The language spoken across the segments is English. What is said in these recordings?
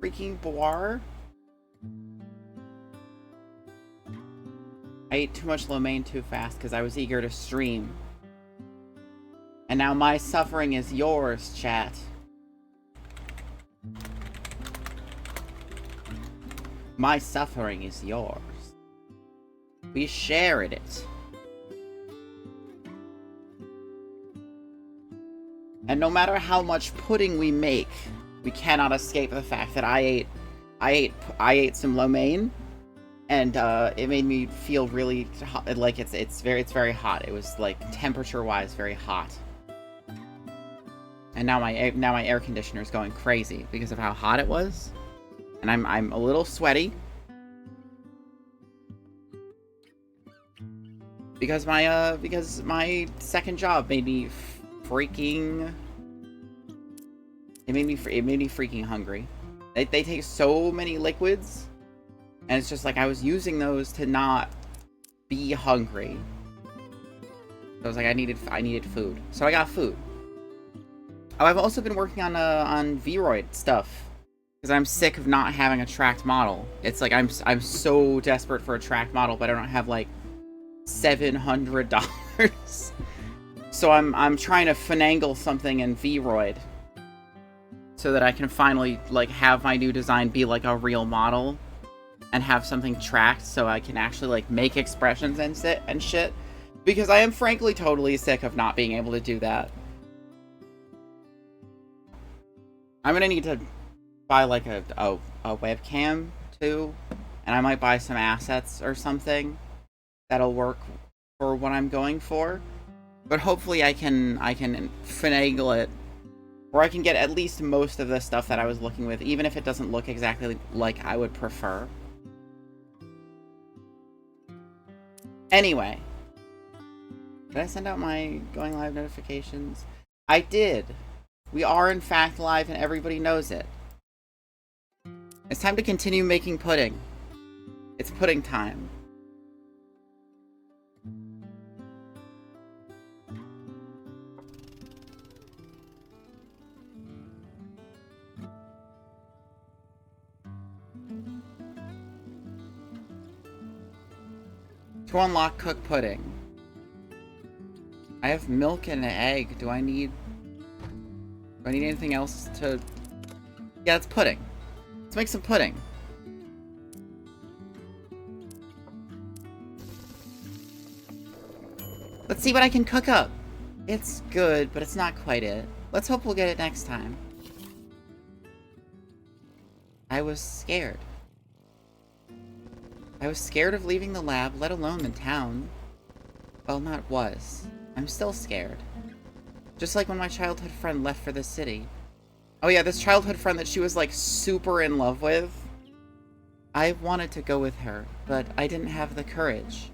freaking boar. I ate too much lo mein too fast because I was eager to stream. And now my suffering is yours, chat. My suffering is yours. We share it. And no matter how much pudding we make, we cannot escape the fact that I ate some lo mein, and it made me feel really hot, like it's very hot. It was like temperature-wise very hot. And now my air conditioner is going crazy because of how hot it was. And I'm a little sweaty. Because my second job made me freaking... It made me freaking hungry. They take so many liquids, and it's just like I was using those to not be hungry. So I was like, I needed food, so I got food. Oh, I've also been working on Vroid stuff because I'm sick of not having a tracked model. It's like I'm so desperate for a tracked model, but I don't have like $700. So I'm trying to finagle something in Vroid so that I can finally like have my new design be like a real model and have something tracked so I can actually like make expressions and shit. Because I am frankly totally sick of not being able to do that. I'm gonna need to buy like a webcam too, and I might buy some assets or something that'll work for what I'm going for. But hopefully I can finagle it, or I can get at least most of the stuff that I was looking with, even if it doesn't look exactly like I would prefer. Anyway, did I send out my going live notifications? I did. We are in fact live and everybody knows it. It's time to continue making pudding. It's pudding time. To unlock cooked pudding. I have milk and an egg. Do I need anything else to... Yeah, it's pudding. Let's make some pudding. Let's see what I can cook up. It's good, but it's not quite it. Let's hope we'll get it next time. I was scared. I was scared of leaving the lab, let alone the town. Well, not was. I'm still scared. Just like when my childhood friend left for the city. Oh yeah, this childhood friend that she was like super in love with. I wanted to go with her, but I didn't have the courage.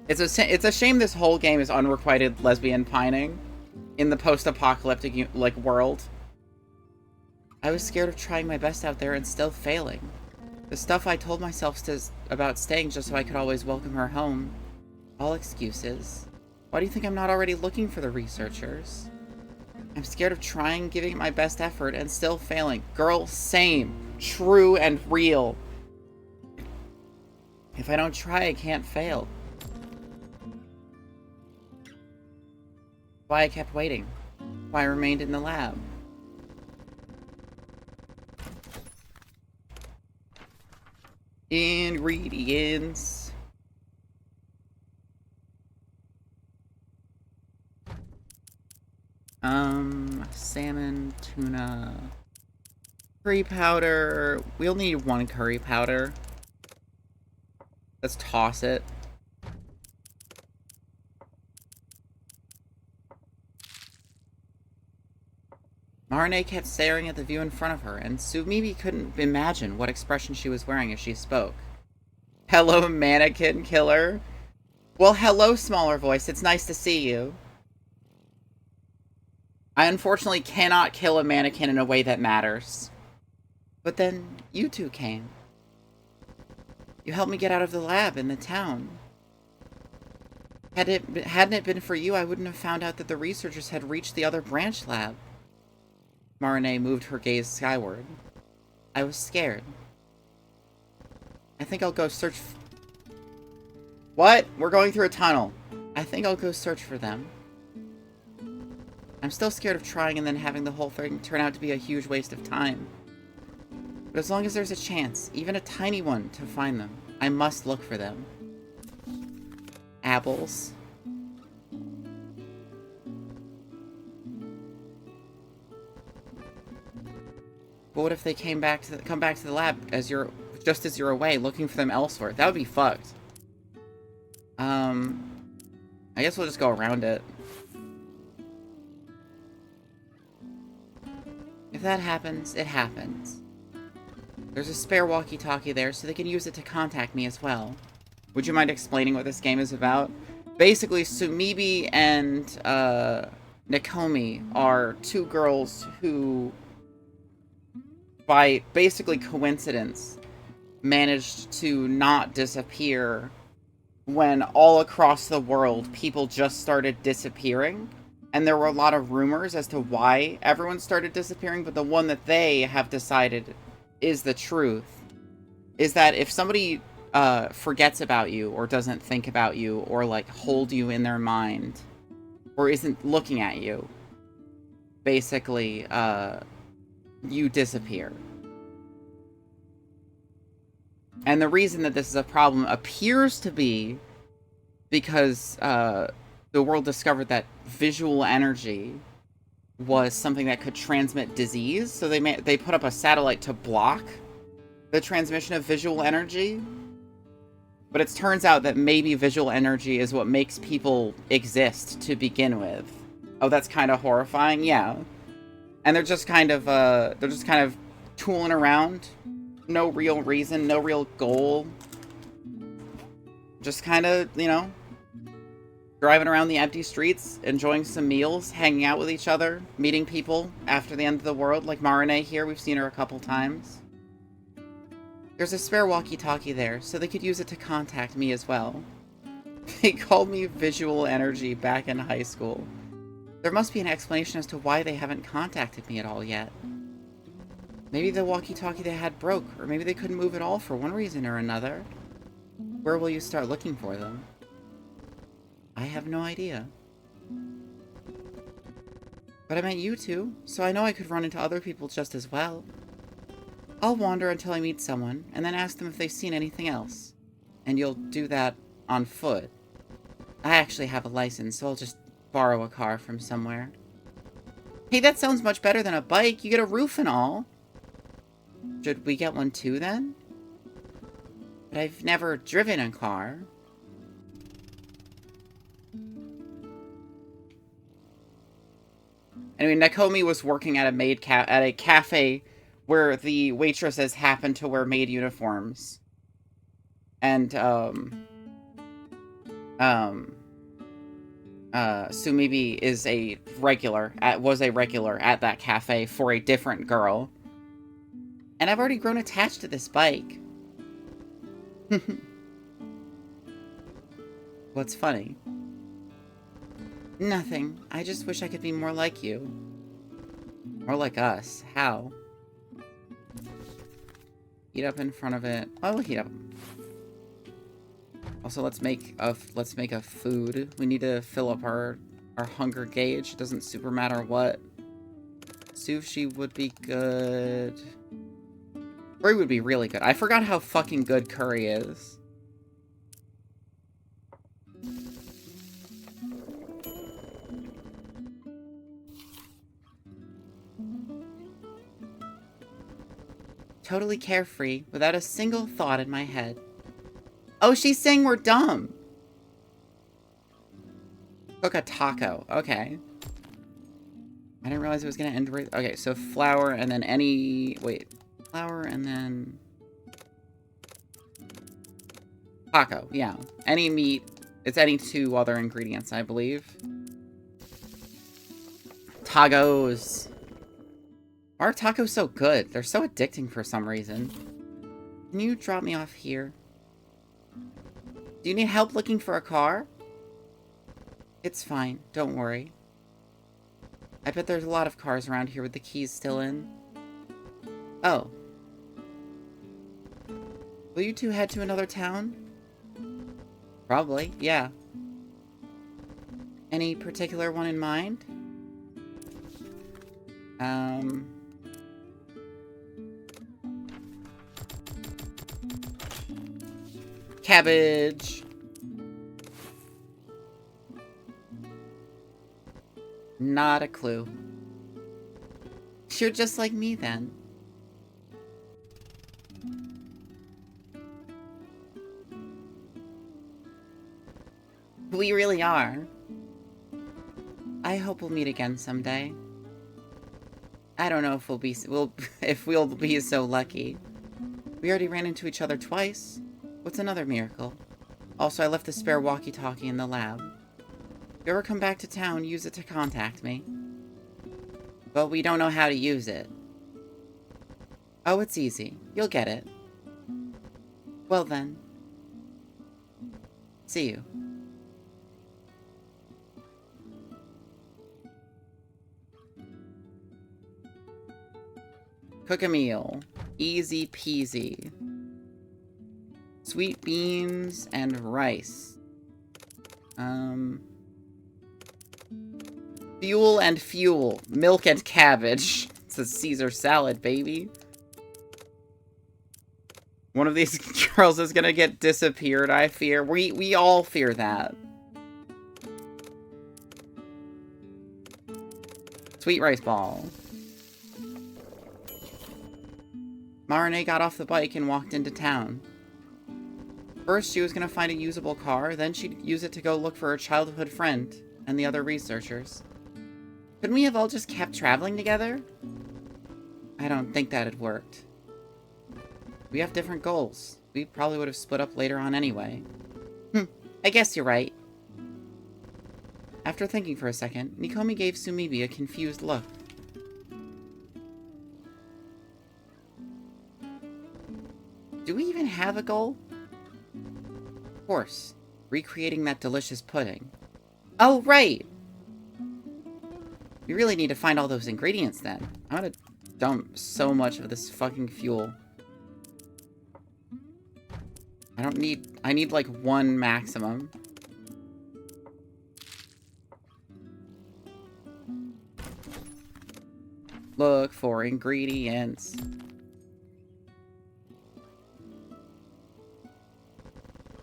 It's a shame this whole game is unrequited lesbian pining in the post-apocalyptic like world. I was scared of trying my best out there and still failing. The stuff I told myself about staying just so I could always welcome her home. All excuses. Why do you think I'm not already looking for the researchers? I'm scared of trying, giving it my best effort, and still failing. Girl, same. True and real. If I don't try, I can't fail. Why I kept waiting. Why I remained in the lab. Ingredients. Salmon, tuna, curry powder. We'll need one curry powder. Let's toss it. Marne kept staring at the view in front of her, and Sumimi couldn't imagine what expression she was wearing as she spoke. Hello, mannequin killer. Well, hello, smaller voice. It's nice to see you. I unfortunately cannot kill a mannequin in a way that matters. But then, you two came. You helped me get out of the lab in the town. Hadn't it been for you, I wouldn't have found out that the researchers had reached the other branch lab. Marne moved her gaze skyward. I was scared. I think I'll go search... What? We're going through a tunnel. I think I'll go search for them. I'm still scared of trying and then having the whole thing turn out to be a huge waste of time. But as long as there's a chance, even a tiny one, to find them, I must look for them. Apples. But what if they come back to the lab just as you're away, looking for them elsewhere? That would be fucked. I guess we'll just go around it. If that happens, it happens. There's a spare walkie-talkie there, so they can use it to contact me as well. Would you mind explaining what this game is about? Basically, Sumibi and Nakomi are two girls who, by basically coincidence, managed to not disappear when all across the world people just started disappearing. And there were a lot of rumors as to why everyone started disappearing, but the one that they have decided is the truth is that if somebody forgets about you or doesn't think about you or like hold you in their mind or isn't looking at you, basically you disappear. And the reason that this is a problem appears to be because the world discovered that visual energy was something that could transmit disease, so they put up a satellite to block the transmission of visual energy. But it turns out that maybe visual energy is what makes people exist to begin with. Oh, that's kind of horrifying, yeah. And they're just kind of tooling around. No real reason, no real goal. Just kind of, you know, driving around the empty streets, enjoying some meals, hanging out with each other, meeting people after the end of the world, like Marine here. We've seen her a couple times. There's a spare walkie-talkie there, so they could use it to contact me as well. They called me visual energy back in high school. There must be an explanation as to why they haven't contacted me at all yet. Maybe the walkie-talkie they had broke, or maybe they couldn't move at all for one reason or another. Where will you start looking for them? I have no idea. But I met you two, so I know I could run into other people just as well. I'll wander until I meet someone, and then ask them if they've seen anything else. And you'll do that on foot. I actually have a license, so I'll just borrow a car from somewhere. Hey, that sounds much better than a bike. You get a roof and all. Should we get one too, then? But I've never driven a car. Anyway, Nakomi was working at a cafe where the waitresses happened to wear maid uniforms. And, Sumibi is was a regular at that cafe for a different girl. And I've already grown attached to this bike. What's funny? Nothing. I just wish I could be more like you. More like us. How? Heat up in front of it. Oh, we'll heat up. Also, let's make a food. We need to fill up our hunger gauge. It doesn't super matter what. Sushi would be good. Curry would be really good. I forgot how fucking good curry is. Totally carefree, without a single thought in my head. Oh, she's saying we're dumb. Cook a taco. Okay. I didn't realize it was going to end right... Okay, so flour and then flour and then... Taco, yeah. Any meat. It's any two other ingredients, I believe. Tacos. Why are tacos so good? They're so addicting for some reason. Can you drop me off here? Do you need help looking for a car? It's fine. Don't worry. I bet there's a lot of cars around here with the keys still in. Oh. Will you two head to another town? Probably, yeah. Any particular one in mind? Cabbage. Not a clue. You're just like me, then. We really are. I hope we'll meet again someday. I don't know if we'll be so lucky. We already ran into each other twice. What's another miracle? Also, I left the spare walkie-talkie in the lab. If you ever come back to town, use it to contact me. But we don't know how to use it. Oh, it's easy. You'll get it. Well then. See you. Cook a meal. Easy peasy. Sweet beans and rice. Fuel and fuel. Milk and cabbage. It's a Caesar salad, baby. One of these girls is gonna get disappeared, I fear. We all fear that. Sweet rice ball. Marine got off the bike and walked into town. First, she was gonna find a usable car, then she'd use it to go look for her childhood friend and the other researchers. Couldn't we have all just kept traveling together? I don't think that had worked. We have different goals. We probably would have split up later on anyway. I guess you're right. After thinking for a second, Nikomi gave Sumibi a confused look. Do we even have a goal? Of course. Recreating that delicious pudding. Oh, right! We really need to find all those ingredients then. I'm gonna dump so much of this fucking fuel. I need like one maximum. Look for ingredients.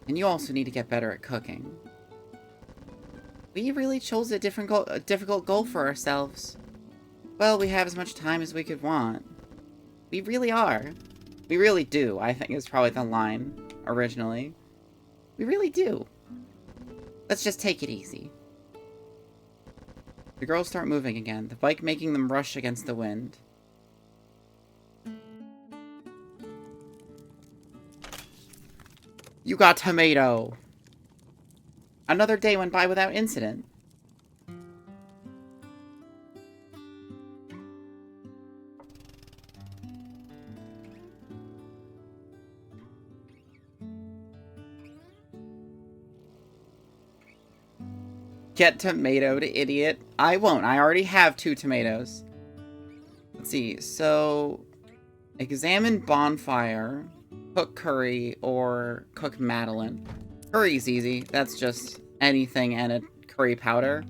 And you also need to get better at cooking. We really chose a difficult goal for ourselves. Well, we have as much time as we could want. We really are. We really do, I think is probably the line originally. We really do. Let's just take it easy. The girls start moving again, the bike making them rush against the wind. You got tomato! Another day went by without incident. Get tomatoed, idiot. I won't. I already have 2 tomatoes. Let's see. So, examine bonfire, cook curry, or cook Madeline. Curry's easy. That's just anything and a curry powder.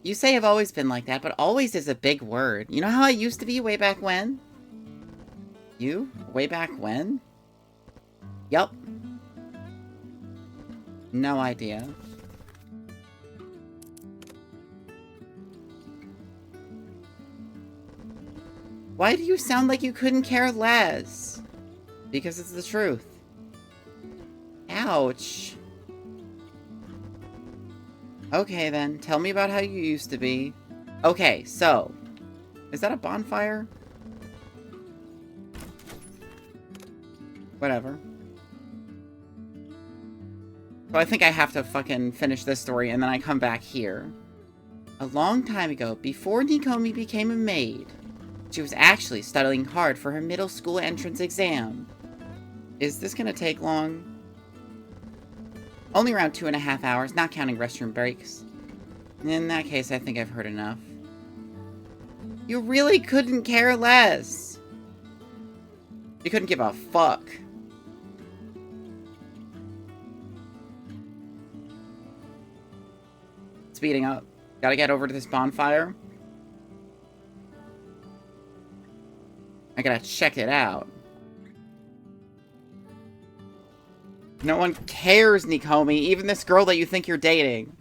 You say I've always been like that, but always is a big word. You know how I used to be way back when? You? Way back when? Yup. No idea. Why do you sound like you couldn't care less? Because it's the truth. Ouch. Okay then, tell me about how you used to be. Okay, so, is that a bonfire? Whatever. So I think I have to fucking finish this story and then I come back here. A long time ago, before Nikomi became a maid, she was actually studying hard for her middle school entrance exam. Is this gonna take long? Only around 2.5 hours, not counting restroom breaks. In that case, I think I've heard enough. You really couldn't care less. You couldn't give a fuck. Speeding up. Gotta get over to this bonfire. I gotta check it out. No one cares, Nikomi. Even this girl that you think you're dating.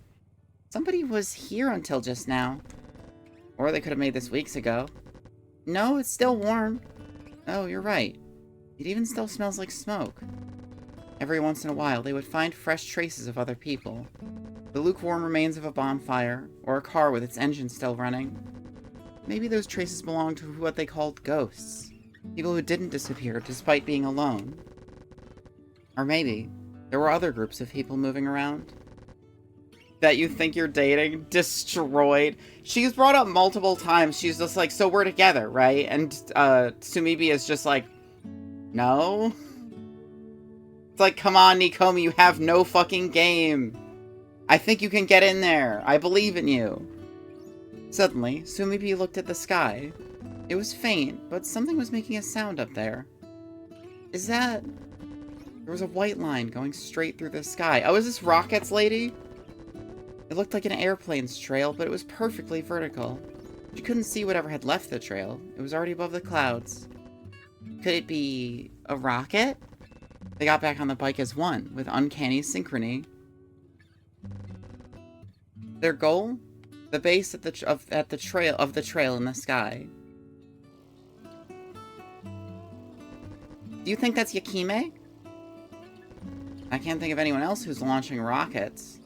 Somebody was here until just now. Or they could have made this weeks ago. No, it's still warm. Oh, you're right. It even still smells like smoke. Every once in a while, they would find fresh traces of other people. The lukewarm remains of a bonfire, or a car with its engine still running. Maybe those traces belonged to what they called ghosts. People who didn't disappear despite being alone. Or maybe there were other groups of people moving around. That you think you're dating? Destroyed. She's brought up multiple times. She's just like, so we're together, right? And Sumibi is just like, no? It's like, come on, Nikomi, you have no fucking game. I think you can get in there. I believe in you. Suddenly, Sumibi looked at the sky. It was faint, but something was making a sound up there. Is that... There was a white line going straight through the sky. Oh, is this Rocket's lady? It looked like an airplane's trail, but it was perfectly vertical. She couldn't see whatever had left the trail. It was already above the clouds. Could it be a rocket? They got back on the bike as one, with uncanny synchrony. Their goal? The base at the trail in the sky. Do you think that's Yakime? I can't think of anyone else who's launching rockets.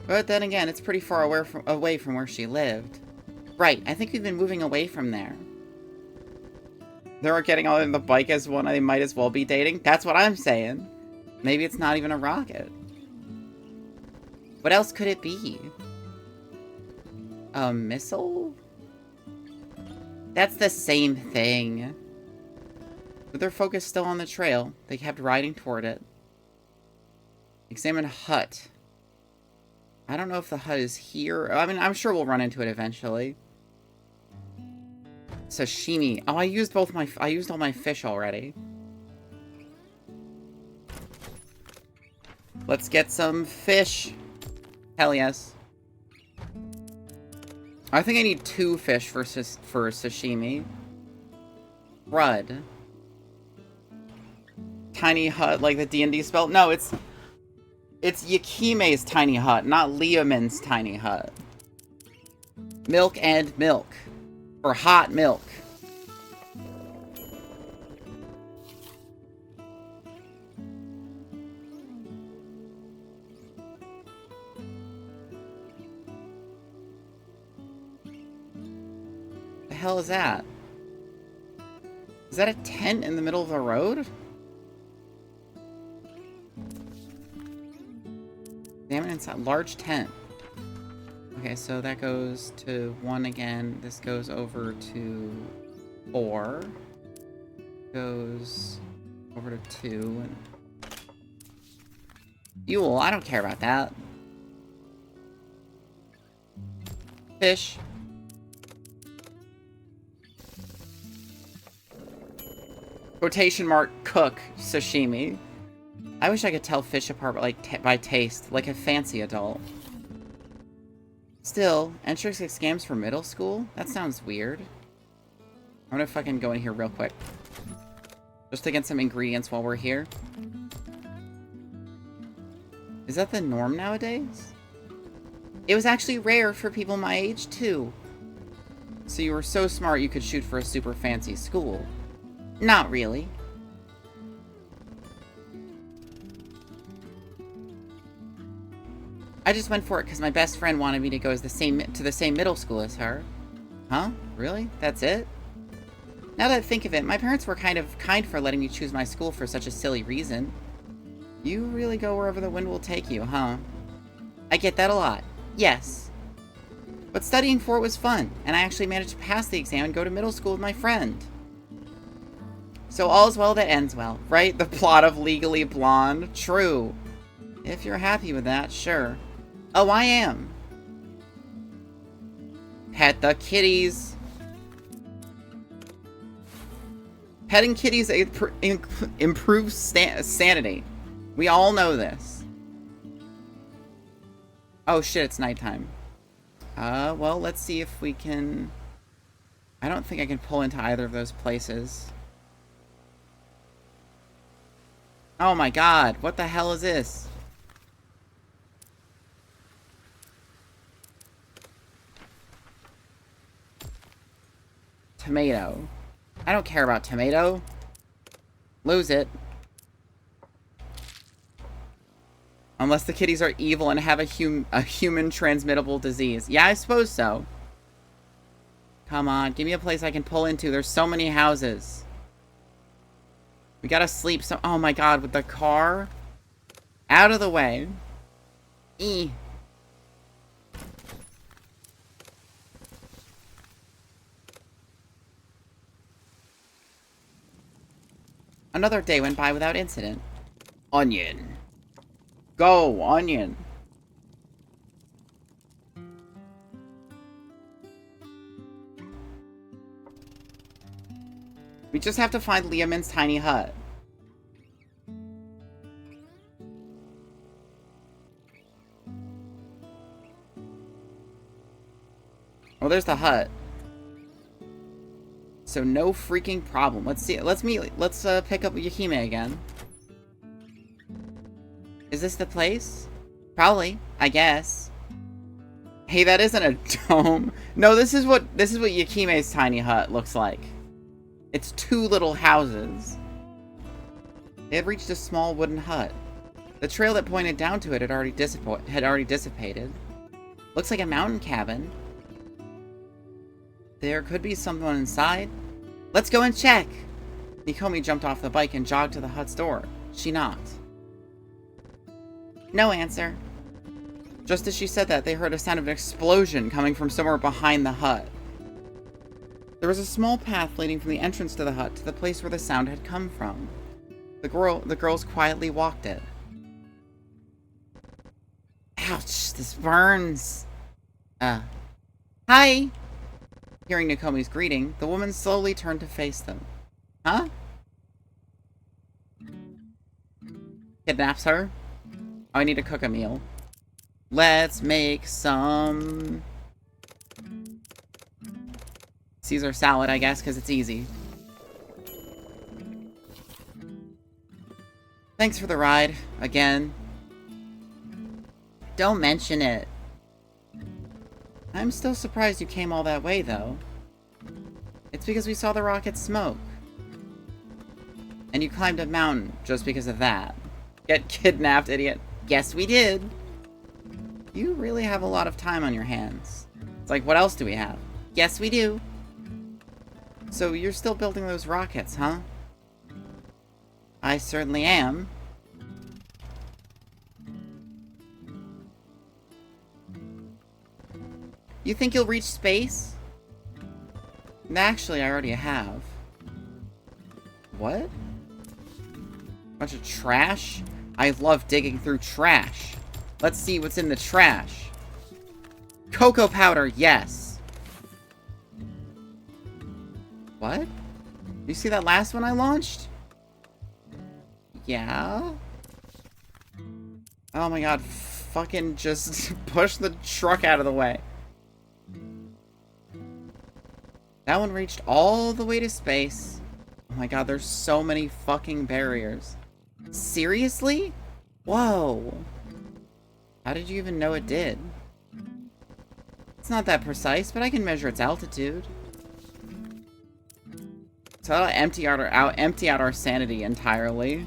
But then again, it's pretty far away from where she lived. Right, I think we've been moving away from there. They're getting on the bike as one, they might as well be dating. That's what I'm saying. Maybe it's not even a rocket. What else could it be? A missile? That's the same thing. With their focus still on the trail, they kept riding toward it. Examine hut. I don't know if the hut is here. I mean, I'm sure we'll run into it eventually. Sashimi. Oh, I used all my fish already. Let's get some fish. Hell yes. I think I need 2 fish for sashimi. Crud. Tiny hut, like the D&D spell? No, it's Yakime's tiny hut, not Leomin's tiny hut. Milk and milk. Or hot milk. The hell is that? Is that a tent in the middle of the road? Examine inside. Large tent. Okay, so that goes to 1 again. This goes over to 4. Goes over to 2. And... Fuel, I don't care about that. Fish. Quotation mark, cook, sashimi. I wish I could tell fish apart by taste, like a fancy adult. Still, entrance exams for middle school? That sounds weird. I'm gonna fucking go in here real quick. Just to get some ingredients while we're here. Is that the norm nowadays? It was actually rare for people my age, too. So you were so smart you could shoot for a super fancy school. Not really. I just went for it because my best friend wanted me to go to the same middle school as her. Huh? Really? That's it? Now that I think of it, my parents were kind for letting me choose my school for such a silly reason. You really go wherever the wind will take you, huh? I get that a lot. Yes. But studying for it was fun, and I actually managed to pass the exam and go to middle school with my friend. So all's well that ends well, right? The plot of Legally Blonde. True. If you're happy with that, sure. Oh, I am. Pet the kitties. Petting kitties improves sanity. We all know this. Oh shit, it's nighttime. Well, let's see if we can... I don't think I can pull into either of those places. Oh my god, what the hell is this? Tomato. I don't care about tomato. Lose it. Unless the kitties are evil and have a human transmittable disease. Yeah, I suppose so. Come on, give me a place I can pull into. There's so many houses. We gotta sleep some... Oh my god, with the car? Out of the way. E. Another day went by without incident. Onion. Go, onion. We just have to find Liamin's tiny hut. Oh, there's the hut. So no freaking problem. Let's see. Let's pick up Yakime again. Is this the place? Probably, I guess. Hey, that isn't a dome. No, this is what Yakime's tiny hut looks like. It's two little houses. They had reached a small wooden hut. The trail that pointed down to it had already dissipated. Looks like a mountain cabin. There could be someone inside. Let's go and check! Nakomi jumped off the bike and jogged to the hut's door. She knocked. No answer. Just as she said that, they heard a sound of an explosion coming from somewhere behind the hut. There was a small path leading from the entrance to the hut to the place where the sound had come from. The girls quietly walked it. Ouch, this burns. Hi! Hearing Nakomi's greeting, the woman slowly turned to face them. Huh? Kidnaps her? Oh, I need to cook a meal. Let's make some... Caesar salad, I guess, because it's easy. Thanks for the ride, again. Don't mention it. I'm still surprised you came all that way, though. It's because we saw the rocket smoke. And you climbed a mountain just because of that. Get kidnapped, idiot. Yes, we did. You really have a lot of time on your hands. It's like, what else do we have? Yes, we do. So you're still building those rockets, huh? I certainly am. You think you'll reach space? Actually, I already have. What? Bunch of trash? I love digging through trash. Let's see what's in the trash. Cocoa powder, yes. What? You see that last one I launched? Yeah? Oh my god, fucking just push the truck out of the way. That one reached all the way to space. Oh my god, there's so many fucking barriers. Seriously? Whoa. How did you even know it did? It's not that precise, but I can measure its altitude. So that'll empty out our sanity entirely.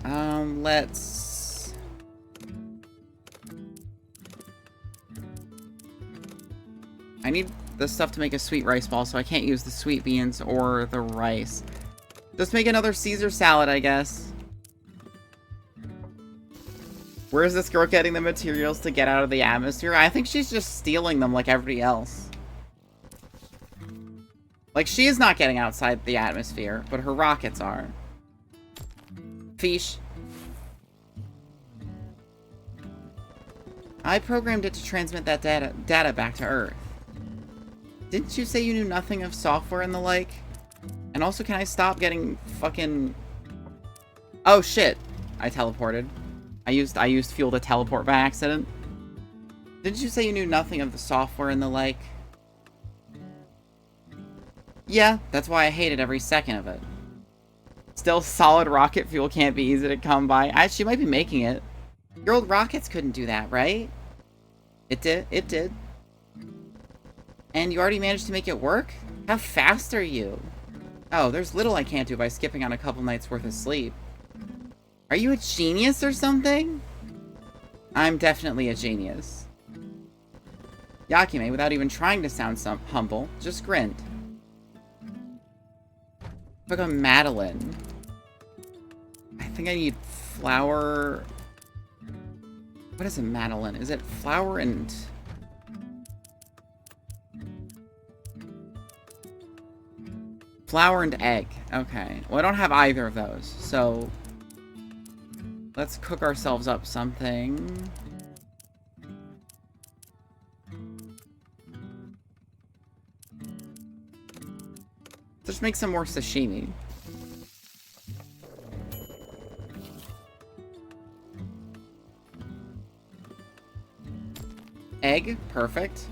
Let's... I need the stuff to make a sweet rice ball, so I can't use the sweet beans or the rice. Just make another Caesar salad, I guess. Where is this girl getting the materials to get out of the atmosphere? I think she's just stealing them like everybody else. Like, she is not getting outside the atmosphere, but her rockets are. Fish. I programmed it to transmit that data back to Earth. Didn't you say you knew nothing of software and the like? And also, can I stop getting fucking... Oh, shit. I teleported. I used fuel to teleport by accident. Didn't you say you knew nothing of the software and the like? Yeah, that's why I hated every second of it. Still, solid rocket fuel can't be easy to come by. She might be making it. Your old rockets couldn't do that, right? It did. It did. And you already managed to make it work? How fast are you? Oh, there's little I can't do by skipping on a couple nights worth of sleep. Are you a genius or something? I'm definitely a genius. Yakume, without even trying to sound humble, just grinned. Look at Madeline. I think I need flour. What is a Madeline? Is it flour and... Flour and egg. Okay. Well, I don't have either of those, so... Let's cook ourselves up something. Just make some more sashimi. Egg, perfect.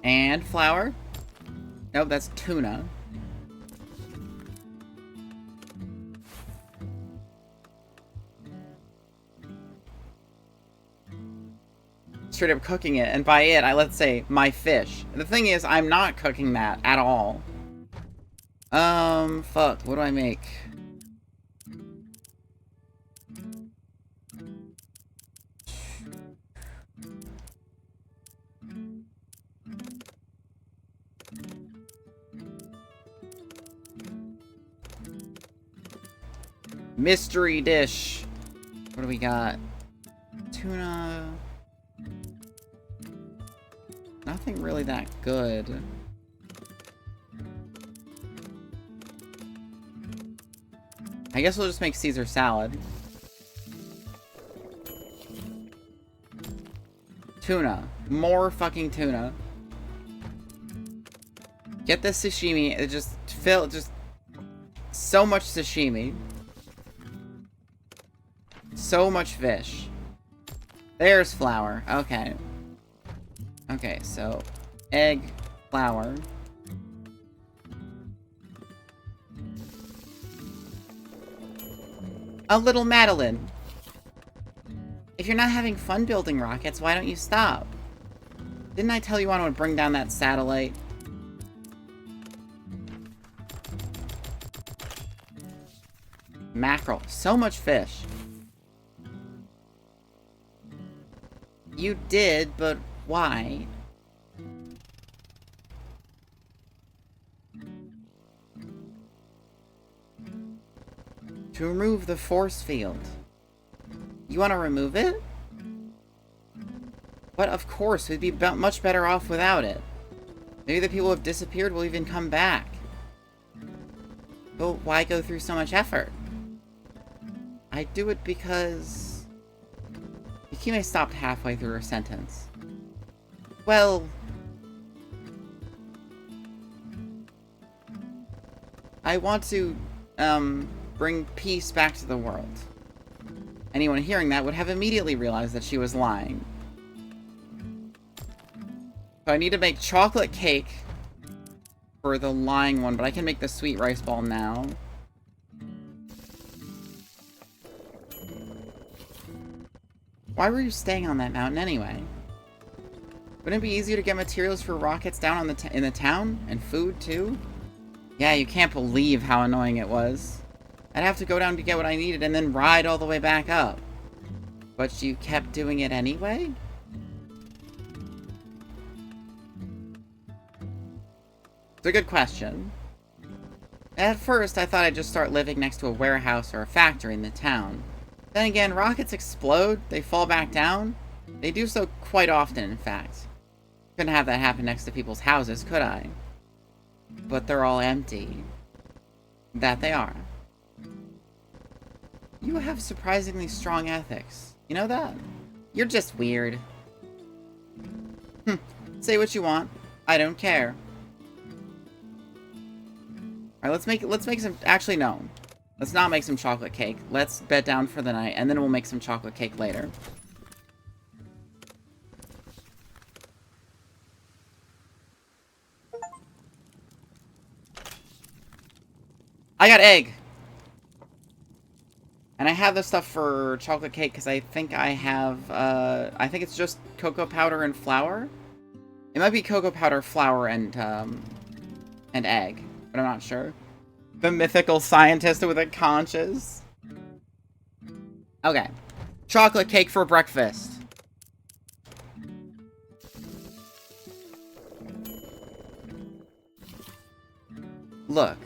And flour. Nope, that's tuna. Straight up cooking it, and by it, let's say my fish. The thing is, I'm not cooking that at all. Fuck, what do I make? Mystery dish. What do we got? Tuna. Nothing really that good. I guess we'll just make Caesar salad. Tuna. More fucking tuna. Get the sashimi. It just so much sashimi. So much fish. There's flour. Okay. Okay, so egg, flour. A little Madeline. If you're not having fun building rockets, why don't you stop? Didn't I tell you I want to bring down that satellite? Mackerel. So much fish. You did, but why? To remove the force field. You want to remove it? But of course, we'd be much better off without it. Maybe the people who have disappeared will even come back. But why go through so much effort? I do it because... Yukime stopped halfway through her sentence. Well... I want to, bring peace back to the world. Anyone hearing that would have immediately realized that she was lying. So I need to make chocolate cake for the lying one, but I can make the sweet rice ball now. Why were you staying on that mountain anyway? Wouldn't it be easier to get materials for rockets down on in the town? And food, too? Yeah, you can't believe how annoying it was. I'd have to go down to get what I needed and then ride all the way back up. But you kept doing it anyway? It's a good question. At first, I thought I'd just start living next to a warehouse or a factory in the town. Then again, rockets explode, they fall back down. They do so quite often, in fact. Couldn't have that happen next to people's houses, could I? But they're all empty. That they are. You have surprisingly strong ethics. You know that? You're just weird. Say what you want. I don't care. Alright, let's make some... Actually, no. Let's not make some chocolate cake. Let's bed down for the night, and then we'll make some chocolate cake later. I got egg! And I have the stuff for chocolate cake because I think I have, I think it's just cocoa powder and flour. It might be cocoa powder, flour, and egg, but I'm not sure. The mythical scientist with a conscience. Okay. Chocolate cake for breakfast. Look.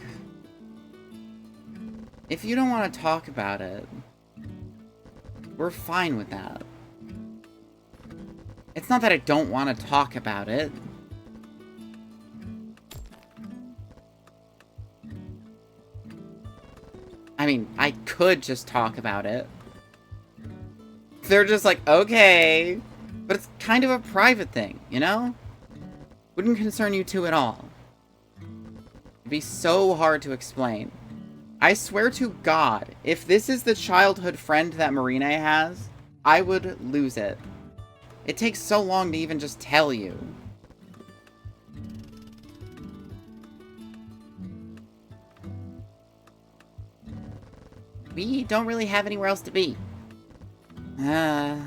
If you don't want to talk about it, we're fine with that. It's not that I don't want to talk about it. I mean, I could just talk about it. They're just like, okay. But it's kind of a private thing, you know? Wouldn't concern you two at all. It'd be so hard to explain. I swear to God, if this is the childhood friend that Marina has, I would lose it. It takes so long to even just tell you. We don't really have anywhere else to be. Yakume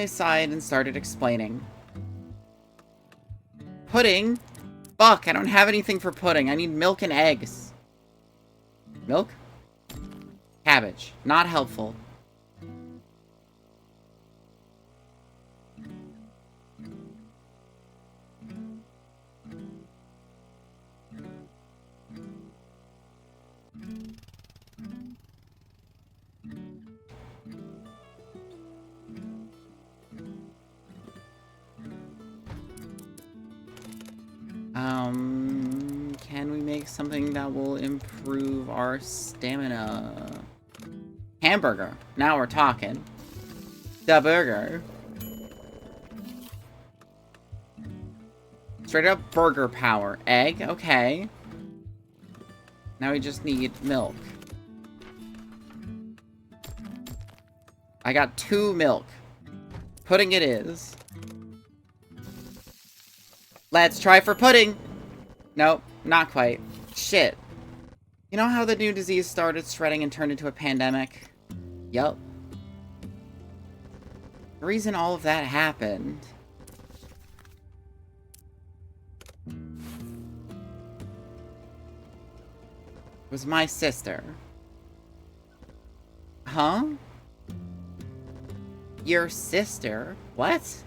sighed and started explaining. Pudding? Fuck, I don't have anything for pudding. I need milk and eggs. Milk? Cabbage. Not helpful. Can we make something that will improve our stamina? Hamburger. Now we're talking. The burger. Straight up burger power. Egg, okay. Now we just need milk. I got 2 milk. Pudding it is. Let's try for pudding! Nope, not quite. Shit. You know how the new disease started spreading and turned into a pandemic? Yup. The reason all of that happened was my sister. Huh? Your sister? What?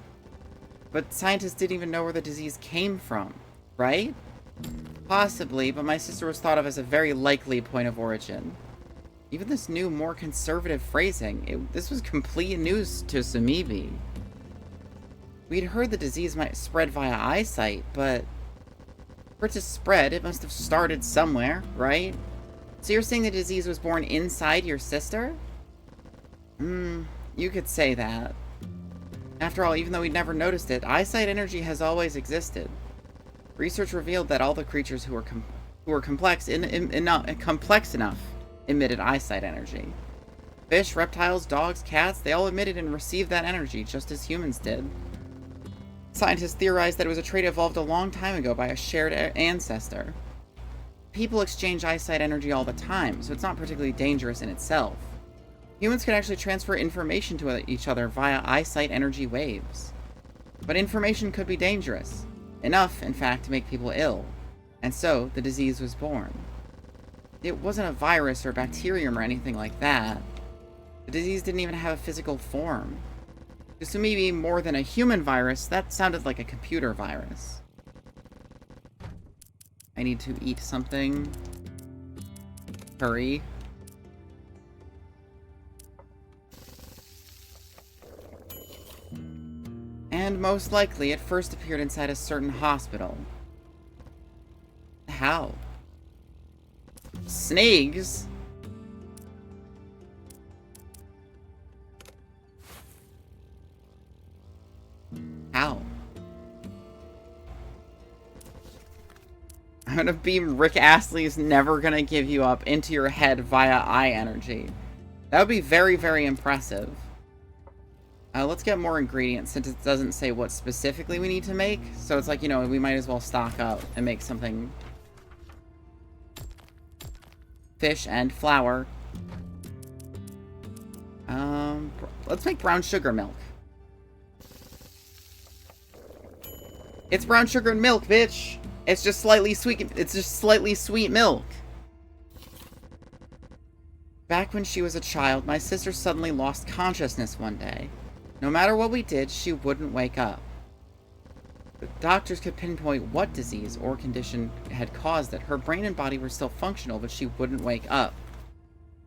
But scientists didn't even know where the disease came from, right? Possibly, but my sister was thought of as a very likely point of origin. Even this new, more conservative phrasing, this was complete news to Sumibi. We'd heard the disease might spread via eyesight, but for it to spread, it must have started somewhere, right? So you're saying the disease was born inside your sister? You could say that. After all, even though we'd never noticed it, eyesight energy has always existed. Research revealed that all the creatures who were complex enough emitted eyesight energy. Fish, reptiles, dogs, cats, they all emitted and received that energy, just as humans did. Scientists theorized that it was a trait evolved a long time ago by a shared ancestor. People exchange eyesight energy all the time, so it's not particularly dangerous in itself. Humans can actually transfer information to each other via eyesight energy waves. But information could be dangerous. Enough, in fact, to make people ill. And so, the disease was born. It wasn't a virus or bacterium or anything like that. The disease didn't even have a physical form. Just to maybe more than a human virus, that sounded like a computer virus. I need to eat something. Hurry. And most likely, it first appeared inside a certain hospital. How? Snakes? I'm gonna beam Rick Astley's Never Gonna Give You Up into your head via eye energy. That would be very, very impressive. Let's get more ingredients since it doesn't say what specifically we need to make. So it's like, you know, we might as well stock up and make something. Fish and flour. Let's make brown sugar milk. It's brown sugar and milk, bitch! It's just slightly sweet. It's just slightly sweet milk. Back when she was a child, my sister suddenly lost consciousness one day. No matter what we did, she wouldn't wake up. The doctors could pinpoint what disease or condition had caused it. Her brain and body were still functional, but she wouldn't wake up.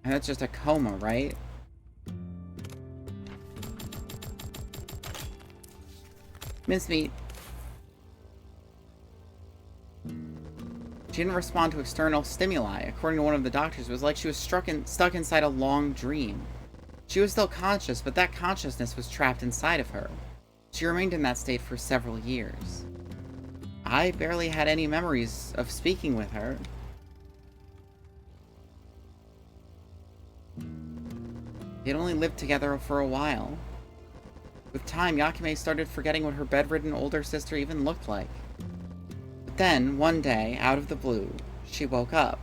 And that's just a coma, right? Mincemeat. She didn't respond to external stimuli. According to one of the doctors, it was like she was stuck inside a long dream. She was still conscious, but that consciousness was trapped inside of her. She remained in that state for several years. I barely had any memories of speaking with her. They'd only lived together for a while. With time, Yakume started forgetting what her bedridden older sister even looked like. But then, one day, out of the blue, she woke up.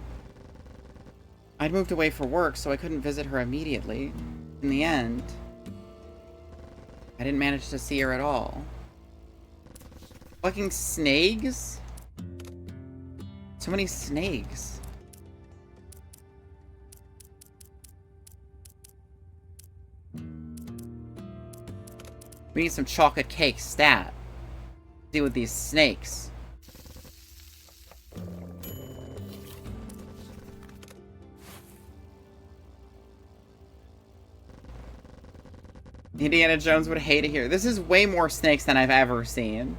I'd moved away for work, so I couldn't visit her immediately. In the end, I didn't manage to see her at all. Fucking snakes? So many snakes. We need some chocolate cake stat. Deal with these snakes. Indiana Jones would hate it here. This is way more snakes than I've ever seen.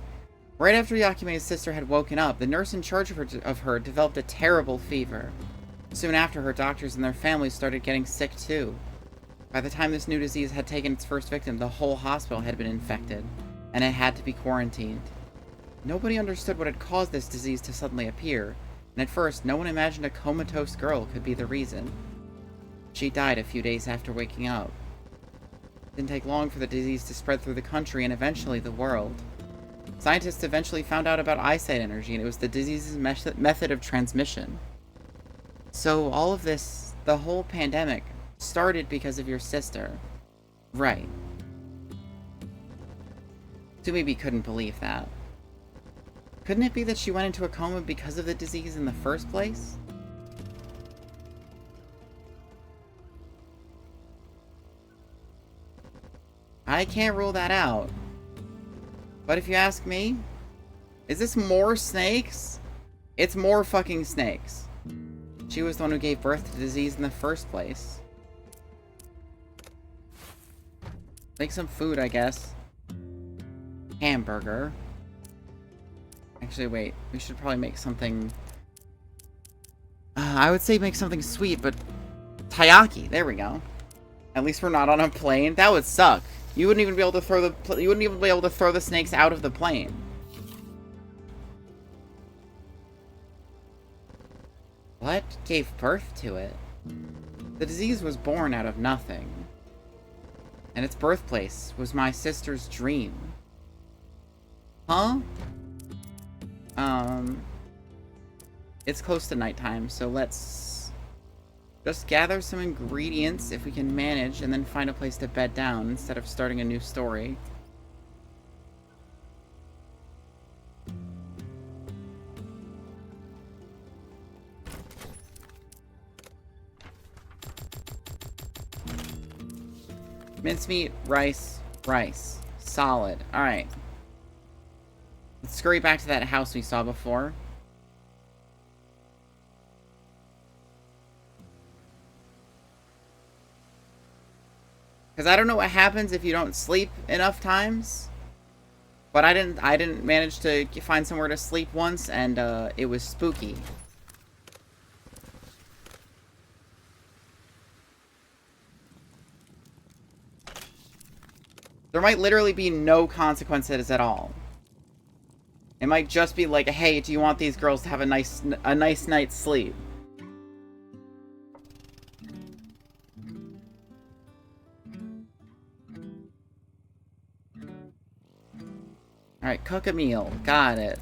Right after Yakume's sister had woken up, the nurse in charge of her developed a terrible fever. Soon after, her doctors and their families started getting sick too. By the time this new disease had taken its first victim, the whole hospital had been infected, and it had to be quarantined. Nobody understood what had caused this disease to suddenly appear, and at first, no one imagined a comatose girl could be the reason. She died a few days after waking up. It didn't take long for the disease to spread through the country and eventually the world. Scientists eventually found out about eyesight energy, and it was the disease's method of transmission. So all of this, the whole pandemic, started because of your sister. Right. Tsumebe couldn't believe that. Couldn't it be that she went into a coma because of the disease in the first place? I can't rule that out. But if you ask me, is this more snakes? It's more fucking snakes. She was the one who gave birth to the disease in the first place. Make some food, I guess. Hamburger. Actually, wait. We should probably make something... I would say make something sweet, but... Taiyaki. There we go. At least we're not on a plane. That would suck. You wouldn't even be able to throw the... You wouldn't even be able to throw the snakes out of the plane. What gave birth to it? The disease was born out of nothing. And its birthplace was my sister's dream. Huh? It's close to nighttime, so let's just gather some ingredients if we can manage, and then find a place to bed down instead of starting a new story. Mincemeat, rice, rice. Solid. Alright. Let's scurry back to that house we saw before. Because I don't know what happens if you don't sleep enough times. But I didn't manage to find somewhere to sleep once, and it was spooky. There might literally be no consequences at all. It might just be like, hey, do you want these girls to have a nice night's sleep? Alright, cook a meal. Got it.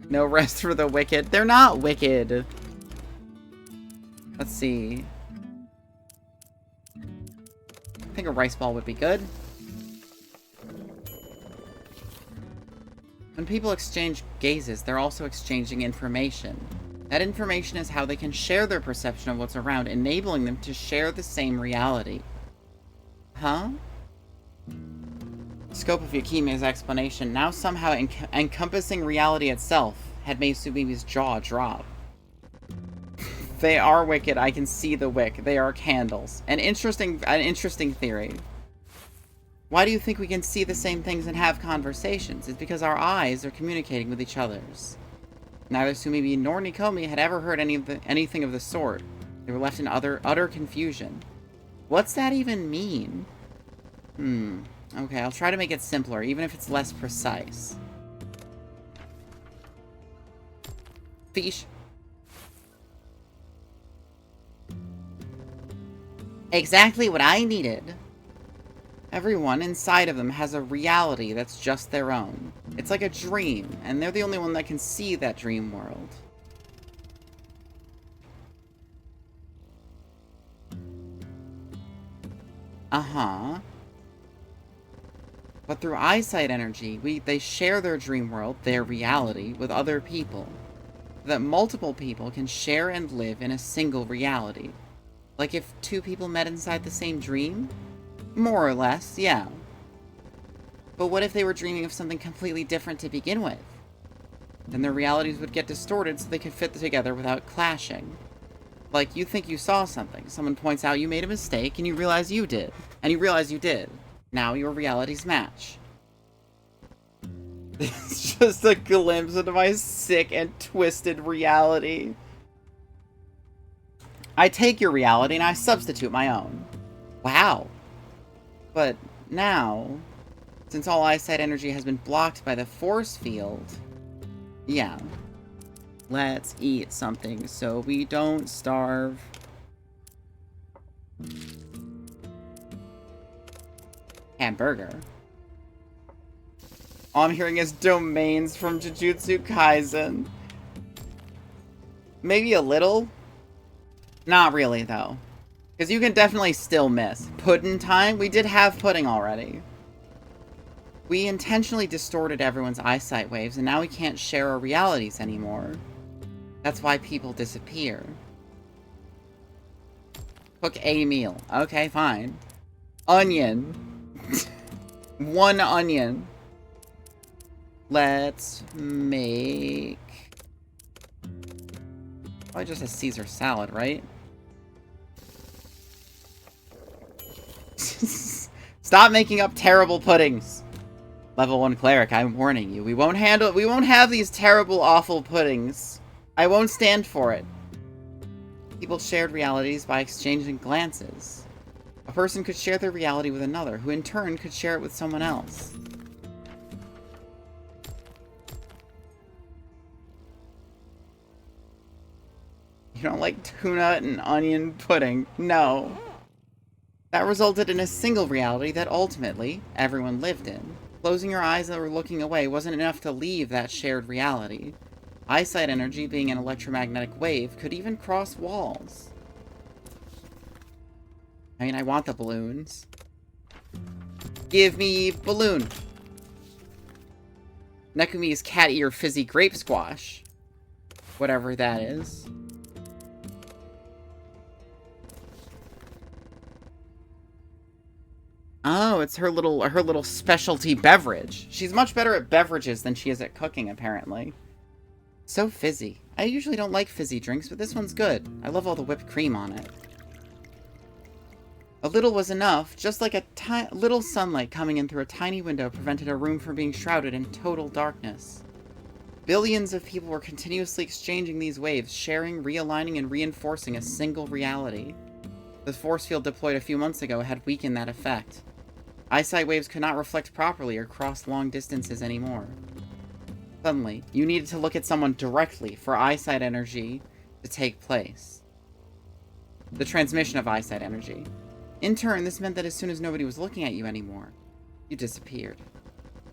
No rest for the wicked. They're not wicked. Let's see. I think a rice ball would be good. When people exchange gazes, they're also exchanging information. That information is how they can share their perception of what's around, enabling them to share the same reality. Huh? The scope of Yakimi's explanation, now somehow encompassing reality itself, had made Tsumi's jaw drop. They are wicked. I can see the wick. They are candles. An interesting theory. Why do you think we can see the same things and have conversations? It's because our eyes are communicating with each other's. Neither Tsumi nor Nikomi had ever heard anything of the sort. They were left in utter confusion. What's that even mean? Okay, I'll try to make it simpler, even if it's less precise. Fish. Exactly what I needed. Everyone inside of them has a reality that's just their own. It's like a dream, and they're the only one that can see that dream world. Uh-huh. But through eyesight energy, they share their dream world, their reality, with other people. That multiple people can share and live in a single reality. Like if two people met inside the same dream? More or less, yeah. But what if they were dreaming of something completely different to begin with? Then their realities would get distorted so they could fit together without clashing. Like, you think you saw something, someone points out you made a mistake, and you realize you did. And you realize you did. Now your realities match. It's just a glimpse into my sick and twisted reality. I take your reality and I substitute my own. Wow. But now, since all eyesight energy has been blocked by the force field, yeah. Let's eat something so we don't starve. Hamburger. All I'm hearing is domains from Jujutsu Kaisen. Maybe a little? Not really, though. Because you can definitely still miss. Pudding time? We did have pudding already. We intentionally distorted everyone's eyesight waves, and now we can't share our realities anymore. That's why people disappear. Cook a meal. Okay, fine. Onion. One onion. Let's make... Probably just a Caesar salad, right? Stop making up terrible puddings. Level 1 cleric, I'm warning you. We won't have these terrible, awful puddings. I won't stand for it. People shared realities by exchanging glances. A person could share their reality with another, who in turn could share it with someone else. You don't like tuna and onion pudding? No. That resulted in a single reality that ultimately everyone lived in. Closing your eyes or looking away wasn't enough to leave that shared reality. Eyesight energy, being an electromagnetic wave, could even cross walls. I mean, I want the balloons. Give me balloon. Nekumi's cat ear fizzy grape squash. Whatever that is. Oh, it's her little specialty beverage. She's much better at beverages than she is at cooking, apparently. So fizzy. I usually don't like fizzy drinks, but this one's good. I love all the whipped cream on it. A little was enough, just like a little sunlight coming in through a tiny window prevented a room from being shrouded in total darkness. Billions of people were continuously exchanging these waves, sharing, realigning, and reinforcing a single reality. The force field deployed a few months ago had weakened that effect. Eyesight waves could not reflect properly or cross long distances anymore. Suddenly, you needed to look at someone directly for eyesight energy to take place. The transmission of eyesight energy. In turn, this meant that as soon as nobody was looking at you anymore, you disappeared.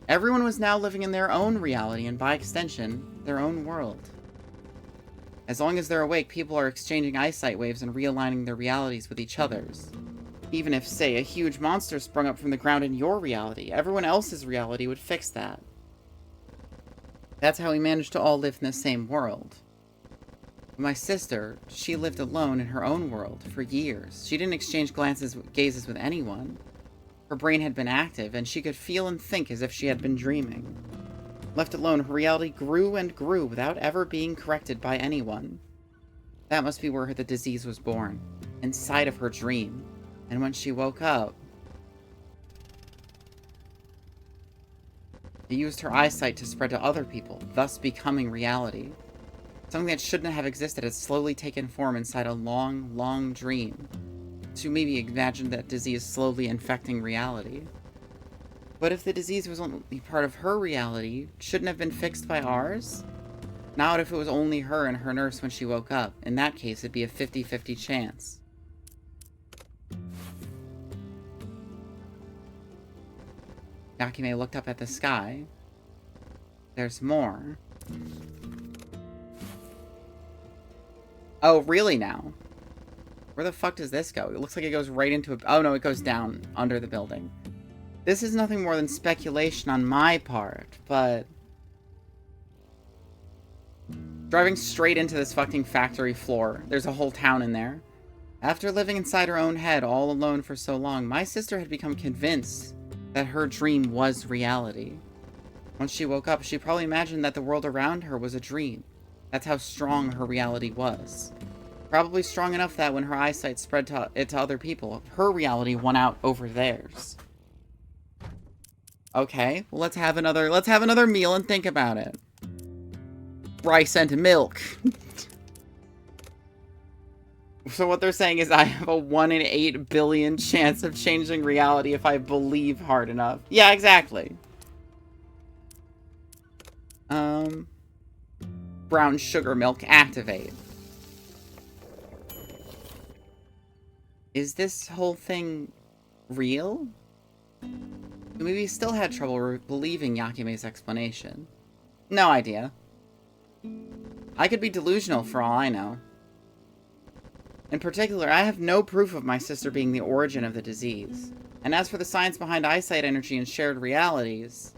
Everyone was now living in their own reality and, by extension, their own world. As long as they're awake, people are exchanging eyesight waves and realigning their realities with each other's. Even if, say, a huge monster sprung up from the ground in your reality, everyone else's reality would fix that. That's how we managed to all live in the same world. My sister, she lived alone in her own world for years. She didn't exchange gazes with anyone. Her brain had been active, and she could feel and think as if she had been dreaming. Left alone, her reality grew and grew without ever being corrected by anyone. That must be where the disease was born, inside of her dream. And when she woke up, it used her eyesight to spread to other people, thus becoming reality. Something that shouldn't have existed had slowly taken form inside a long, long dream. To maybe imagine that disease slowly infecting reality. But if the disease was only part of her reality, shouldn't have been fixed by ours? Not if it was only her and her nurse when she woke up. In that case, it'd be a 50-50 chance. Yakime looked up at the sky. There's more. Oh, really now? Where the fuck does this go? It looks like it goes right into a... Oh, no, it goes down under the building. This is nothing more than speculation on my part, but... Driving straight into this fucking factory floor. There's a whole town in there. After living inside her own head all alone for so long, my sister had become convinced that her dream was reality. Once she woke up, she probably imagined that the world around her was a dream. That's how strong her reality was. Probably strong enough that when her eyesight spread it to other people, her reality won out over theirs. Okay, well, let's have another meal and think about it. Rice and milk. So what they're saying is I have a 1 in 8 billion chance of changing reality if I believe hard enough. Yeah, exactly. Brown sugar milk, activate. Is this whole thing real? We still had trouble believing Yakime's explanation. No idea. I could be delusional for all I know. In particular, I have no proof of my sister being the origin of the disease. And as for the science behind eyesight energy and shared realities,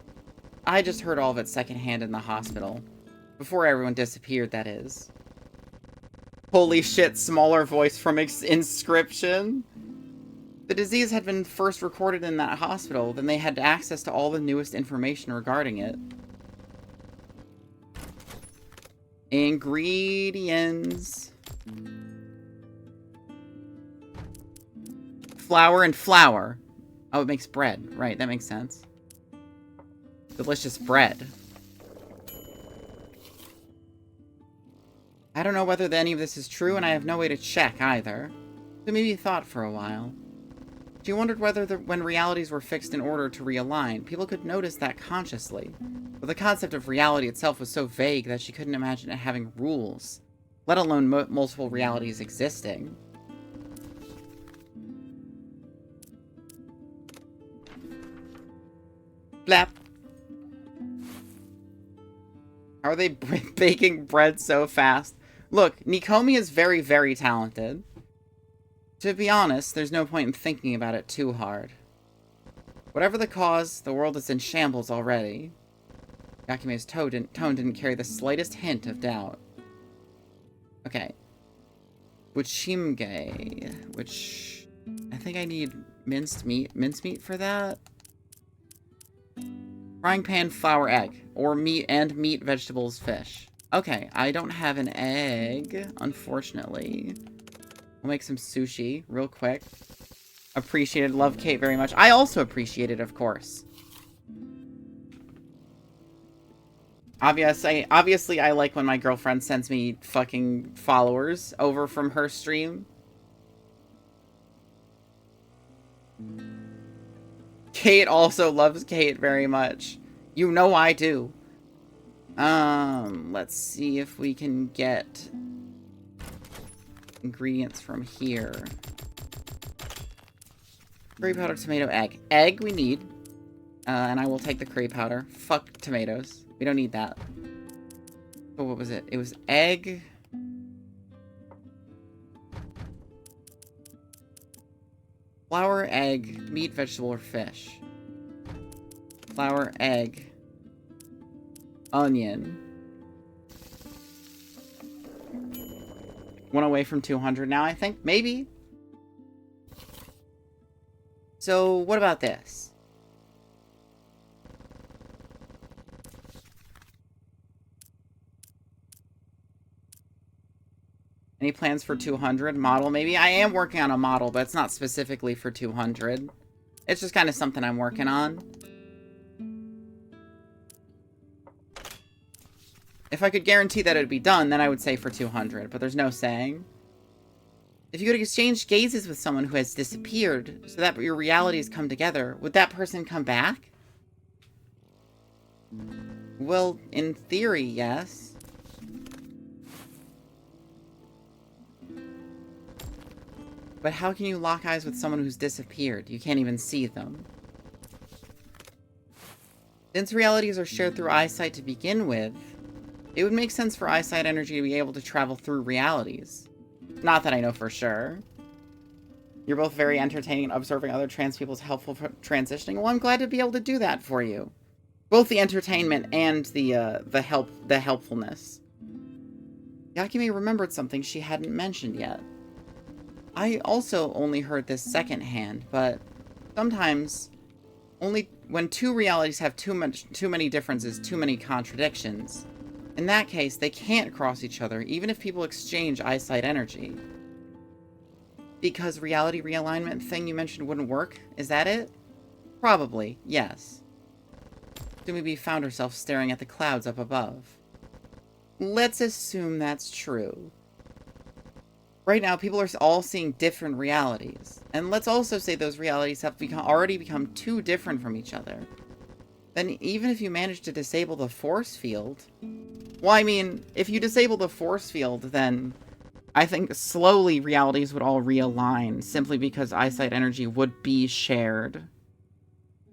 I just heard all of it secondhand in the hospital. Before everyone disappeared, that is. Holy shit, smaller voice from Inscription? The disease had been first recorded in that hospital, then they had access to all the newest information regarding it. Ingredients. Flour and flour. Oh, it makes bread. Right, that makes sense. Delicious bread. I don't know whether any of this is true, and I have no way to check either. So maybe thought for a while. She wondered whether when realities were fixed in order to realign, people could notice that consciously. But the concept of reality itself was so vague that she couldn't imagine it having rules, let alone multiple realities existing. Blap. How are they baking bread so fast? Look, Nikomi is very, very talented. To be honest, there's no point in thinking about it too hard. Whatever the cause, the world is in shambles already. Yakime's tone didn't carry the slightest hint of doubt. Okay. Buchimge, which... I think I need mincemeat for that? Frying pan, flour, egg. Or meat, vegetables, fish. Okay, I don't have an egg, unfortunately. We'll make some sushi real quick. Appreciated. Love Kate very much. I also appreciate it, of course. Obviously, I like when my girlfriend sends me fucking followers over from her stream. Kate also loves Kate very much. You know I do. Let's see if we can get ingredients from here. Curry powder, tomato, egg. Egg we need. And I will take the curry powder. Fuck tomatoes. We don't need that. Oh, what was it? It was egg. Flour, egg, meat, vegetable, or fish. Flour, egg, onion. One away from 200 now, I think. Maybe. So, what about this? Any plans for 200? Model, maybe? I am working on a model, but it's not specifically for 200. It's just kind of something I'm working on. If I could guarantee that it would be done, then I would say for 200, but there's no saying. If you could exchange gazes with someone who has disappeared, so that your realities come together, would that person come back? Well, in theory, yes. But how can you lock eyes with someone who's disappeared? You can't even see them. Since realities are shared through eyesight to begin with, it would make sense for eyesight energy to be able to travel through realities. Not that I know for sure. You're both very entertaining and observing other trans people's helpful transitioning. Well, I'm glad to be able to do that for you. Both the entertainment and the helpfulness. Yakume remembered something she hadn't mentioned yet. I also only heard this secondhand, but sometimes only when two realities have too many differences, too many contradictions. In that case, they can't cross each other, even if people exchange eyesight energy. Because reality realignment thing you mentioned wouldn't work? Is that it? Probably, yes. Sumibi found herself staring at the clouds up above. Let's assume that's true. Right now, people are all seeing different realities. And let's also say those realities have already become too different from each other. Then even if you manage to disable the force field... Well, I mean, if you disable the force field, then I think slowly realities would all realign, simply because eyesight energy would be shared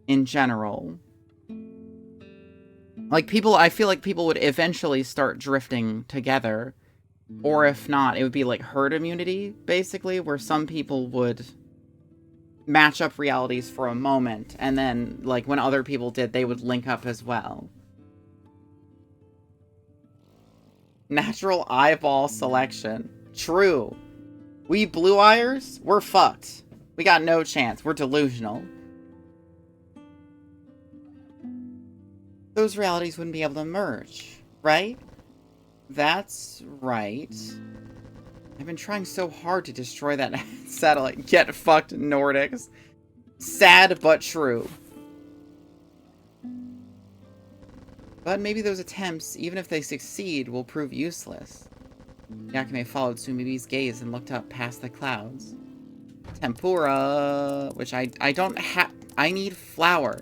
in general. Like, I feel like people would eventually start drifting together. Or if not, it would be like herd immunity, basically, where some people would match up realities for a moment, and then, like, when other people did, they would link up as well. Natural eyeball selection. True. We blue-eyers, we're fucked. We got no chance. We're delusional. Those realities wouldn't be able to merge, right? That's right. I've been trying so hard to destroy that satellite. Get fucked, Nordics. Sad but true. But maybe those attempts, even if they succeed, will prove useless. Yakume followed Sumibi's gaze and looked up past the clouds. Tempura, which I don't have. I need flour.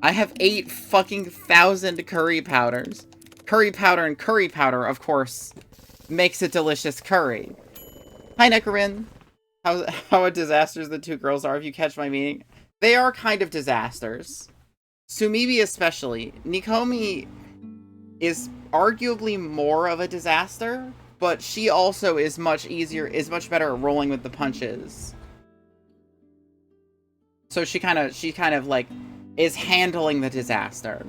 I have 8 fucking thousand curry powders. Curry powder and curry powder, of course, makes a delicious curry. Hi, Nekarin. How a disasters the two girls are, if you catch my meaning. They are kind of disasters. Sumibi especially. Nikomi is arguably more of a disaster, but she also is much better at rolling with the punches. So she kind of like is handling the disaster.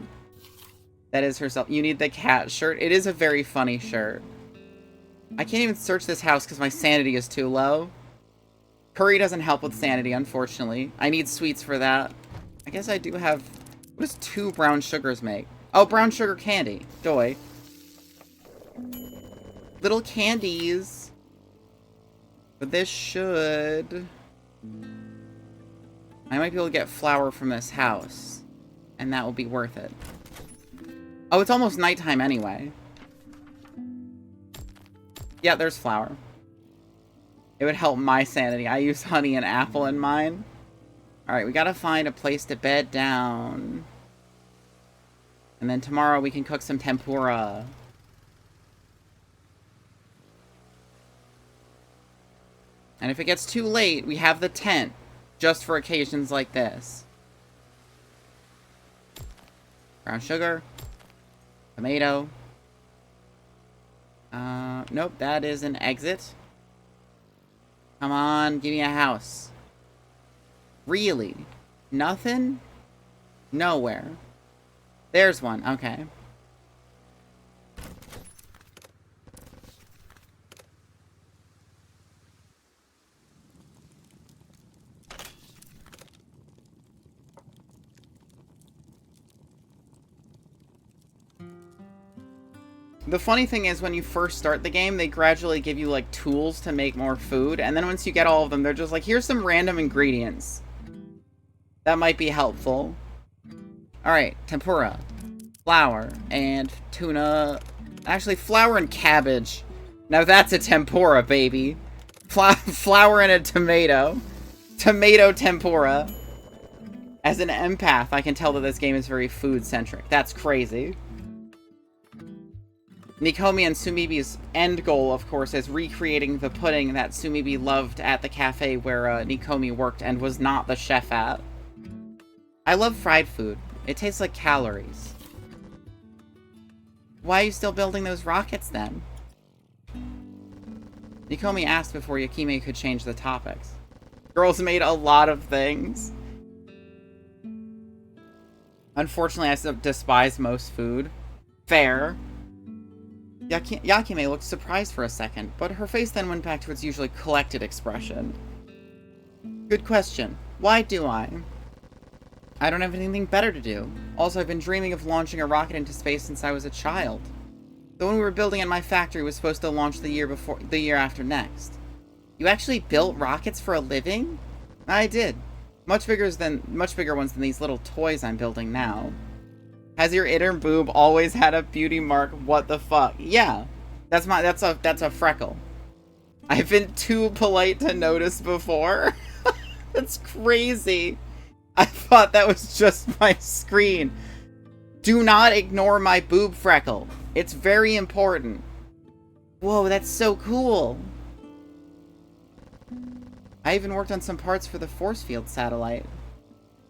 That is herself. You need the cat shirt. It is a very funny shirt. I can't even search this house because my sanity is too low. Curry doesn't help with sanity, unfortunately. I need sweets for that. I guess I do have... What does 2 brown sugars make? Oh, brown sugar candy. Joy. Little candies. But this should... I might be able to get flour from this house. And that will be worth it. Oh, it's almost nighttime anyway. Yeah, there's flour. It would help my sanity. I use honey and apple in mine. Alright, we gotta find a place to bed down. And then tomorrow we can cook some tempura. And if it gets too late, we have the tent. Just for occasions like this. Brown sugar. Tomato. Nope, that is an exit. Come on, give me a house. Really? Nothing? Nowhere. There's one, okay. The funny thing is, when you first start the game, they gradually give you, like, tools to make more food, and then once you get all of them, they're just like, here's some random ingredients. That might be helpful. Alright, tempura. Flour. And tuna. Actually, flour and cabbage. Now that's a tempura, baby. Flour and a tomato. Tomato tempura. As an empath, I can tell that this game is very food-centric. That's crazy. Nikomi and Sumibi's end goal, of course, is recreating the pudding that Sumibi loved at the cafe where Nikomi worked and was not the chef at. I love fried food. It tastes like calories. Why are you still building those rockets, then? Nikomi asked before Yakime could change the topics. Girls made a lot of things. Unfortunately, I despise most food. Fair. Yakime looked surprised for a second, but her face then went back to its usually collected expression. Good question. Why do I? I don't have anything better to do. Also, I've been dreaming of launching a rocket into space since I was a child. The one we were building at my factory was supposed to launch the year after next. You actually built rockets for a living? I did. Much bigger ones than these little toys I'm building now. Has your inner boob always had a beauty mark? What the fuck? Yeah. That's a freckle. I've been too polite to notice before. That's crazy. I thought that was just my screen. Do not ignore my boob freckle. It's very important. Whoa, that's so cool. I even worked on some parts for the force field satellite.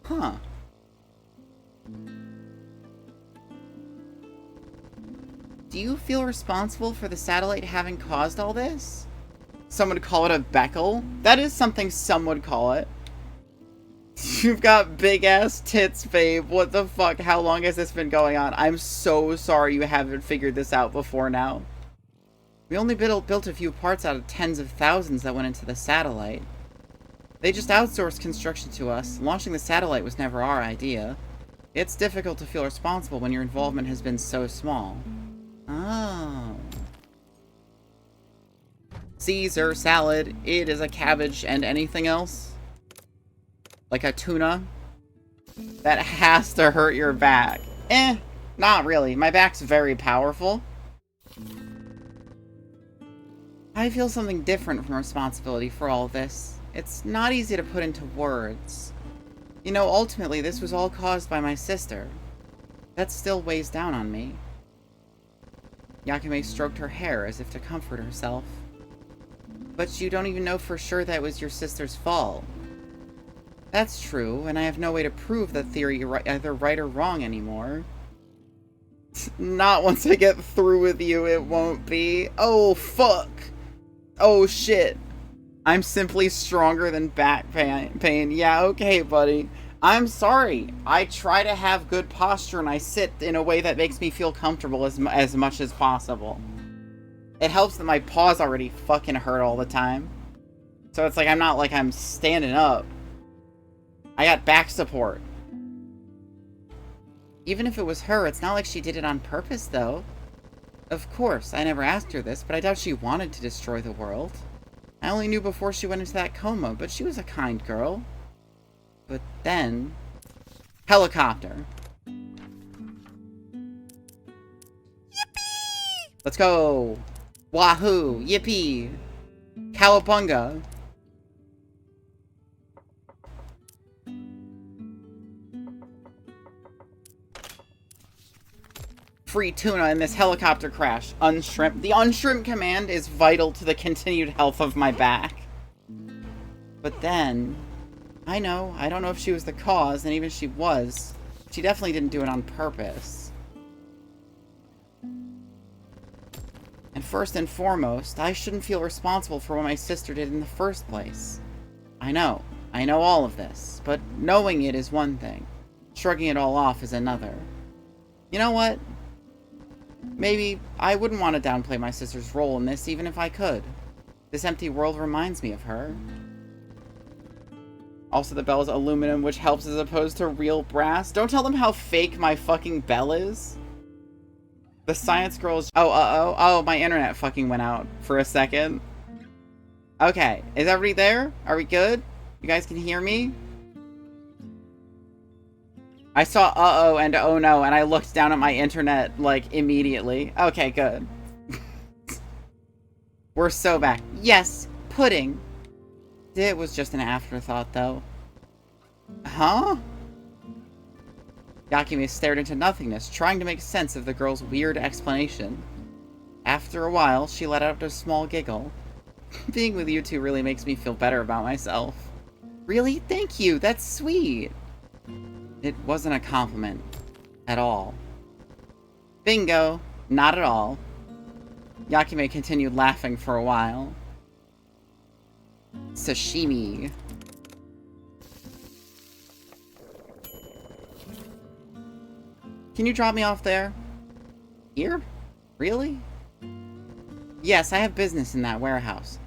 Huh. Do you feel responsible for the satellite having caused all this? Some would call it a Beckel. That is something some would call it. You've got big-ass tits, babe. What the fuck? How long has this been going on? I'm so sorry you haven't figured this out before now. We only built a few parts out of tens of thousands that went into the satellite. They just outsourced construction to us. Launching the satellite was never our idea. It's difficult to feel responsible when your involvement has been so small. Oh. Caesar salad. It is a cabbage and anything else? Like a tuna? That has to hurt your back. Not really. My back's very powerful. I feel something different from responsibility for all this. It's not easy to put into words. You know, ultimately, this was all caused by my sister. That still weighs down on me. Yakime stroked her hair as if to comfort herself. But you don't even know for sure that it was your sister's fault. That's true, and I have no way to prove that theory either right or wrong anymore. Not once I get through with you, it won't be. Oh, fuck! Oh, shit. I'm simply stronger than back pain. Yeah, okay, buddy. I'm sorry. I try to have good posture and I sit in a way that makes me feel comfortable as much as possible. It helps that my paws already fucking hurt all the time. So it's like I'm standing up. I got back support. Even if it was her, it's not like she did it on purpose, though. Of course, I never asked her this, but I doubt she wanted to destroy the world. I only knew before she went into that coma, but she was a kind girl. But then... Helicopter. Yippee! Let's go! Wahoo! Yippee! Cowabunga! free tuna in this helicopter crash. Unshrimp. The unshrimp command is vital to the continued health of my back. But then, I don't know if she was the cause, and even if she was, she definitely didn't do it on purpose. And first and foremost, I shouldn't feel responsible for what my sister did in the first place. I know all of this, but knowing it is one thing. Shrugging it all off is another. You know what? Maybe I wouldn't want to downplay my sister's role in this, even if I could. This empty world reminds me of her. Also, the bell is aluminum, which helps as opposed to real brass. Don't tell them how fake my fucking bell is. The science girls... Oh, my internet fucking went out for a second. Okay, is everybody there? Are we good? You guys can hear me? I saw uh-oh and oh no, and I looked down at my internet, like, immediately. Okay, good. We're so back. Yes, pudding. It was just an afterthought, though. Huh? Yakime stared into nothingness, trying to make sense of the girl's weird explanation. After a while, she let out a small giggle. Being with you two really makes me feel better about myself. Really? Thank you, that's sweet. It wasn't a compliment. At all. Bingo. Not at all. Yakime continued laughing for a while. Sashimi. Can you drop me off there? Here? Really? Yes, I have business in that warehouse.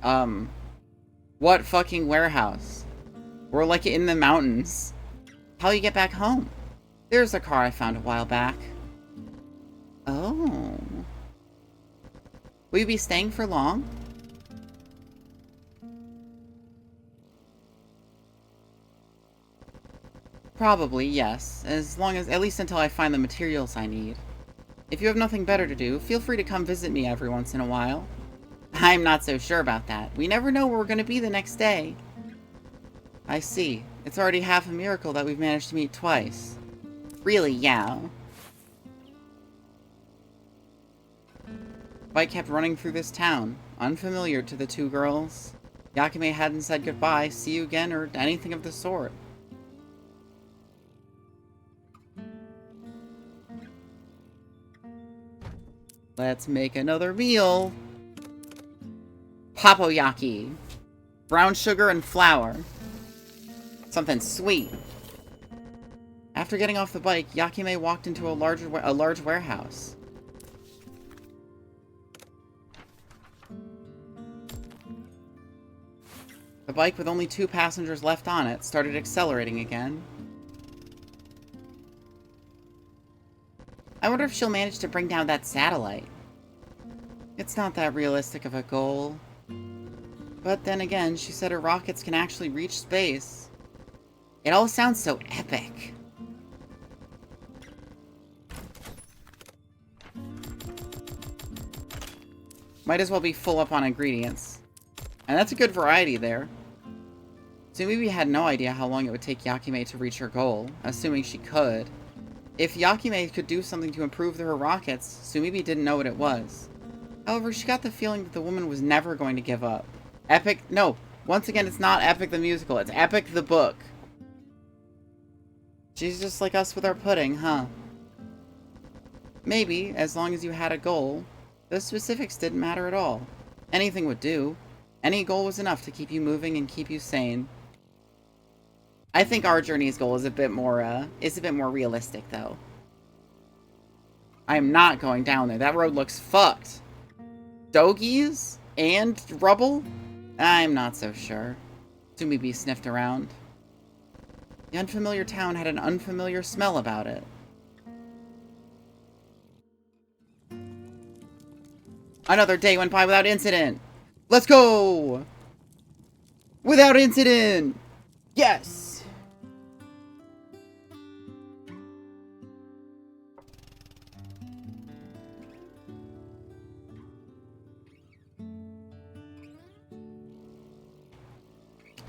What fucking warehouse? We're like in the mountains. How'll you get back home? There's a car I found a while back. Oh. Will you be staying for long? Probably, yes. As long as, at least until I find the materials I need. If you have nothing better to do, feel free to come visit me every once in a while. I'm not so sure about that. We never know where we're going to be the next day. I see. It's already half a miracle that we've managed to meet twice. Really, yeah. Bike kept running through this town, unfamiliar to the two girls. Yakime hadn't said goodbye, see you again, or anything of the sort. Let's make another meal. Popoyaki. Brown sugar and flour. Something sweet. After getting off the bike, Yakime walked into a large warehouse. The bike, with only 2 passengers left on it, started accelerating again. I wonder if she'll manage to bring down that satellite. It's not that realistic of a goal. But then again, she said her rockets can actually reach space. It all sounds so epic. Might as well be full up on ingredients. And that's a good variety there. Tsumibi had no idea how long it would take Yakime to reach her goal, assuming she could. If Yakime could do something to improve her rockets, Tsumibi didn't know what it was. However, she got the feeling that the woman was never going to give up. Epic? No. Once again, it's not Epic the musical. It's Epic the book. She's just like us with our pudding, huh? Maybe, as long as you had a goal, the specifics didn't matter at all. Anything would do. Any goal was enough to keep you moving and keep you sane. I think our journey's goal is a bit more realistic, though. I am not going down there. That road looks fucked. Dogies? And rubble? I'm not so sure. Tsumibi sniffed around. The unfamiliar town had an unfamiliar smell about it. Another day went by without incident. Let's go! Without incident! Yes!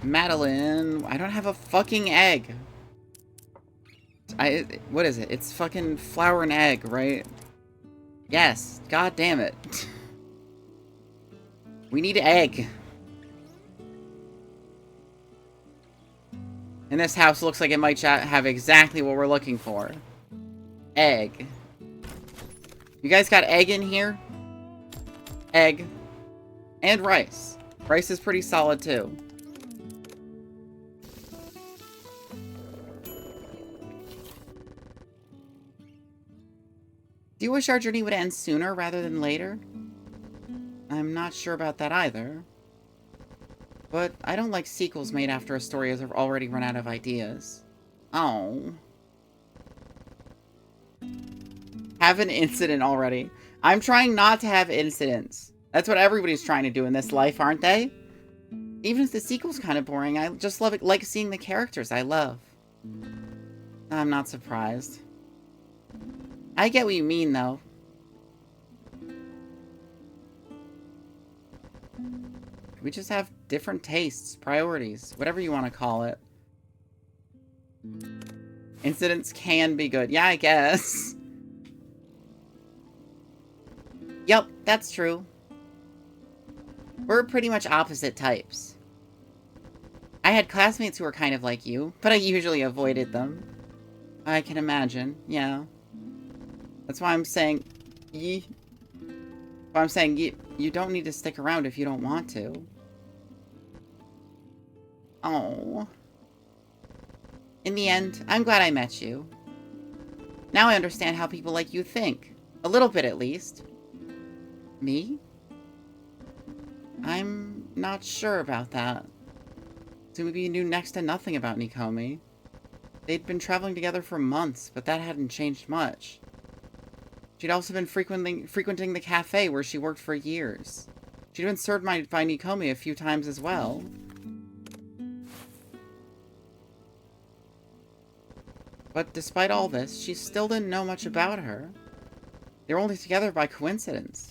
Madeline, I don't have a fucking egg. What is it? It's fucking flour and egg, right? Yes, god damn it. We need egg. And this house looks like it might have exactly what we're looking for. Egg. You guys got egg in here? Egg. And rice. Rice is pretty solid too. Do you wish our journey would end sooner rather than later? I'm not sure about that either. But I don't like sequels made after a story has already run out of ideas. Oh. Have an incident already. I'm trying not to have incidents. That's what everybody's trying to do in this life, aren't they? Even if the sequel's kind of boring, I just love it, like seeing the characters I love. I'm not surprised. I get what you mean, though. We just have different tastes, priorities, whatever you want to call it. Incidents can be good. Yeah, I guess. Yep, that's true. We're pretty much opposite types. I had classmates who were kind of like you, but I usually avoided them. I can imagine, yeah. That's why I'm saying... you don't need to stick around if you don't want to. Oh. In the end, I'm glad I met you. Now I understand how people like you think. A little bit, at least. Me? I'm not sure about that. Tsumubi knew next to nothing about Nikomi. They'd been traveling together for months, but that hadn't changed much. She'd also been frequenting the cafe where she worked for years. She'd been served by Nikomi a few times as well. But despite all this, she still didn't know much about her. They were only together by coincidence.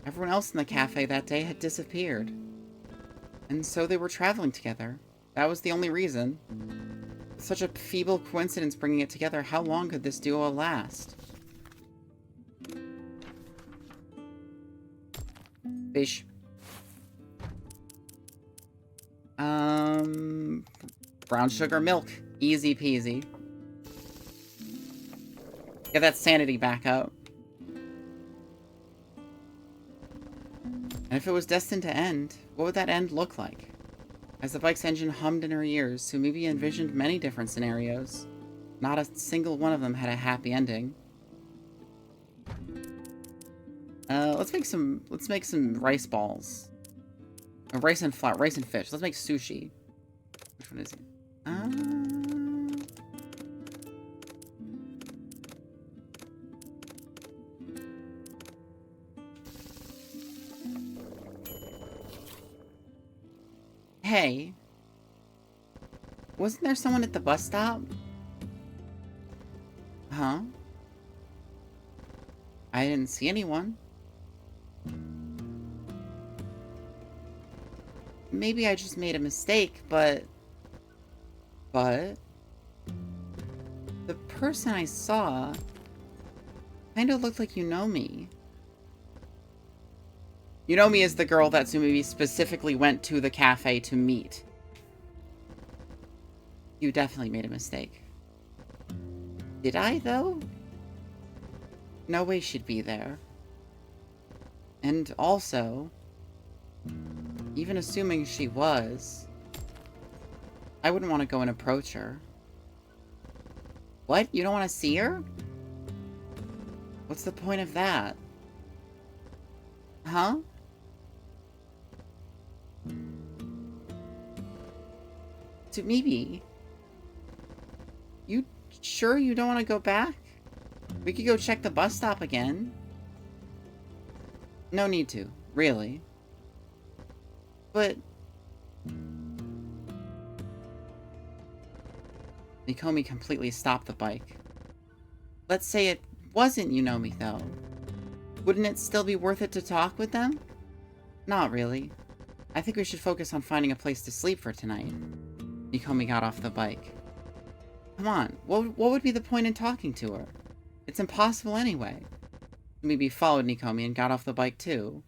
Everyone else in the cafe that day had disappeared. And so they were traveling together. That was the only reason. Such a feeble coincidence bringing it together. How long could this duo last? Fish. Brown sugar milk. Easy peasy. Get that sanity back up. And if it was destined to end, what would that end look like? As the bike's engine hummed in her ears, Tsumubi envisioned many different scenarios. Not a single one of them had a happy ending. Let's make some rice balls. Rice and fish. Let's make sushi. Which one is it? Hey. Wasn't there someone at the bus stop? Huh? I didn't see anyone. Maybe I just made a mistake, but the person I saw kind of looked like Yunomi. Yunomi is the girl that Tsumubi specifically went to the cafe to meet. You definitely made a mistake. Did I, though? No way she'd be there. And also, even assuming she was, I wouldn't want to go and approach her. What? You don't want to see her? What's the point of that? Huh? Tsumubi, you sure you don't want to go back? We could go check the bus stop again. No need to, really. But Nikomi completely stopped the bike. Let's say it wasn't Yunomi, though. Wouldn't it still be worth it to talk with them? Not really. I think we should focus on finding a place to sleep for tonight. Nikomi got off the bike. Come on, what would be the point in talking to her? It's impossible anyway. Maybe followed Nikomi and got off the bike too.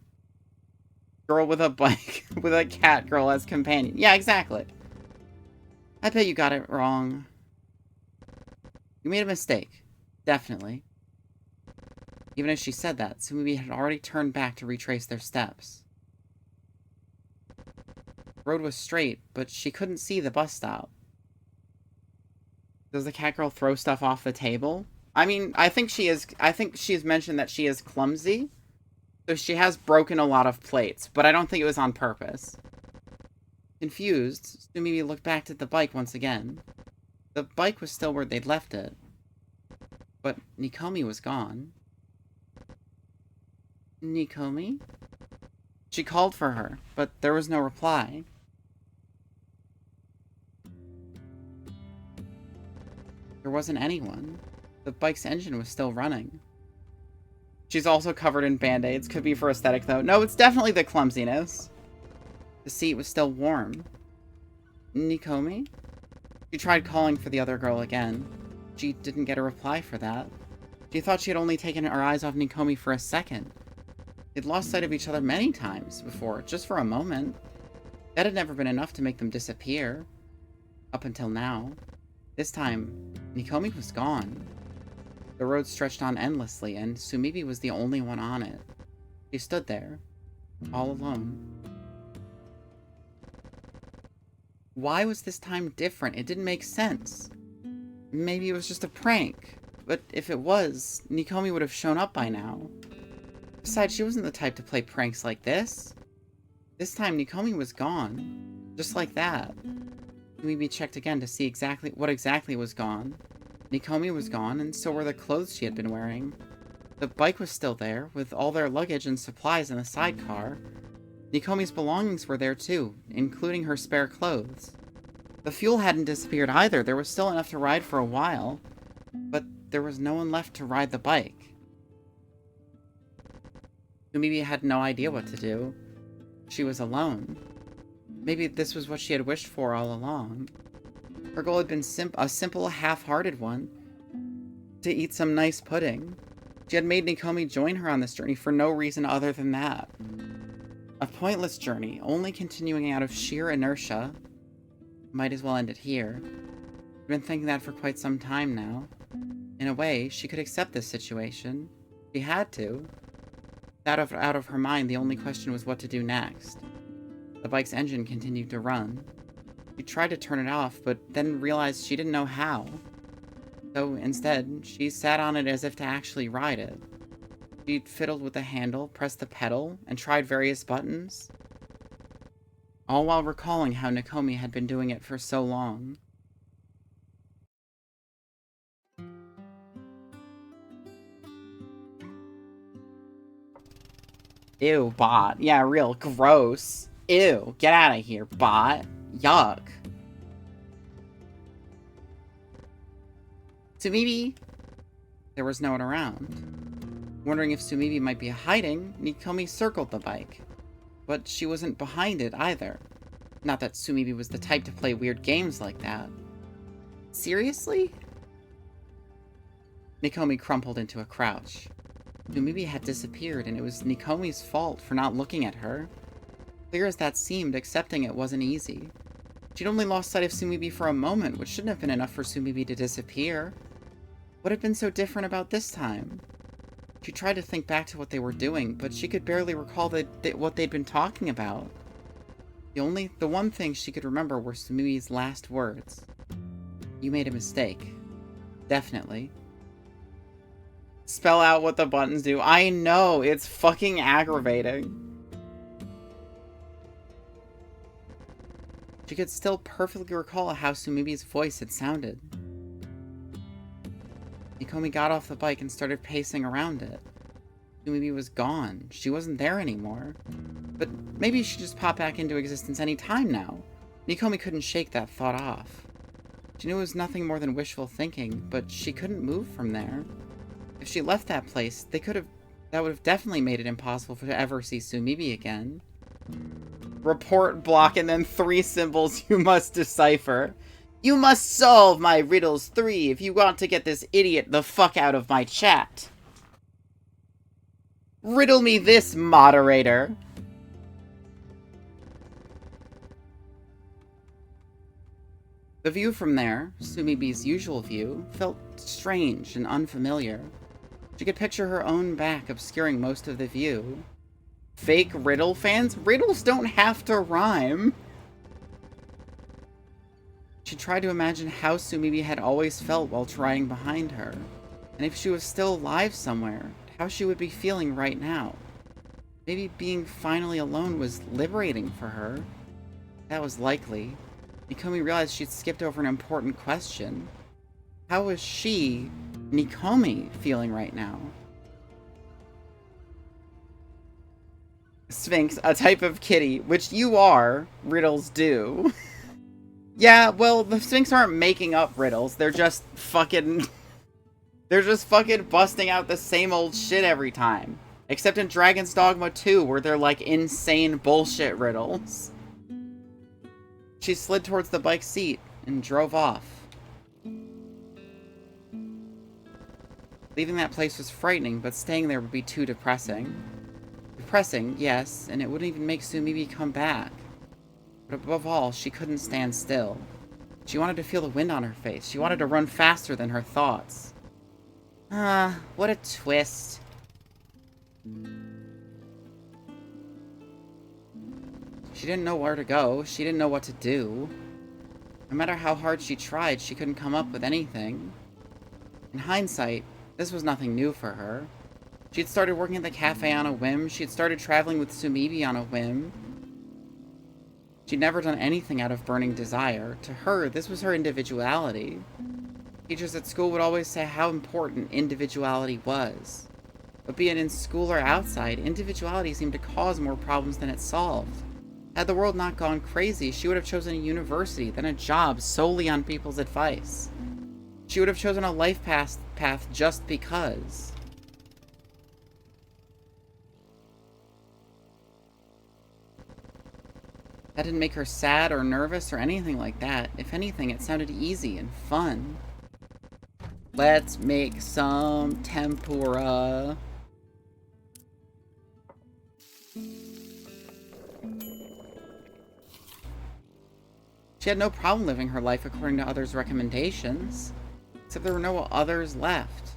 Girl with a bike, with a cat girl as companion. Yeah, exactly. I bet you got it wrong. You made a mistake. Definitely. Even as she said that, Tsumimi had already turned back to retrace their steps. The road was straight, but she couldn't see the bus stop. Does the cat girl throw stuff off the table? I mean, I think she's mentioned that she is clumsy. So she has broken a lot of plates, but I don't think it was on purpose. Confused, Tsumimi looked back at the bike once again. The bike was still where they'd left it. But Nikomi was gone. Nikomi? She called for her, but there was no reply. There wasn't anyone. The bike's engine was still running. She's also covered in band-aids. Could be for aesthetic, though. No, it's definitely the clumsiness. The seat was still warm. Nikomi? She tried calling for the other girl again. She didn't get a reply for that. She thought she had only taken her eyes off Nikomi for a second. They'd lost sight of each other many times before, just for a moment. That had never been enough to make them disappear. Up until now. This time, Nikomi was gone. The road stretched on endlessly, and Tsumimi was the only one on it. She stood there, all alone. Why was this time different? It didn't make sense. Maybe it was just a prank. But if it was, Nikomi would have shown up by now. Besides, she wasn't the type to play pranks like this. This time, Nikomi was gone. Just like that. Tsumimi checked again to see what exactly was gone. Nikomi was gone, and so were the clothes she had been wearing. The bike was still there, with all their luggage and supplies in the sidecar. Nikomi's belongings were there too, including her spare clothes. The fuel hadn't disappeared either. There was still enough to ride for a while, but there was no one left to ride the bike. Tsumimi had no idea what to do. She was alone. Maybe this was what she had wished for all along. Her goal had been a simple, half-hearted one. To eat some nice pudding. She had made Nikomi join her on this journey for no reason other than that. A pointless journey, only continuing out of sheer inertia. Might as well end it here. I've been thinking that for quite some time now. In a way, she could accept this situation. She had to. Out of her mind, the only question was what to do next. The bike's engine continued to run. She tried to turn it off, but then realized she didn't know how. So instead, she sat on it as if to actually ride it. She fiddled with the handle, pressed the pedal, and tried various buttons. All while recalling how Nikomi had been doing it for so long. Ew, bot. Yeah, real gross. Ew, get out of here, bot. Yuck. Tsumimi. There was no one around. Wondering if Tsumimi might be hiding, Nikomi circled the bike. But she wasn't behind it either. Not that Tsumimi was the type to play weird games like that. Seriously? Nikomi crumpled into a crouch. Tsumimi had disappeared, and it was Nikomi's fault for not looking at her. Clear as that seemed, accepting it wasn't easy. She'd only lost sight of Tsumimi for a moment, which shouldn't have been enough for Tsumimi to disappear. What had been so different about this time? She tried to think back to what they were doing, but she could barely recall what they'd been talking about. The one thing she could remember were Tsumimi's last words. You made a mistake. Definitely. Spell out what the buttons do. I know, it's fucking aggravating. She could still perfectly recall how Tsumimi's voice had sounded. Nikomi got off the bike and started pacing around it. Tsumimi was gone. She wasn't there anymore. But maybe she just popped back into existence any time now. Nikomi couldn't shake that thought off. She knew it was nothing more than wishful thinking, but she couldn't move from there. If she left that place, that would have definitely made it impossible for her to ever see Tsumimi again. Report block and then 3 symbols you must decipher. You must solve my riddles 3 if you want to get this idiot the fuck out of my chat. Riddle me this, moderator. The view from there, Sumibi's usual view, felt strange and unfamiliar. She could picture her own back obscuring most of the view. Fake riddle fans? Riddles don't have to rhyme. She tried to imagine how Sumibi had always felt while trying behind her, and if she was still alive somewhere, how she would be feeling right now. Maybe being finally alone was liberating for her. That was likely. Nikomi realized she'd skipped over an important question. How was she, Nikomi, feeling right now? Sphinx, a type of kitty, which you are, riddles do. Yeah, well, the Sphinx aren't making up riddles. They're just fucking... They're just fucking busting out the same old shit every time. Except in Dragon's Dogma 2, where they're like insane bullshit riddles. She slid towards the bike seat and drove off. Leaving that place was frightening, but staying there would be too depressing. Depressing, yes, and it wouldn't even make Sumibi come back. But above all, she couldn't stand still. She wanted to feel the wind on her face. She wanted to run faster than her thoughts. Ah, what a twist. She didn't know where to go. She didn't know what to do. No matter how hard she tried, she couldn't come up with anything. In hindsight, this was nothing new for her. She had started working at the cafe on a whim. She had started traveling with Sumibi on a whim. She'd never done anything out of burning desire. To her, this was her individuality. Teachers at school would always say how important individuality was. But be it in school or outside, individuality seemed to cause more problems than it solved. Had the world not gone crazy, she would have chosen a university, then a job solely on people's advice. She would have chosen a life path just because. That didn't make her sad or nervous or anything like that. If anything, it sounded easy and fun. Let's make some tempura. She had no problem living her life according to others' recommendations, except there were no others left.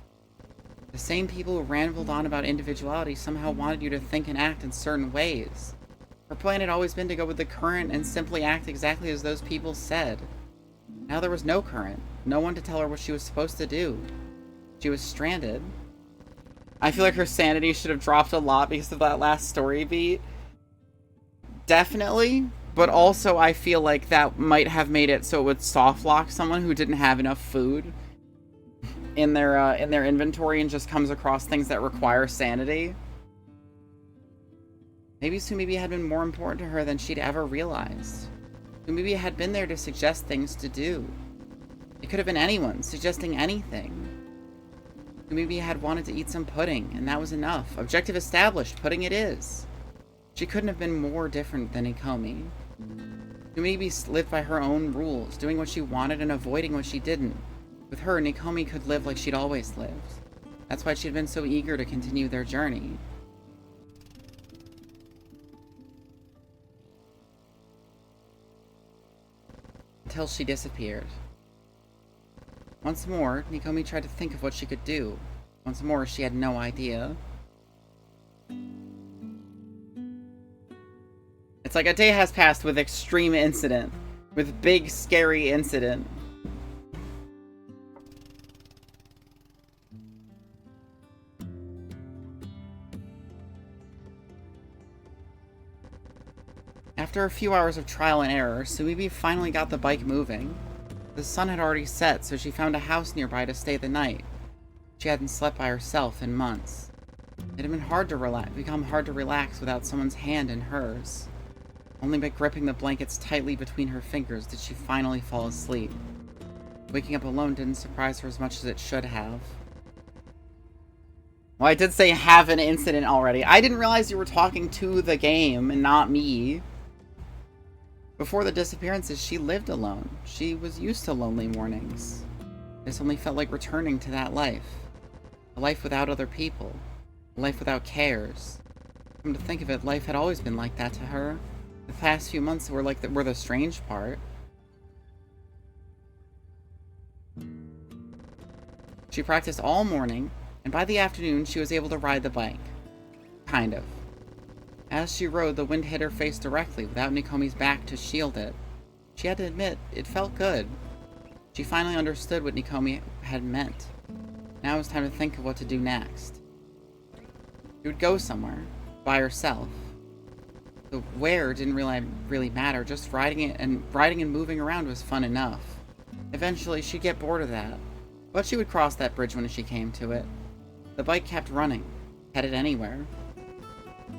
The same people who rambled on about individuality somehow wanted you to think and act in certain ways. Her plan had always been to go with the current and simply act exactly as those people said. Now there was no current, no one to tell her what she was supposed to do. She was stranded. I feel like her sanity should have dropped a lot because of that last story beat. Definitely, but also I feel like that might have made it so it would soft lock someone who didn't have enough food in their inventory and just comes across things that require sanity. Maybe Sumibi had been more important to her than she'd ever realized. Sumibi had been there to suggest things to do. It could have been anyone, suggesting anything. Sumibi had wanted to eat some pudding, and that was enough. Objective established, pudding it is. She couldn't have been more different than Nikomi. Sumibi lived by her own rules, doing what she wanted and avoiding what she didn't. With her, Nikomi could live like she'd always lived. That's why she'd been so eager to continue their journey. Until she disappeared. Once more, Nikomi tried to think of what she could do. Once more, she had no idea. It's like a day has passed with extreme incident. With big, scary incident. After a few hours of trial and error, Sumibi finally got the bike moving. The sun had already set, so she found a house nearby to stay the night. She hadn't slept by herself in months. It had been become hard to relax without someone's hand in hers. Only by gripping the blankets tightly between her fingers did she finally fall asleep. Waking up alone didn't surprise her as much as it should have. Well, I did say have an incident already. I didn't realize you were talking to the game and not me. Before the disappearances, she lived alone. She was used to lonely mornings. This only felt like returning to that life. A life without other people. A life without cares. Come to think of it, life had always been like that to her. The past few months were the strange part. She practiced all morning, and by the afternoon she was able to ride the bike. Kind of. As she rode, the wind hit her face directly without Nikomi's back to shield it. She had to admit, it felt good. She finally understood what Nikomi had meant. Now it was time to think of what to do next. She would go somewhere, by herself. The where didn't really matter, just riding and moving around was fun enough. Eventually, she'd get bored of that, but she would cross that bridge when she came to it. The bike kept running, headed anywhere.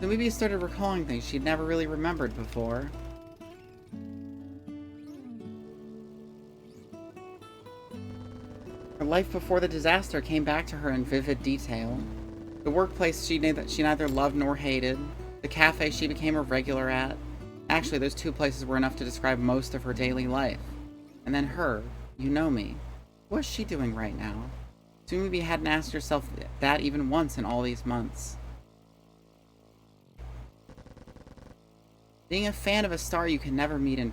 So maybe started recalling things she'd never really remembered before. Her life before the disaster came back to her in vivid detail. The workplace she neither loved nor hated. The cafe she became a regular at. Actually, those two places were enough to describe most of her daily life. And then her, Yunomi. What's she doing right now? Tsumimi hadn't asked herself that even once in all these months. Being a fan of a star you can never meet in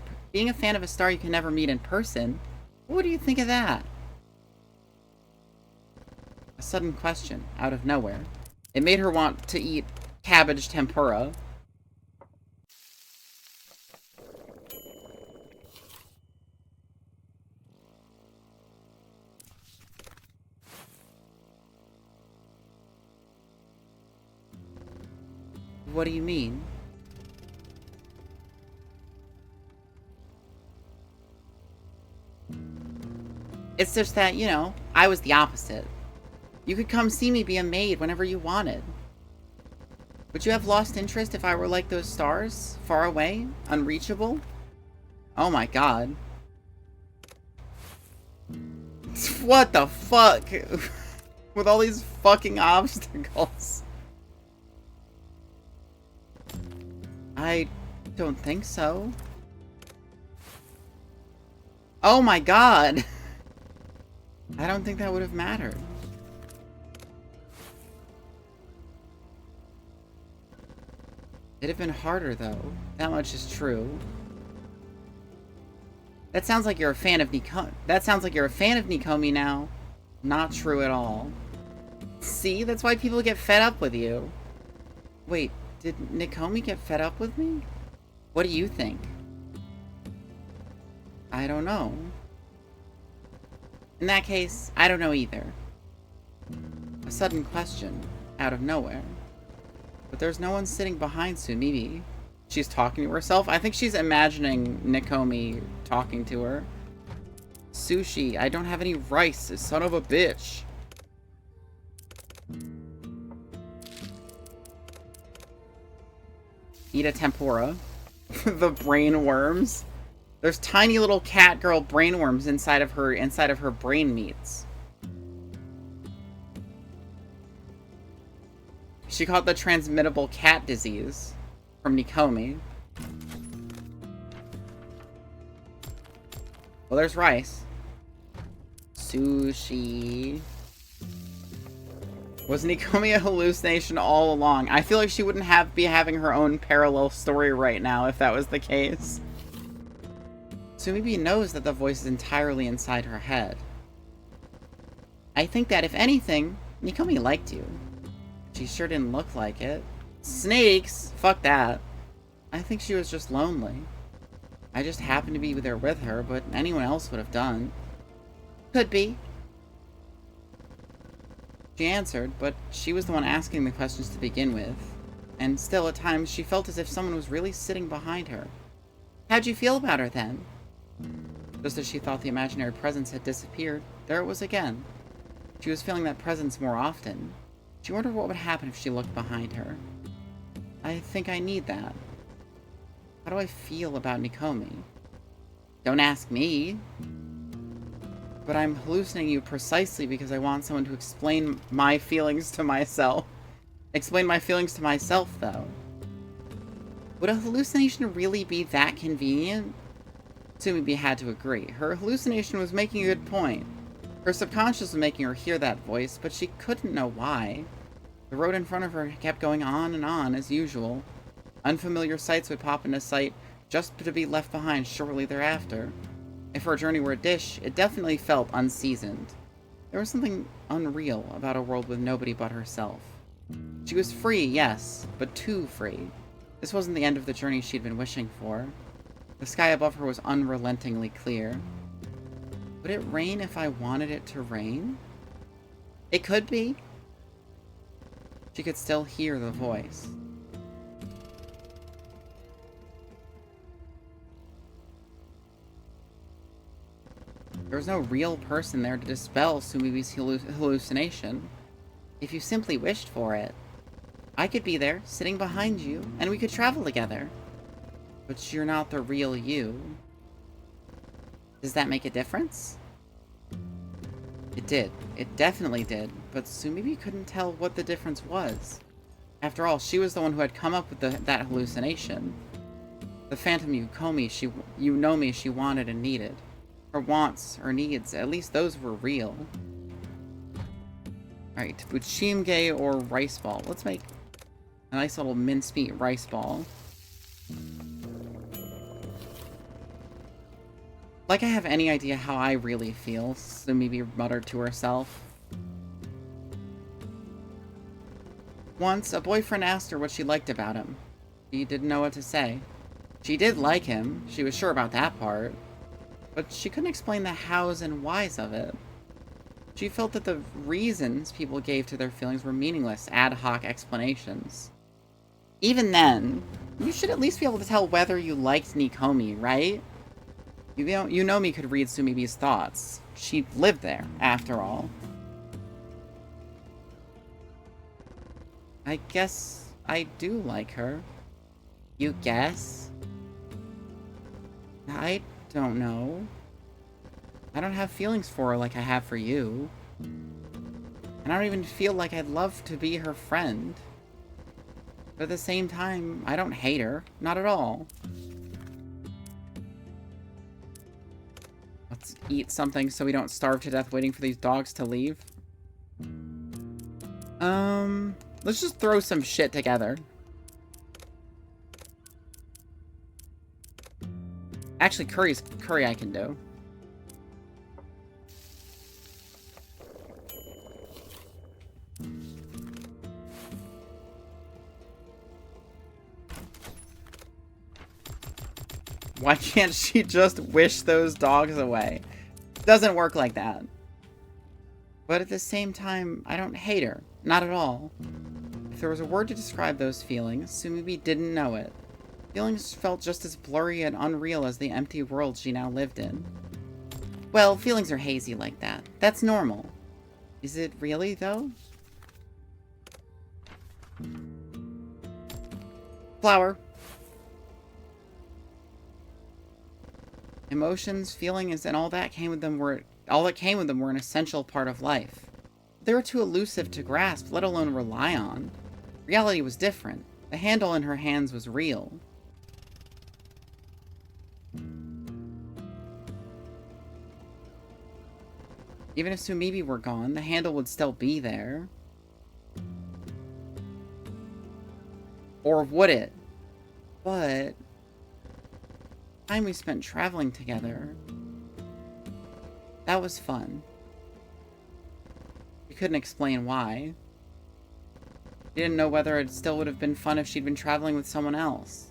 person? What do you think of that? A sudden question, out of nowhere. It made her want to eat cabbage tempura. What do you mean? It's just that, you know, I was the opposite. You could come see me be a maid whenever you wanted. Would you have lost interest if I were like those stars? Far away? Unreachable? Oh my god. What the fuck? With all these fucking obstacles. I don't think so. Oh my god. I don't think that would have mattered. It'd have been harder, though. That much is true. That sounds like you're a fan of Nikomi now. Not true at all. See? That's why people get fed up with you. Wait, did Nikomi get fed up with me? What do you think? I don't know. In that case, I don't know either. A sudden question, out of nowhere. But there's no one sitting behind Tsumimi. She's talking to herself. I think she's imagining Nikomi talking to her. Sushi, I don't have any rice, son of a bitch. Eat a tempura. The brain worms. There's tiny little cat girl brain worms inside of her brain meats. She caught the transmittable cat disease from Nikomi. Well, there's rice. Sushi. Was Nikomi a hallucination all along? I feel like she wouldn't be having her own parallel story right now if that was the case. Tsumimi knows that the voice is entirely inside her head. I think that, if anything, Nikomi liked you. She sure didn't look like it. Snakes! Fuck that. I think she was just lonely. I just happened to be there with her, but anyone else would have done. Could be. She answered, but she was the one asking the questions to begin with. And still, at times, she felt as if someone was really sitting behind her. How'd you feel about her, then? Just as she thought the imaginary presence had disappeared, there it was again. She was feeling that presence more often. She wondered what would happen if she looked behind her. I think I need that. How do I feel about Nikomi? Don't ask me. But I'm hallucinating you precisely because I want someone to explain my feelings to myself. Explain my feelings to myself, though. Would a hallucination really be that convenient? Sumibi had to agree. Her hallucination was making a good point. Her subconscious was making her hear that voice, but she couldn't know why. The road in front of her kept going on and on, as usual. Unfamiliar sights would pop into sight, just to be left behind shortly thereafter. If her journey were a dish, it definitely felt unseasoned. There was something unreal about a world with nobody but herself. She was free, yes, but too free. This wasn't the end of the journey she'd been wishing for. The sky above her was unrelentingly clear. Would it rain if I wanted it to rain? It could be. She could still hear the voice. There was no real person there to dispel Sumibi's hallucination. If you simply wished for it, I could be there, sitting behind you, and we could travel together. But you're not the real you. Does that make a difference? It did. It definitely did. But Sumibi couldn't tell what the difference was. After all, she was the one who had come up with that hallucination. The phantom Yunomi she wanted and needed. Her wants, her needs, at least those were real. Alright, buchimge or rice ball. Let's make a nice little mincemeat rice ball. Like I have any idea how I really feel, Sumibi muttered to herself. Once, a boyfriend asked her what she liked about him. She didn't know what to say. She did like him, she was sure about that part. But she couldn't explain the hows and whys of it. She felt that the reasons people gave to their feelings were meaningless, ad hoc explanations. Even then, you should at least be able to tell whether you liked Nikomi, right? Yunomi could read Sumibi's thoughts. She lived there, after all. I guess I do like her. You guess? I don't know. I don't have feelings for her like I have for you. And I don't even feel like I'd love to be her friend. But at the same time, I don't hate her. Not at all. Let's eat something so we don't starve to death waiting for these dogs to leave. Let's just throw some shit together. Actually, curry I can do. Why can't she just wish those dogs away? Doesn't work like that. But at the same time, I don't hate her. Not at all. If there was a word to describe those feelings, Sumibi didn't know it. Feelings felt just as blurry and unreal as the empty world she now lived in. Well, feelings are hazy like that. That's normal. Is it really, though? Flower. Emotions, feelings, and all that came with them were an essential part of life. They were too elusive to grasp, let alone rely on. Reality was different. The handle in her hands was real. Even if Sumibi were gone, the handle would still be there. Or would it? But time we spent traveling together, that was fun. We couldn't explain why. She didn't know whether it still would have been fun if she'd been traveling with someone else.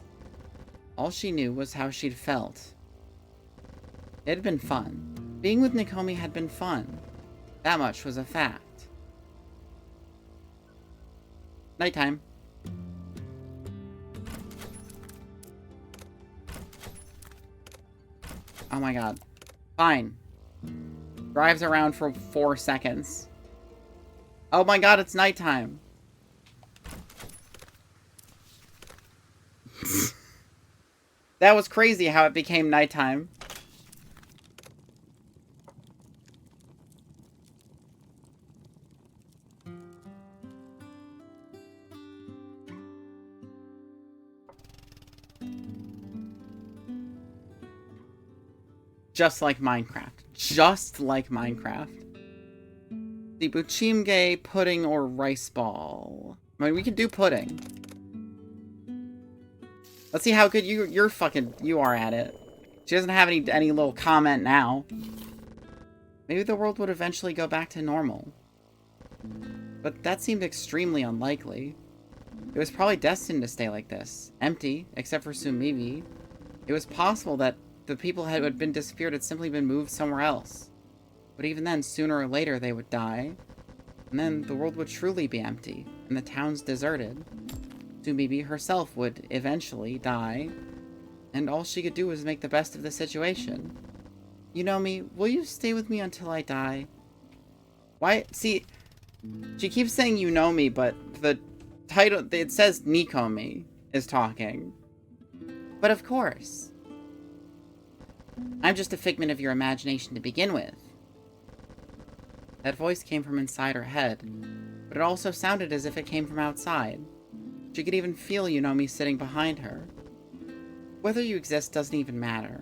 All she knew was how she'd felt. It had been fun. Being with Nikomi had been fun. That much was a fact. Nighttime. Oh my god. Fine. Drives around for 4 seconds. Oh my god, it's nighttime. That was crazy how it became nighttime. Just like Minecraft. Just like Minecraft. The buchimge, pudding, or rice ball. I mean, we could do pudding. Let's see how good you are at it. She doesn't have any little comment now. Maybe the world would eventually go back to normal. But that seemed extremely unlikely. It was probably destined to stay like this. Empty, except for Sumibi. It was possible that the people who had been disappeared had simply been moved somewhere else. But even then, sooner or later, they would die. And then the world would truly be empty, and the towns deserted. Sumibi herself would eventually die, and all she could do was make the best of the situation. Yunomi, will you stay with me until I die? Why? See, she keeps saying Yunomi, but the title, it says Nikomi is talking. But of course. I'm just a figment of your imagination to begin with. That voice came from inside her head, but it also sounded as if it came from outside. She could even feel Yunomi sitting behind her. Whether you exist doesn't even matter.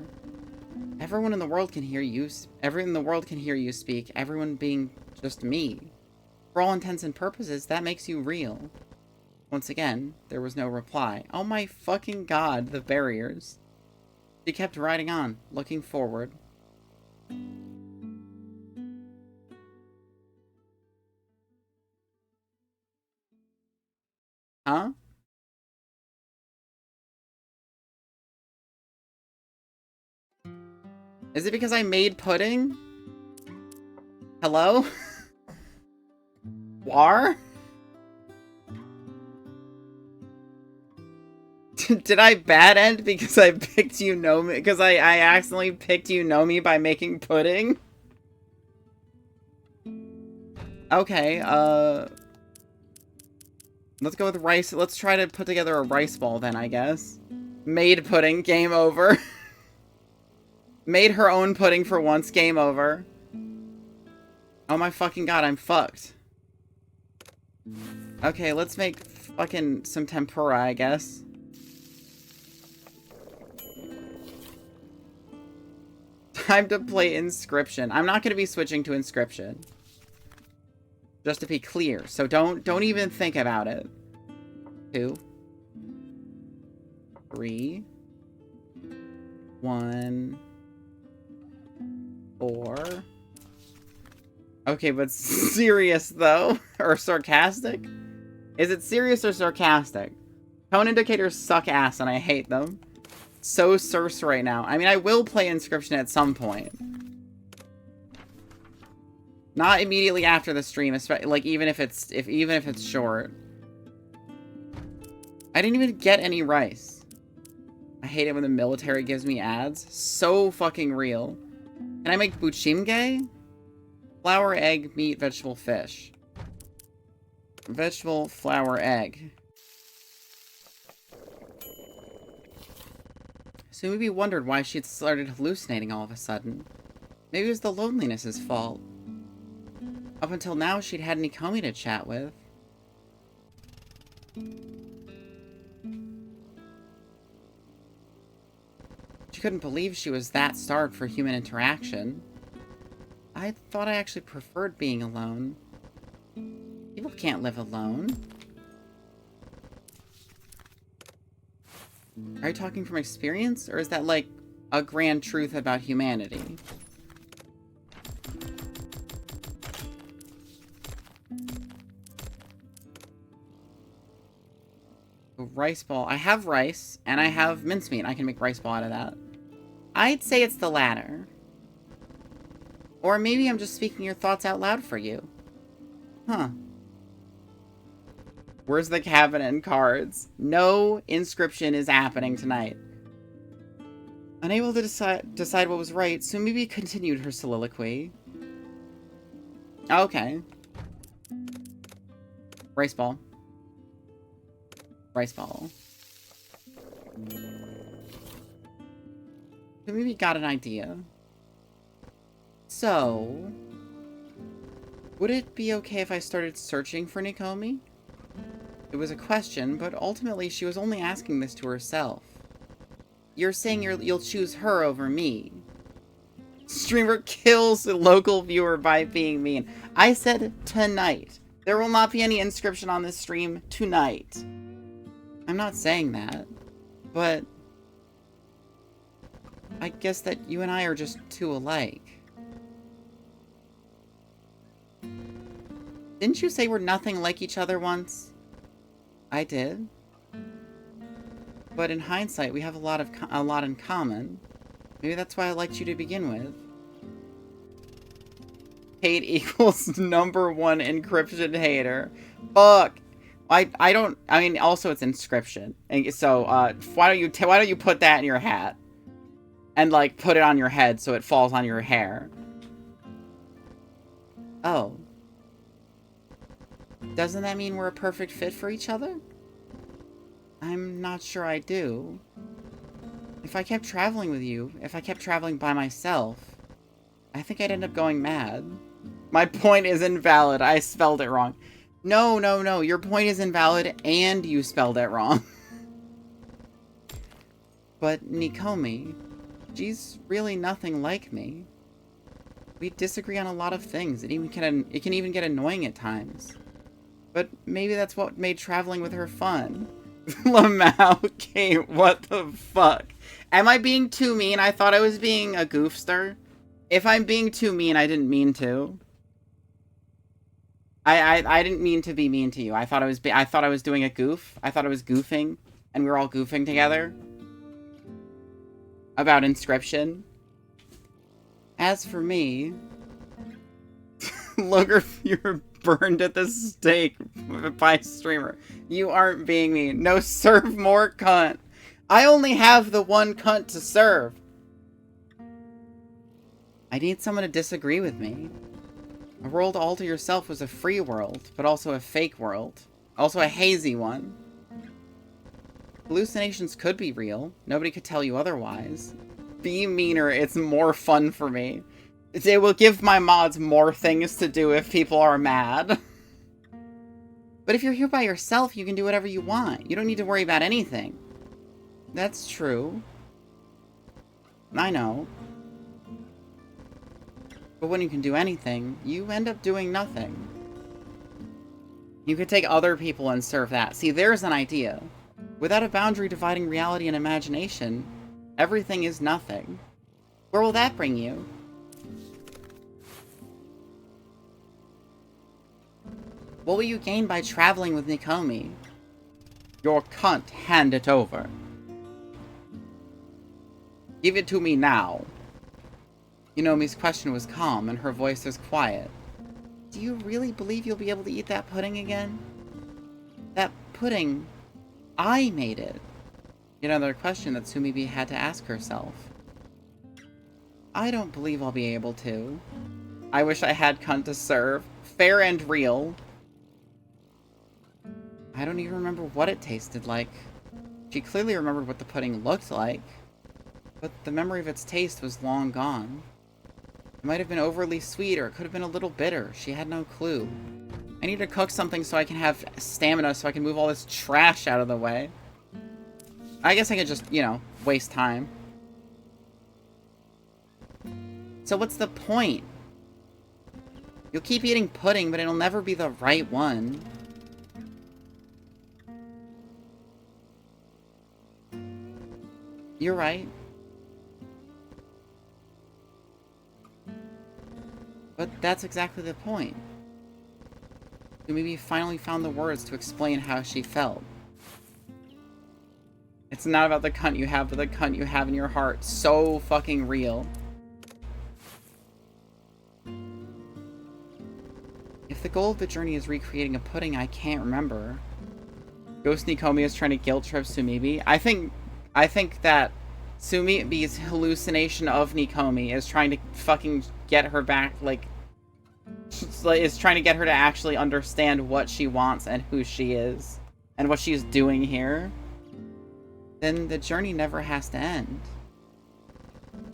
Everyone in the world can hear you. Everyone in the world can hear you speak. Everyone being just me. For all intents and purposes, that makes you real. Once again, there was no reply. Oh my fucking god, the barriers. She kept riding on, looking forward. Huh? Is it because I made pudding? Hello? War? Did I bad end because I picked Yunomi? Because I accidentally picked Yunomi by making pudding? Okay, let's go with rice. Let's try to put together a rice ball then, I guess. Made pudding, game over. Made her own pudding for once, game over. Oh my fucking god, I'm fucked. Okay, let's make fucking some tempura, I guess. Time to play Inscription. I'm not going to be switching to Inscription. Just to be clear. So don't even think about it. 2. 3. 1. 4. Okay, but serious though? Or sarcastic? Is it serious or sarcastic? Tone indicators suck ass and I hate them. So Circe right now. I mean, I will play Inscription at some point. Not immediately after the stream, especially like even if it's short. I didn't even get any rice. I hate it when the military gives me ads. So fucking real. Can I make buchimge? Flour, egg, meat, vegetable, fish. Vegetable, flour, egg. So maybe wondered why she had started hallucinating all of a sudden. Maybe it was the loneliness' fault. Up until now, she'd had Nikomi to chat with. She couldn't believe she was that starved for human interaction. I thought I actually preferred being alone. People can't live alone. Are you talking from experience, or is that like a grand truth about humanity? A rice ball. I have rice, and I have mincemeat. I can make rice ball out of that. I'd say it's the latter. Or maybe I'm just speaking your thoughts out loud for you. Huh. Where's the cabinet and cards? No Inscription is happening tonight. Unable to decide what was right, Sumibi continued her soliloquy. Okay. Rice ball. Rice ball. Sumibi got an idea. So, would it be okay if I started searching for Nikomi? It was a question, but ultimately she was only asking this to herself. You're saying you'll choose her over me. Streamer kills the local viewer by being mean. I said tonight. There will not be any inscription on this stream tonight. I'm not saying that, but I guess that you and I are just too alike. Didn't you say we're nothing like each other once? I did. But in hindsight, we have a lot in common. Maybe that's why I liked you to begin with. Hate equals #1 encryption hater. Fuck. I mean, also it's inscription. And so, why don't you put that in your hat? And, like, put it on your head so it falls on your hair. Oh. Doesn't that mean we're a perfect fit for each other? I'm not sure I do. If I kept traveling with you, if I kept traveling by myself, I think I'd end up going mad. My point is invalid. I spelled it wrong. No. Your point is invalid and you spelled it wrong. But Nikomi, she's really nothing like me. We disagree on a lot of things. It can even get annoying at times. But maybe that's what made traveling with her fun. Lamau, Kate, what the fuck? Am I being too mean? I thought I was being a goofster. If I'm being too mean, I didn't mean to. I didn't mean to be mean to you. I thought I was doing a goof. I thought I was goofing, and we were all goofing together about inscription. As for me, look, you're burned at the stake by streamer. You aren't being mean. No, serve more cunt. I only have the one cunt to serve. I need someone to disagree with me. A world all to yourself was a free world, but also a fake world. Also a hazy one. Hallucinations could be real. Nobody could tell you otherwise. Be meaner, it's more fun for me. It will give my mods more things to do if people are mad. But if you're here by yourself, you can do whatever you want. You don't need to worry about anything. That's true. I know. But when you can do anything, you end up doing nothing. You could take other people and serve that. See, there's an idea. Without a boundary dividing reality and imagination, everything is nothing. Where will that bring you? What will you gain by traveling with Nikomi? Your cunt, hand it over. Give it to me now. Yunomi's question was calm, and her voice was quiet. Do you really believe you'll be able to eat that pudding again? That pudding, I made it. Yet another question that Sumibi had to ask herself. I don't believe I'll be able to. I wish I had cunt to serve. Fair and real. I don't even remember what it tasted like. She clearly remembered what the pudding looked like, but the memory of its taste was long gone. It might have been overly sweet, or it could have been a little bitter. She had no clue. I need to cook something so I can have stamina, so I can move all this trash out of the way. I guess I could just, you know, waste time. So what's the point? You'll keep eating pudding, but it'll never be the right one. You're right. But that's exactly the point. Maybe finally found the words to explain how she felt. It's not about the cunt you have, but the cunt you have in your heart. So fucking real. If the goal of the journey is recreating a pudding I can't remember, Ghost Nikomi is trying to guilt trip Sumibi. I think that Sumibi's hallucination of Nikomi is trying to fucking get her back, like, is trying to get her to actually understand what she wants and who she is, and what she's doing here. Then the journey never has to end.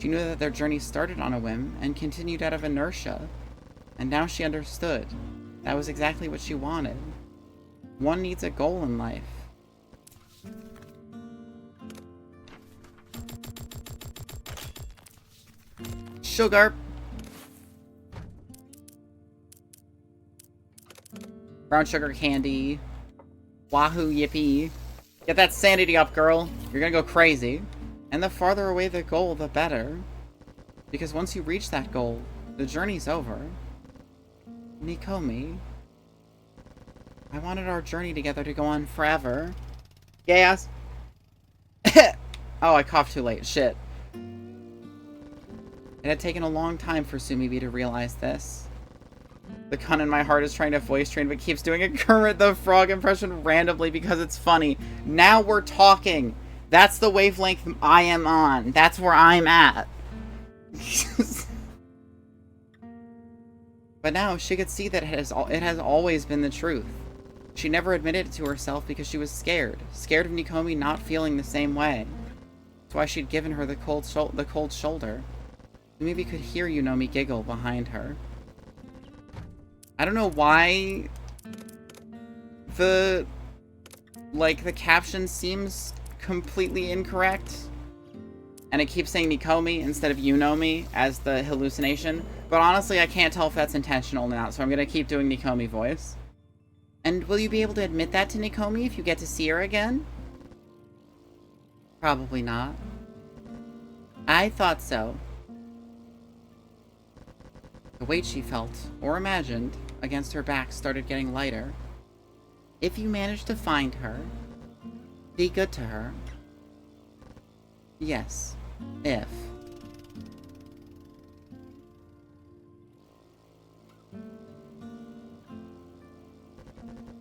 She knew that their journey started on a whim and continued out of inertia, and now she understood. That was exactly what she wanted. One needs a goal in life. sugar. Brown sugar candy. Wahoo yippee. Get that sanity up, girl. You're gonna go crazy. And the farther away the goal, the better. Because once you reach that goal, the journey's over. Nikomi. I wanted our journey together to go on forever. Yes. Oh, I coughed too late. Shit. It had taken a long time for Sumibi to realize this. The con in my heart is trying to voice train, but keeps doing a Kermit the Frog impression randomly because it's funny. Now we're talking. That's the wavelength I am on. That's where I'm at. But now she could see that it has always been the truth. She never admitted it to herself because she was scared. Scared of Nikomi not feeling the same way. That's why she'd given her the cold shoulder. Maybe could hear Yunomi giggle behind her. I don't know why the caption seems completely incorrect. And it keeps saying Nikomi instead of Yunomi as the hallucination. But honestly, I can't tell if that's intentional or not, so I'm gonna keep doing Nikomi voice. And will you be able to admit that to Nikomi if you get to see her again? Probably not. I thought so. The weight she felt, or imagined, against her back started getting lighter. If you manage to find her, be good to her. Yes, if.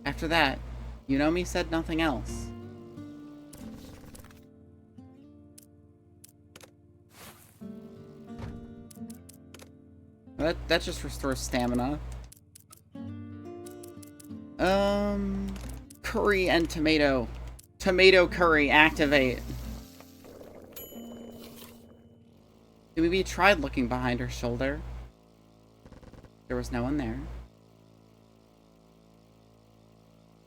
After that, Yunomi said nothing else. That just restores stamina. Curry and tomato. Tomato curry, activate. Maybe tried looking behind her shoulder. There was no one there.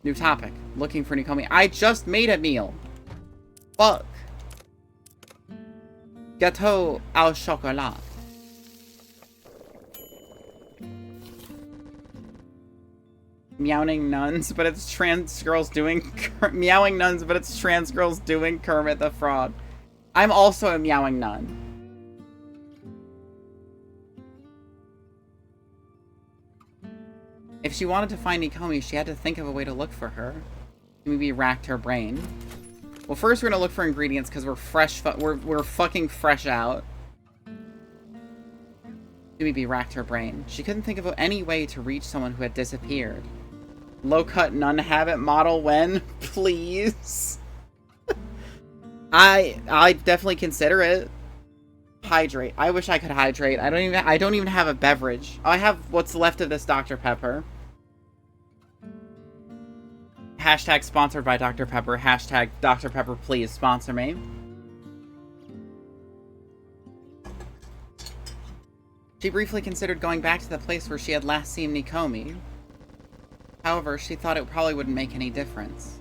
New topic. Looking for Nikomi. I just made a meal. Fuck. Gâteau au chocolat. Meowing nuns, but it's trans girls doing... Meowing nuns, but it's trans girls doing Kermit the Frog. I'm also a meowing nun. If she wanted to find Nikomi, she had to think of a way to look for her. Maybe racked her brain. Well, first we're gonna look for ingredients because we're fresh. We're fucking fresh out. Maybe racked her brain. She couldn't think of any way to reach someone who had disappeared. Low-cut nun habit model when? Please. I'd definitely consider it. Hydrate. I wish I could hydrate. I don't even have a beverage. I have what's left of this Dr. Pepper. Hashtag sponsored by Dr. Pepper. Hashtag Dr. Pepper, please sponsor me. She briefly considered going back to the place where she had last seen Nikomi. However, she thought it probably wouldn't make any difference.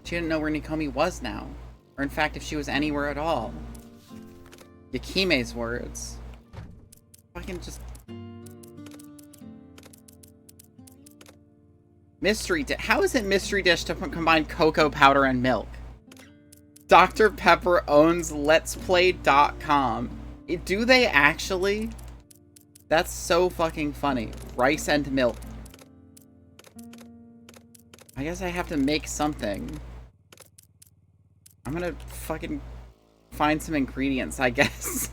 She didn't know where Nikomi was now, or in fact if she was anywhere at all. Yakime's words. Fucking just... Mystery dish. How is it mystery dish to combine cocoa powder and milk? Dr. Pepper owns letsplay.com. Do they actually? That's so fucking funny. Rice and milk. I guess I have to make something. I'm gonna fucking find some ingredients, I guess.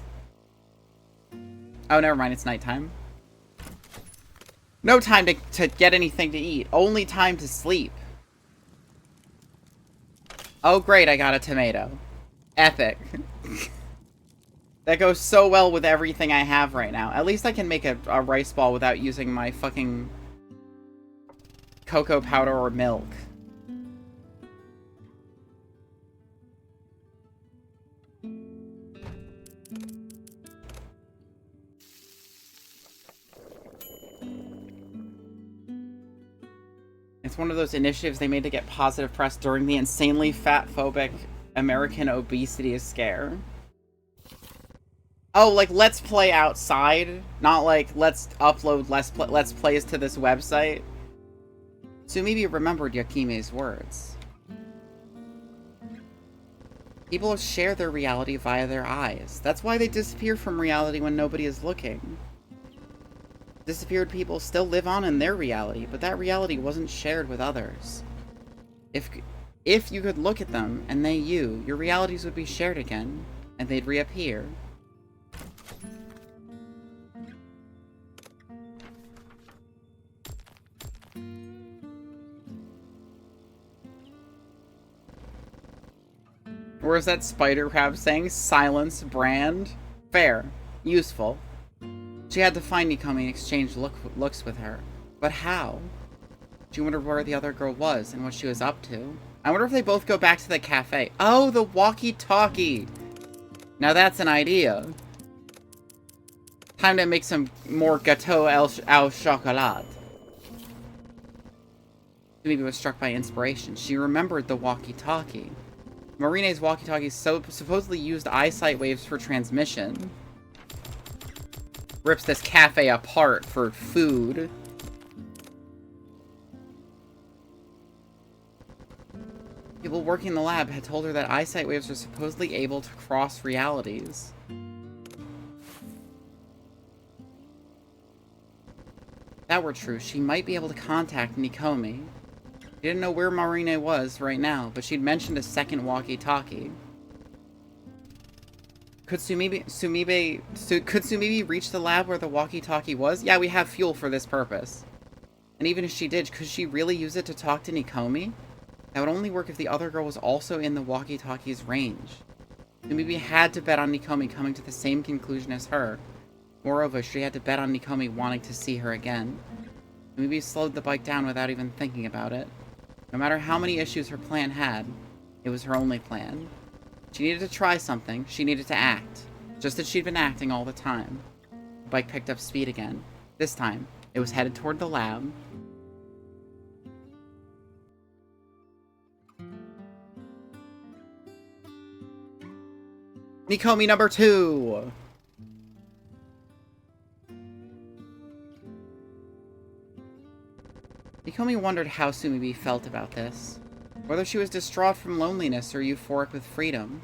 Oh, never mind. It's nighttime. No time to get anything to eat. Only time to sleep. Oh, great. I got a tomato. Epic. That goes so well with everything I have right now. At least I can make a rice ball without using my fucking cocoa powder or milk. It's one of those initiatives they made to get positive press during the insanely fat-phobic American obesity scare. Oh, like, let's play outside? Not like, let's upload let's plays to this website? Sumibi remembered Yakime's words. People share their reality via their eyes. That's why they disappear from reality when nobody is looking. Disappeared people still live on in their reality, but that reality wasn't shared with others. If you could look at them, and they you, your realities would be shared again, and they'd reappear. Or is that spider crab saying silence brand? Fair. Useful. She had to find Nikome and exchange looks with her. But how? She wondered where the other girl was and what she was up to. I wonder if they both go back to the cafe. Oh, the walkie-talkie! Now that's an idea. Time to make some more gâteau au chocolat. Maybe was struck by inspiration. She remembered the walkie-talkie. Marine's walkie-talkie supposedly used eyesight waves for transmission. Rips this cafe apart for food. People working in the lab had told her that eyesight waves are supposedly able to cross realities. If that were true, she might be able to contact Nikome. She didn't know where Marine was right now, but she'd mentioned a second walkie-talkie. Could Sumibi reach the lab where the walkie-talkie was? Yeah, we have fuel for this purpose. And even if she did, could she really use it to talk to Nikome? That would only work if the other girl was also in the walkie-talkie's range. Sumibi had to bet on Nikome coming to the same conclusion as her. Moreover, she had to bet on Nikome wanting to see her again. Sumibi slowed the bike down without even thinking about it. No matter how many issues her plan had, it was her only plan. She needed to try something. She needed to act. Just as she'd been acting all the time. The bike picked up speed again. This time, it was headed toward the lab. Nikome number 2! Nikome wondered how Sumibi felt about this. Whether she was distraught from loneliness or euphoric with freedom.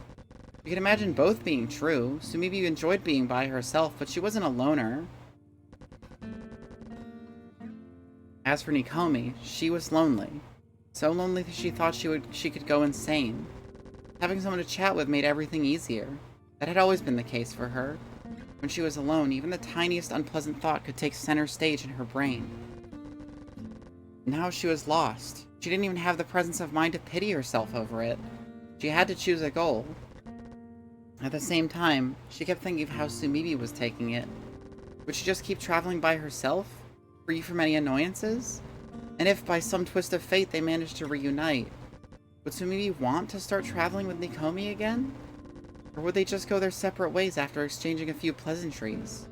You could imagine both being true. Sumibi enjoyed being by herself, but she wasn't a loner. As for Nikome, she was lonely. So lonely that she thought she could go insane. Having someone to chat with made everything easier. That had always been the case for her. When she was alone, even the tiniest unpleasant thought could take center stage in her brain. Now she was lost. She didn't even have the presence of mind to pity herself over it. She had to choose a goal. At the same time, she kept thinking of how Sumibi was taking it. Would she just keep traveling by herself, free from any annoyances? And if, by some twist of fate, they managed to reunite, would Sumibi want to start traveling with Nikome again? Or would they just go their separate ways after exchanging a few pleasantries?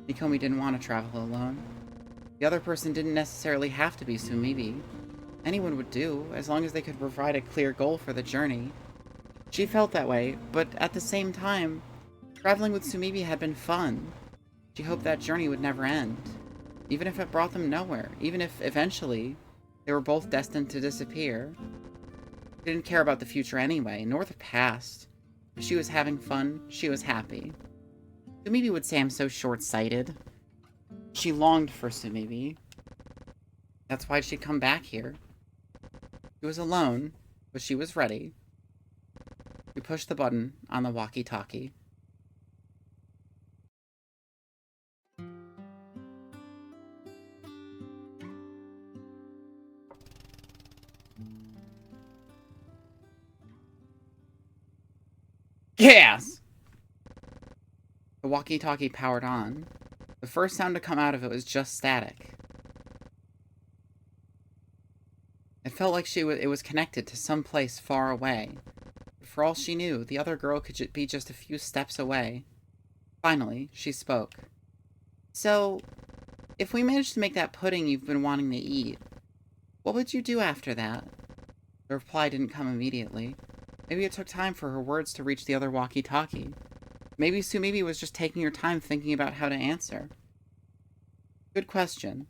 Nikome didn't want to travel alone. The other person didn't necessarily have to be Sumibi. Anyone would do, as long as they could provide a clear goal for the journey. She felt that way, but at the same time, traveling with Sumibi had been fun. She hoped that journey would never end, even if it brought them nowhere, even if, eventually, they were both destined to disappear. She didn't care about the future anyway, nor the past. If she was having fun, she was happy. Sumibi would say I'm so short-sighted. She longed for Sumibi. That's why she'd come back here. She was alone, but she was ready. She pushed the button on the walkie-talkie. Yes! The walkie-talkie powered on. The first sound to come out of it was just static. It felt like it was connected to some place far away. For all she knew, the other girl could be just a few steps away. Finally, she spoke. So, if we managed to make that pudding you've been wanting to eat, what would you do after that? The reply didn't come immediately. Maybe it took time for her words to reach the other walkie-talkie. Maybe Sumibi was just taking her time thinking about how to answer. Good question.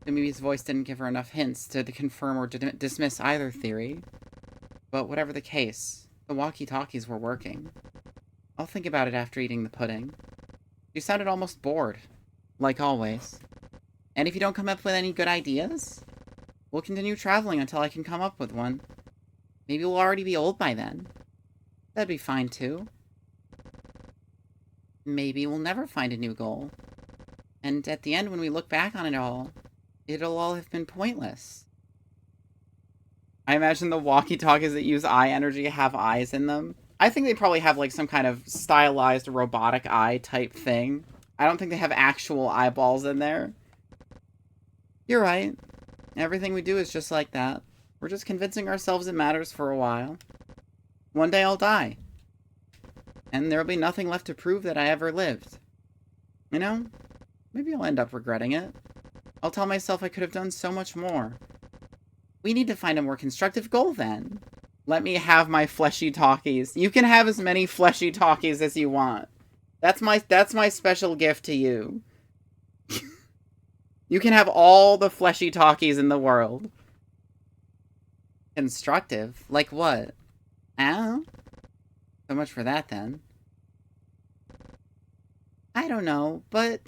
Sumibi's voice didn't give her enough hints to confirm or dismiss either theory. But whatever the case, the walkie-talkies were working. I'll think about it after eating the pudding. You sounded almost bored, like always. And if you don't come up with any good ideas, we'll continue traveling until I can come up with one. Maybe we'll already be old by then. That'd be fine, too. Maybe we'll never find a new goal. And at the end, when we look back on it all, it'll all have been pointless. I imagine the walkie-talkies that use eye energy have eyes in them. I think they probably have, like, some kind of stylized robotic eye type thing. I don't think they have actual eyeballs in there. You're right. Everything we do is just like that. We're just convincing ourselves it matters for a while. One day I'll die. And there'll be nothing left to prove that I ever lived. You know, maybe I'll end up regretting it. I'll tell myself I could have done so much more. We need to find a more constructive goal then. Let me have my fleshy talkies. You can have as many fleshy talkies as you want. That's my special gift to you. You can have all the fleshy talkies in the world. Constructive? Like what? Oh? So much for that, then. I don't know, but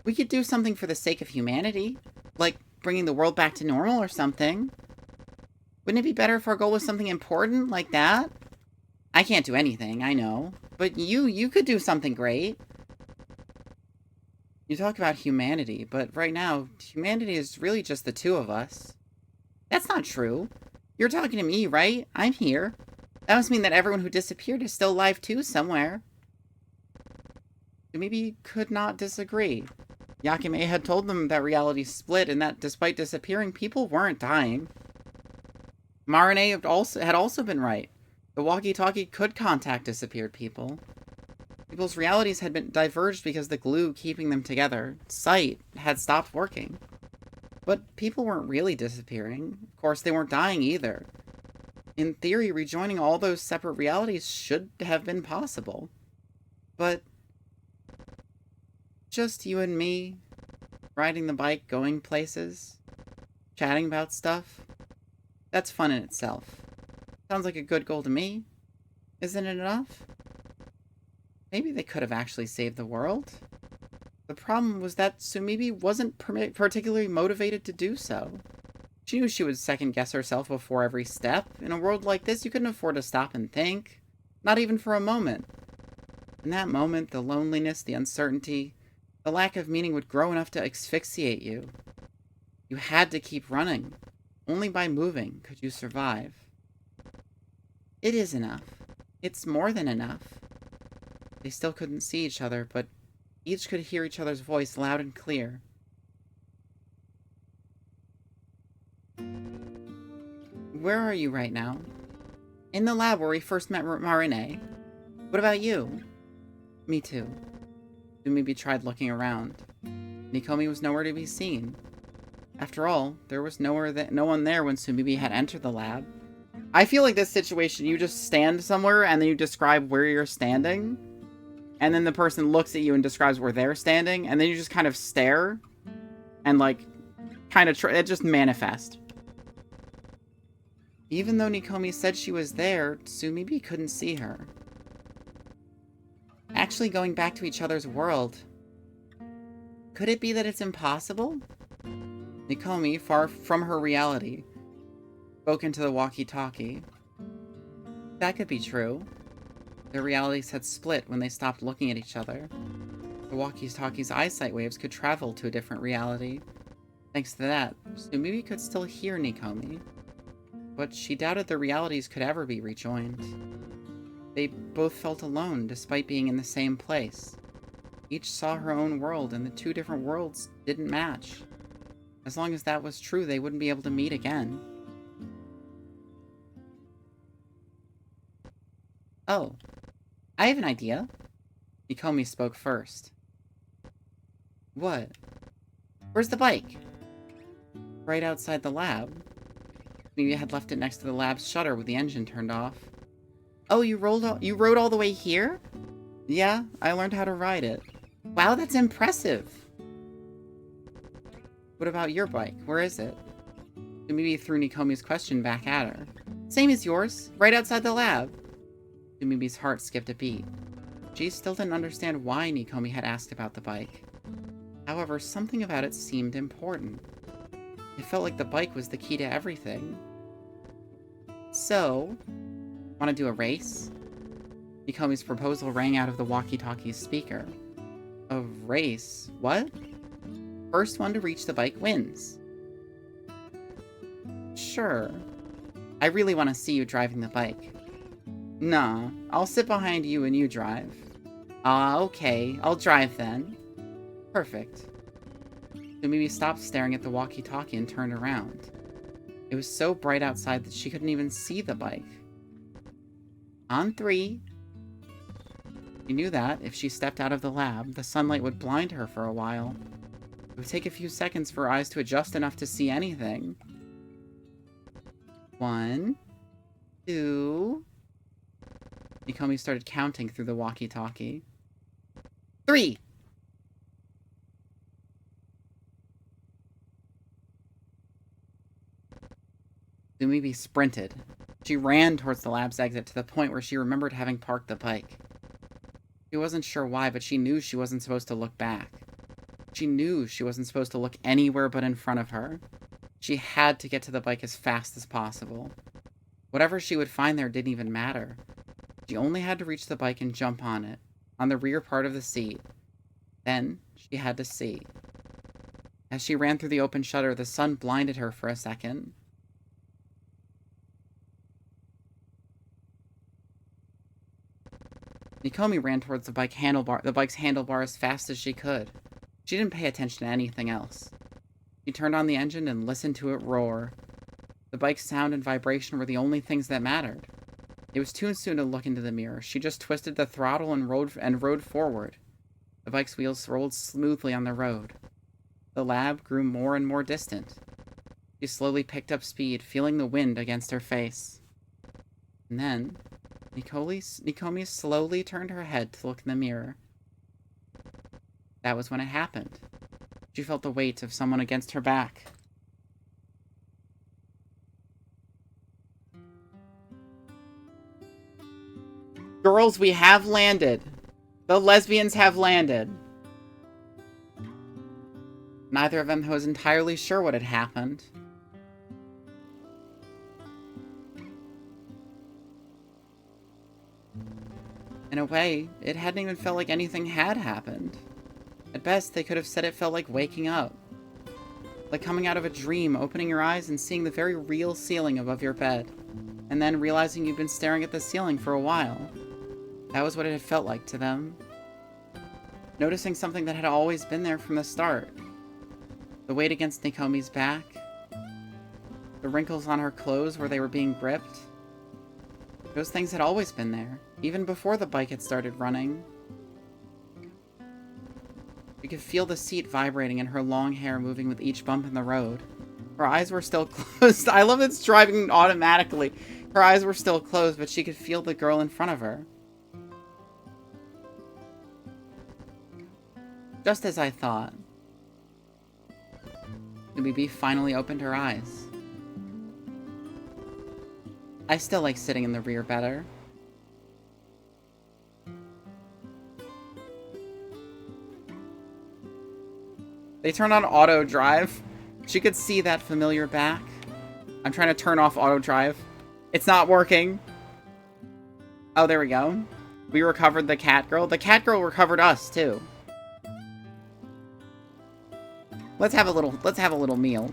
we could do something for the sake of humanity. Like bringing the world back to normal or something. Wouldn't it be better if our goal was something important like that? I can't do anything, I know. But you could do something great. You talk about humanity, but right now, humanity is really just the two of us. That's not true. You're talking to me, right? I'm here. That must mean that everyone who disappeared is still alive too somewhere. Maybe could not disagree. Yakime had told them that reality split and that despite disappearing, people weren't dying. Marine had also been right. The walkie-talkie could contact disappeared people. People's realities had been diverged because the glue keeping them together, sight, had stopped working. But people weren't really disappearing. Of course, they weren't dying either. In theory, rejoining all those separate realities should have been possible. But just you and me, riding the bike, going places, chatting about stuff. That's fun in itself. Sounds like a good goal to me. Isn't it enough? Maybe they could have actually saved the world. The problem was that Sumibi wasn't particularly motivated to do so. She knew she would second-guess herself before every step. In a world like this, you couldn't afford to stop and think. Not even for a moment. In that moment, the loneliness, the uncertainty, the lack of meaning would grow enough to asphyxiate you. You had to keep running. Only by moving could you survive. It is enough. It's more than enough. They still couldn't see each other, but each could hear each other's voice loud and clear. Where are you right now? In the lab where we first met Marine. What about you? Me too. Sumibi tried looking around. Nikomi was nowhere to be seen. After all, there was no one there when Sumibi had entered the lab. I feel like this situation, you just stand somewhere and then you describe where you're standing. And then the person looks at you and describes where they're standing. And then you just kind of stare. And like, kind of, it just manifests. Even though Nikomi said she was there, Sumibi couldn't see her. Actually going back to each other's world. Could it be that it's impossible? Nikomi, far from her reality, spoke into the walkie-talkie. That could be true. Their realities had split when they stopped looking at each other. The walkie-talkie's eyesight waves could travel to a different reality. Thanks to that, Sumibi could still hear Nikomi. But she doubted their realities could ever be rejoined. They both felt alone, despite being in the same place. Each saw her own world, and the two different worlds didn't match. As long as that was true, they wouldn't be able to meet again. Oh, I have an idea. Nikomi spoke first. What? Where's the bike? Right outside the lab. Maybe I had left it next to the lab's shutter with the engine turned off. Oh, you rode all the way here? Yeah, I learned how to ride it. Wow, that's impressive. What about your bike? Where is it? Sumibi threw Nikomi's question back at her. Same as yours, right outside the lab. Sumibi's heart skipped a beat. She still didn't understand why Nikomi had asked about the bike. However, something about it seemed important. It felt like the bike was the key to everything. So, want to do a race? Nikomi's proposal rang out of the walkie-talkie's speaker. A race? What? First one to reach the bike wins. Sure. I really want to see you driving the bike. Nah, I'll sit behind you and you drive. Ah, okay, I'll drive then. Perfect. Sumibi stopped staring at the walkie-talkie and turned around. It was so bright outside that she couldn't even see the bike. On 3. She knew that, if she stepped out of the lab, the sunlight would blind her for a while. It would take a few seconds for her eyes to adjust enough to see anything. 1, 2... Nikomi started counting through the walkie-talkie. 3! Sumibi sprinted. She ran towards the lab's exit to the point where she remembered having parked the bike. She wasn't sure why, but she knew she wasn't supposed to look back. She knew she wasn't supposed to look anywhere but in front of her. She had to get to the bike as fast as possible. Whatever she would find there didn't even matter. She only had to reach the bike and jump on it, on the rear part of the seat. Then, she had to see. As she ran through the open shutter, the sun blinded her for a second. Nikomi ran towards the bike's handlebar as fast as she could. She didn't pay attention to anything else. She turned on the engine and listened to it roar. The bike's sound and vibration were the only things that mattered. It was too soon to look into the mirror. She just twisted the throttle and rode forward. The bike's wheels rolled smoothly on the road. The lab grew more and more distant. She slowly picked up speed, feeling the wind against her face. And then, Nikomi slowly turned her head to look in the mirror. That was when it happened. She felt the weight of someone against her back. Girls, we have landed. The lesbians have landed. Neither of them was entirely sure what had happened. In a way, it hadn't even felt like anything had happened. At best, they could have said it felt like waking up. Like coming out of a dream, opening your eyes and seeing the very real ceiling above your bed, and then realizing you've been staring at the ceiling for a while. That was what it had felt like to them. Noticing something that had always been there from the start. The weight against Nikomi's back. The wrinkles on her clothes where they were being gripped. Those things had always been there, even before the bike had started running. You could feel the seat vibrating and her long hair moving with each bump in the road. Her eyes were still closed. I love it's driving automatically. Her eyes were still closed, but she could feel the girl in front of her. Just as I thought. Sumibi finally opened her eyes. I still like sitting in the rear better. They turned on auto drive. She could see that familiar back. I'm trying to turn off auto drive. It's not working. Oh, there we go. We recovered the cat girl. The cat girl recovered us too. Let's have a little meal.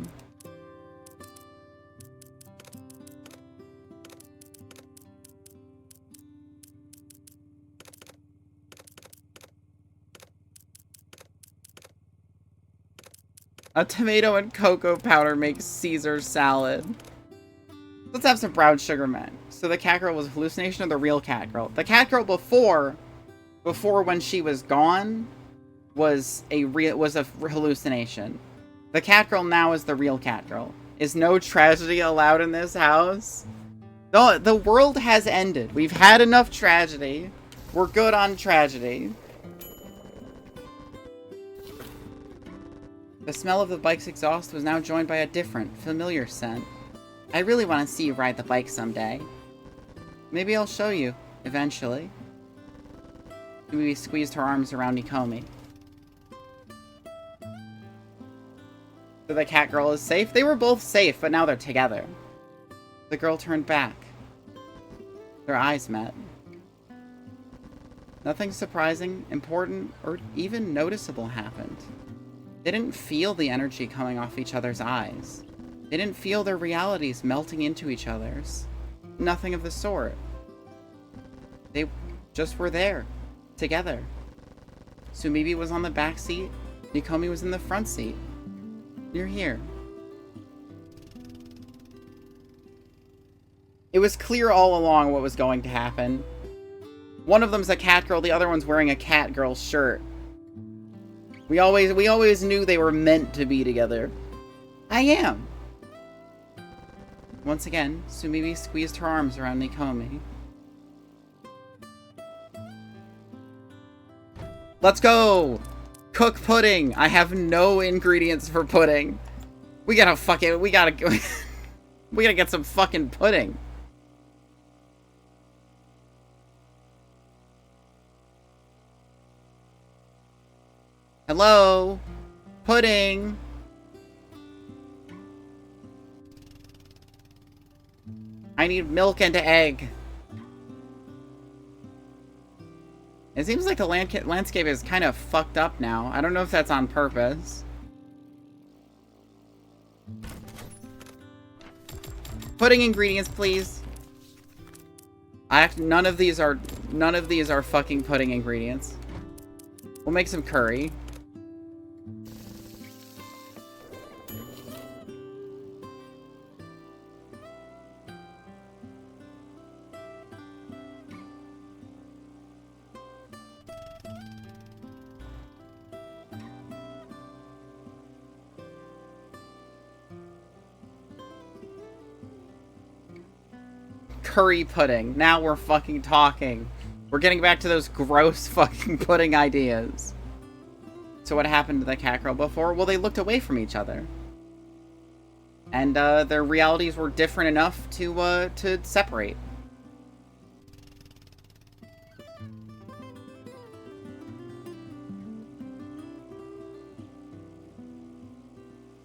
A tomato and cocoa powder makes Caesar salad. Let's have some brown sugar men. So the cat girl was a hallucination or the real cat girl? The cat girl before when she was gone was a hallucination. The cat girl now is the real cat girl. Is no tragedy allowed in this house? The world has ended. We've had enough tragedy. We're good on tragedy. The smell of the bike's exhaust was now joined by a different, familiar scent. I really want to see you ride the bike someday. Maybe I'll show you, eventually. Sumimi squeezed her arms around Nikomi. So the cat girl is safe? They were both safe, but now they're together. The girl turned back. Their eyes met. Nothing surprising, important, or even noticeable happened. They didn't feel the energy coming off each other's eyes. They didn't feel their realities melting into each other's. Nothing of the sort. They just were there, together. Sumimi was on the back seat, Nikomi was in the front seat. You're here. It was clear all along what was going to happen. One of them's a cat girl, the other one's wearing a cat girl shirt. We always knew they were meant to be together. I am. Once again, Sumimi squeezed her arms around Nikomi. Let's go! Cook pudding! I have no ingredients for pudding. We gotta we gotta get some fucking pudding. Hello? Pudding! I need milk and egg. It seems like the landscape is kind of fucked up now. I don't know if that's on purpose. Pudding ingredients, please. None of these are fucking pudding ingredients. We'll make some curry. Curry pudding. Now we're fucking talking. We're getting back to those gross fucking pudding ideas. So what happened to the cat girl before? Well, they looked away from each other. And their realities were different enough to separate.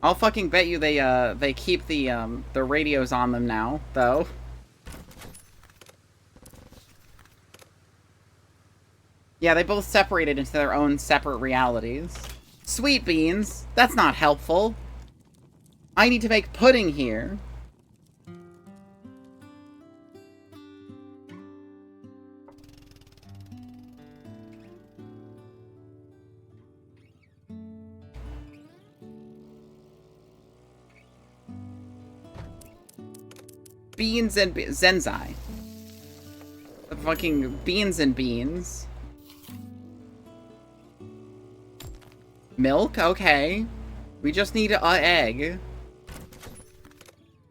I'll fucking bet you they keep the radios on them now, though. Yeah, they both separated into their own separate realities. Sweet beans! That's not helpful! I need to make pudding here. Beans and Zenzai. The fucking beans and beans. Milk? Okay. We just need an egg.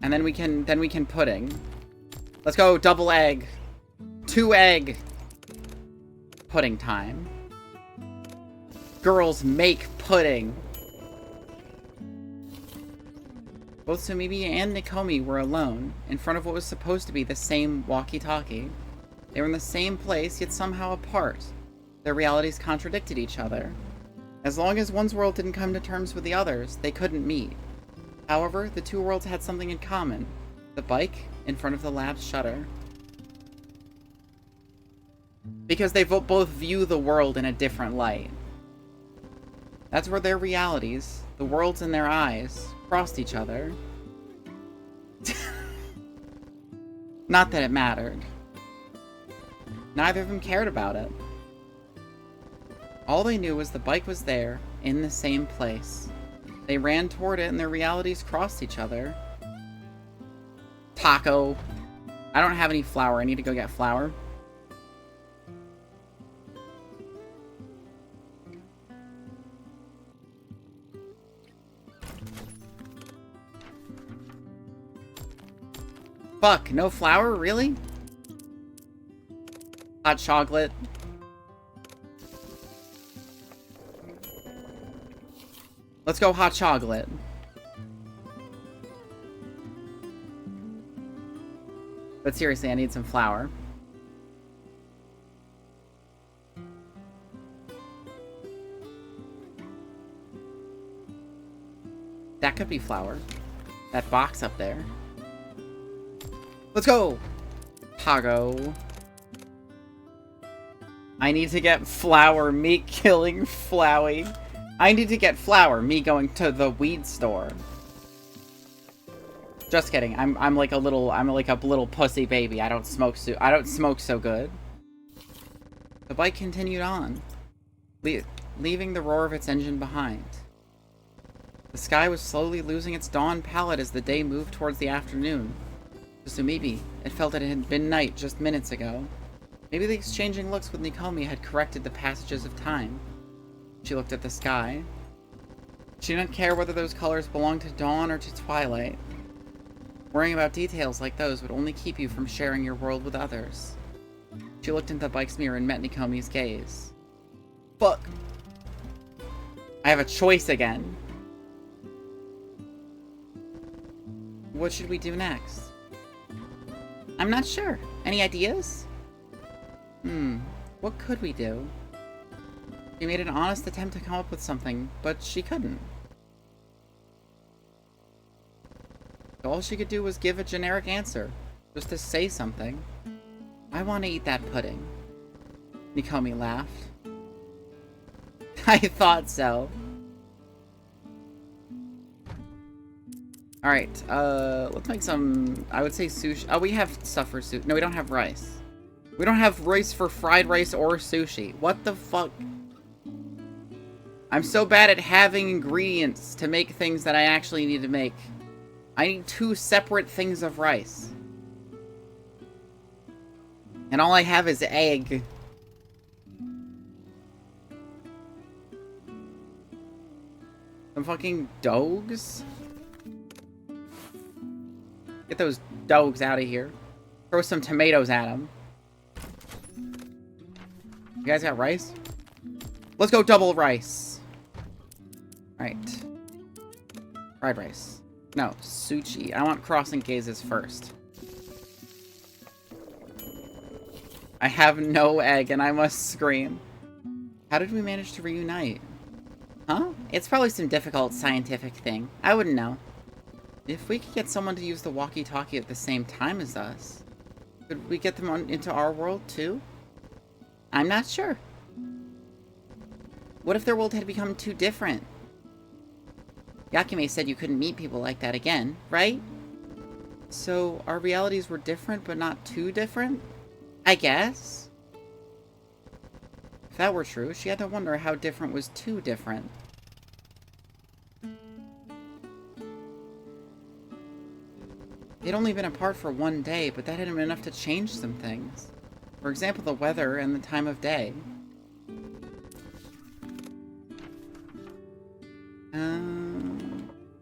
And then we can pudding. Let's go, double egg. 2 egg. Pudding time. Girls make pudding. Both Sumimi and Nikomi were alone, in front of what was supposed to be the same walkie-talkie. They were in the same place, yet somehow apart. Their realities contradicted each other. As long as one's world didn't come to terms with the other's, they couldn't meet. However, the two worlds had something in common. The bike in front of the lab's shutter. Because they both view the world in a different light. That's where their realities, the worlds in their eyes, crossed each other. Not that it mattered. Neither of them cared about it. All they knew was the bike was there, in the same place. They ran toward it and their realities crossed each other. Taco. I don't have any flour. I need to go get flour. Fuck, no flour? Really? Hot chocolate. Let's go hot chocolate. But seriously, I need some flour. That could be flour. That box up there. Let's go! Pago. I need to get flour. Me killing Flowey. I need to get flour. Me going to the weed store. Just kidding. I'm like a little pussy baby. I don't smoke so good. The bike continued on, leaving the roar of its engine behind. The sky was slowly losing its dawn palette as the day moved towards the afternoon. To Sumibi, it felt that it had been night just minutes ago. Maybe the exchanging looks with Nikomi had corrected the passages of time. She looked at the sky. She didn't care whether those colors belonged to dawn or to twilight. Worrying about details like those would only keep you from sharing your world with others. She looked into the bike's mirror and met Nikomi's gaze. Fuck! I have a choice again. What should we do next? I'm not sure. Any ideas? What could we do? She made an honest attempt to come up with something, but she couldn't. All she could do was give a generic answer, just to say something. I want to eat that pudding. Nikomi laughed. I thought so. Alright, let's make some, I would say sushi. Oh, we have stuff for sushi. No, we don't have rice. We don't have rice for fried rice or sushi. What the fuck? I'm so bad at having ingredients to make things that I actually need to make. I need 2 separate things of rice. And all I have is egg. Some fucking dogs? Get those dogs out of here. Throw some tomatoes at them. You guys got rice? Let's go double rice. Alright. Fried rice. No, sushi. I want crossing gazes first. I have no egg and I must scream. How did we manage to reunite? Huh? It's probably some difficult scientific thing. I wouldn't know. If we could get someone to use the walkie-talkie at the same time as us, could we get them into our world too? I'm not sure. What if their world had become too different? Yakume said you couldn't meet people like that again, right? So our realities were different, but not too different? I guess. If that were true, she had to wonder how different was too different. They'd only been apart for one day, but that had been enough to change some things. For example, the weather and the time of day.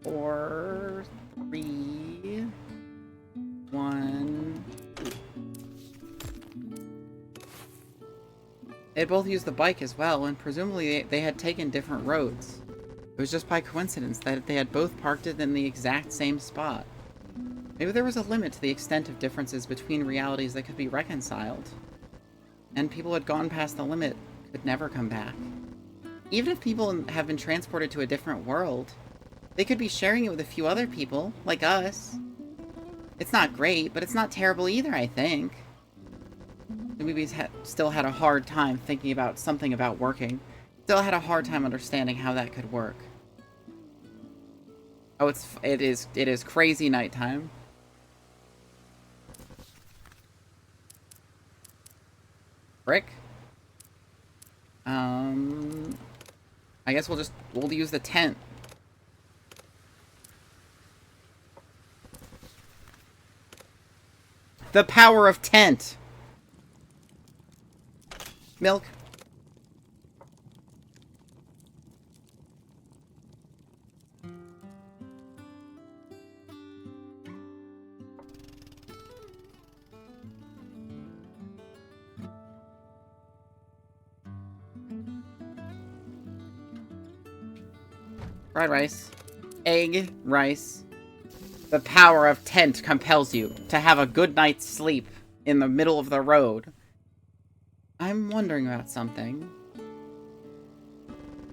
4, 3, 1. They both used the bike as well, and presumably they had taken different roads. It was just by coincidence that they had both parked it in the exact same spot. Maybe there was a limit to the extent of differences between realities that could be reconciled. And people had gone past the limit, could never come back. Even if people have been transported to a different world, they could be sharing it with a few other people, like us. It's not great, but it's not terrible either, I think. The movies still had a hard time thinking about something about working. Still had a hard time understanding how that could work. Oh, it is crazy nighttime. Brick? I guess we'll use the tent. The power of tent! Milk. Fried rice. Egg, rice. The power of tent compels you to have a good night's sleep in the middle of the road. I'm wondering about something.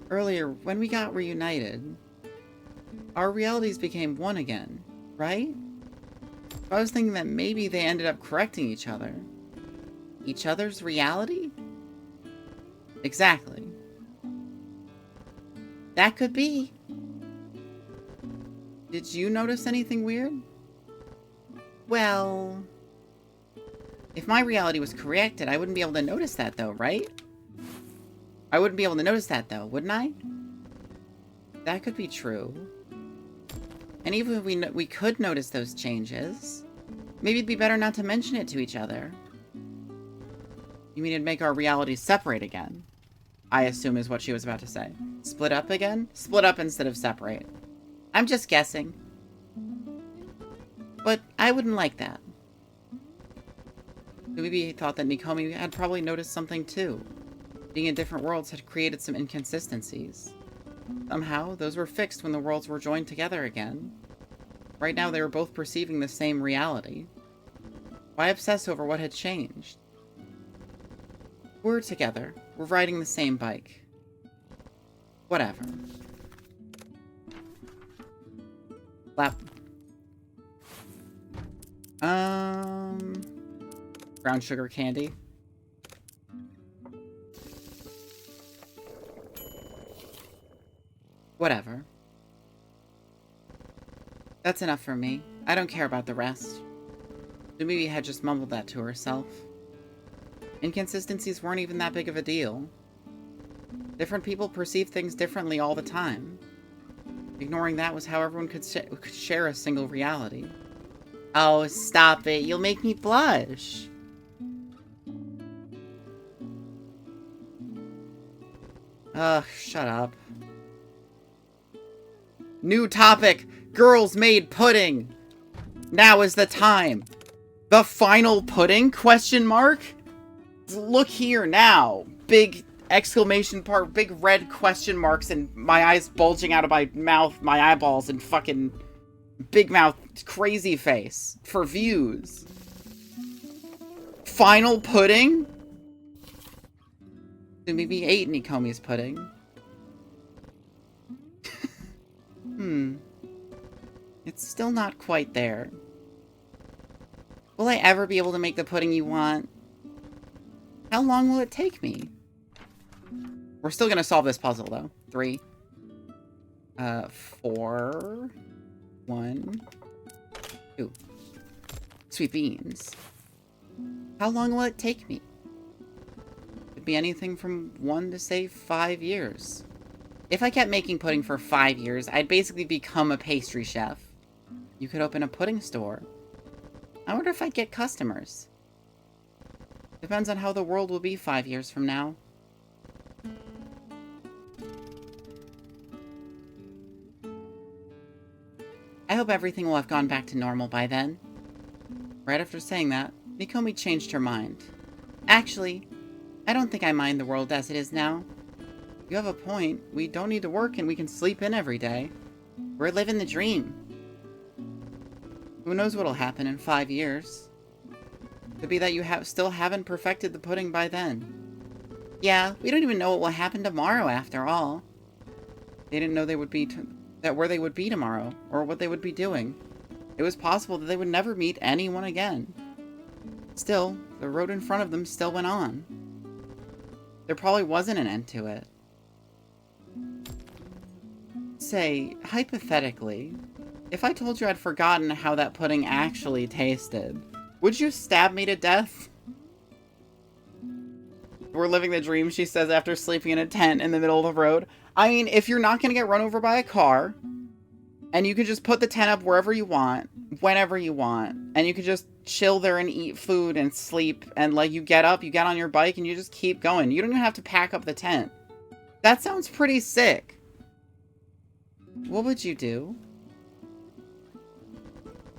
Earlier, when we got reunited, our realities became one again, right? I was thinking that maybe they ended up correcting each other. Each other's reality? Exactly. That could be. Did you notice anything weird? Well, if my reality was corrected, I wouldn't be able to notice that though, right? I wouldn't be able to notice that though, wouldn't I? That could be true. And even if we could notice those changes, maybe it'd be better not to mention it to each other. You mean it'd make our realities separate again? I assume is what she was about to say. Split up again? Split up instead of separate. I'm just guessing. But I wouldn't like that. Maybe he thought that Nikomi had probably noticed something too. Being in different worlds had created some inconsistencies. Somehow, those were fixed when the worlds were joined together again. Right now, they were both perceiving the same reality. Why obsess over what had changed? We're together. We're riding the same bike. Whatever. Lap. Brown sugar candy. Whatever. That's enough for me. I don't care about the rest. Dumimi had just mumbled that to herself. Inconsistencies weren't even that big of a deal. Different people perceive things differently all the time. Ignoring that was how everyone could share a single reality. Oh, stop it. You'll make me blush. Ugh, shut up. New topic. Girls made pudding. Now is the time. The final pudding? Question mark? Look here now. Big exclamation part, big red question marks, and my eyes bulging out of my mouth, my eyeballs, and fucking big mouth crazy face for views. Final pudding? Maybe ate Nikomi's pudding. It's still not quite there. Will I ever be able to make the pudding you want? How long will it take me? We're still gonna solve this puzzle, though. 3. 4. 1. 2. Sweet beans. How long will it take me? Could be anything from 1 to, say, 5 years. If I kept making pudding for 5 years, I'd basically become a pastry chef. You could open a pudding store. I wonder if I'd get customers. Depends on how the world will be 5 years from now. I hope everything will have gone back to normal by then. Right after saying that, Nikomi changed her mind. Actually, I don't think I mind the world as it is now. You have a point. We don't need to work and we can sleep in every day. We're living the dream. Who knows what'll happen in 5 years? Could be that you still haven't perfected the pudding by then. Yeah, we don't even know what will happen tomorrow after all. They didn't know they would be where they would be tomorrow, or what they would be doing. It was possible that they would never meet anyone again. Still, the road in front of them still went on. There probably wasn't an end to it. Say, hypothetically, if I told you I'd forgotten how that pudding actually tasted, would you stab me to death? We're living the dream, she says after sleeping in a tent in the middle of the road. I mean, if you're not going to get run over by a car, and you can just put the tent up wherever you want, whenever you want, and you can just chill there and eat food and sleep, and like you get up, you get on your bike, and you just keep going. You don't even have to pack up the tent. That sounds pretty sick. What would you do?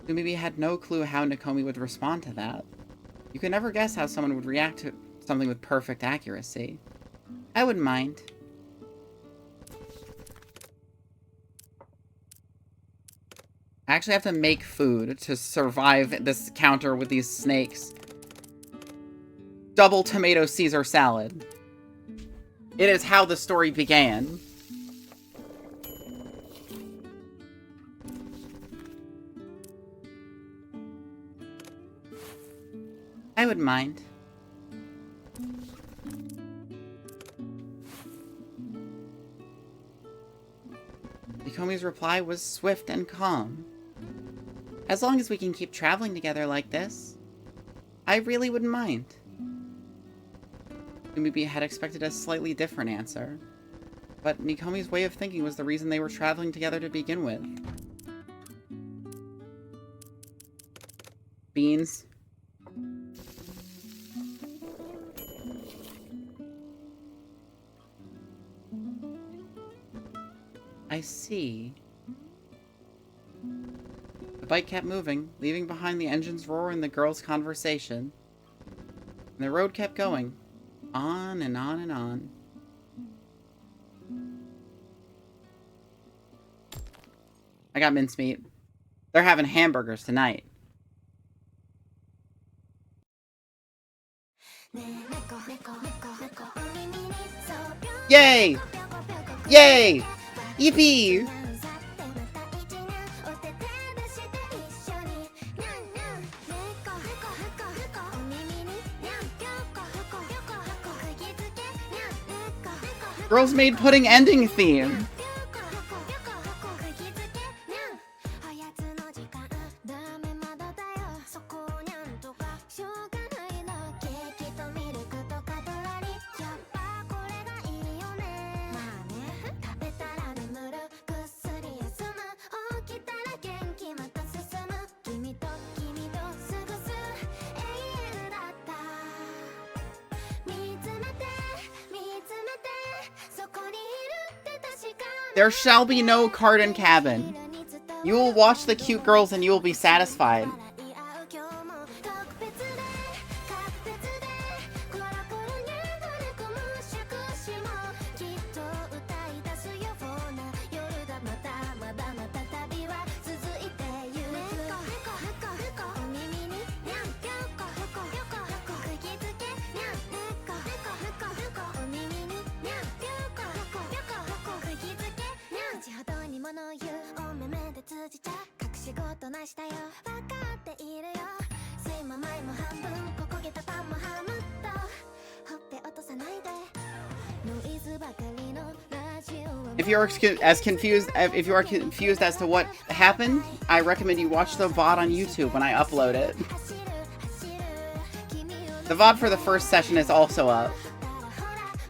Maybe had no clue how Nikomi would respond to that. You could never guess how someone would react to something with perfect accuracy. I wouldn't mind. I actually have to make food to survive this counter with these snakes. Double tomato Caesar salad. It is how the story began. I wouldn't mind. Mikomi's reply was swift and calm. As long as we can keep traveling together like this, I really wouldn't mind. Maybe had expected a slightly different answer, but Mikomi's way of thinking was the reason they were traveling together to begin with. Beans. I see. The bike kept moving, leaving behind the engine's roar and the girls' conversation. And the road kept going. On and on and on. I got mincemeat. They're having hamburgers tonight. Yay! Yay! Yippee! Girls Made Pudding ending theme. There shall be no garden cabin. You will watch the cute girls and you will be satisfied. If you are confused as to what happened, I recommend you watch the VOD on YouTube when I upload it. The VOD for the first session is also up.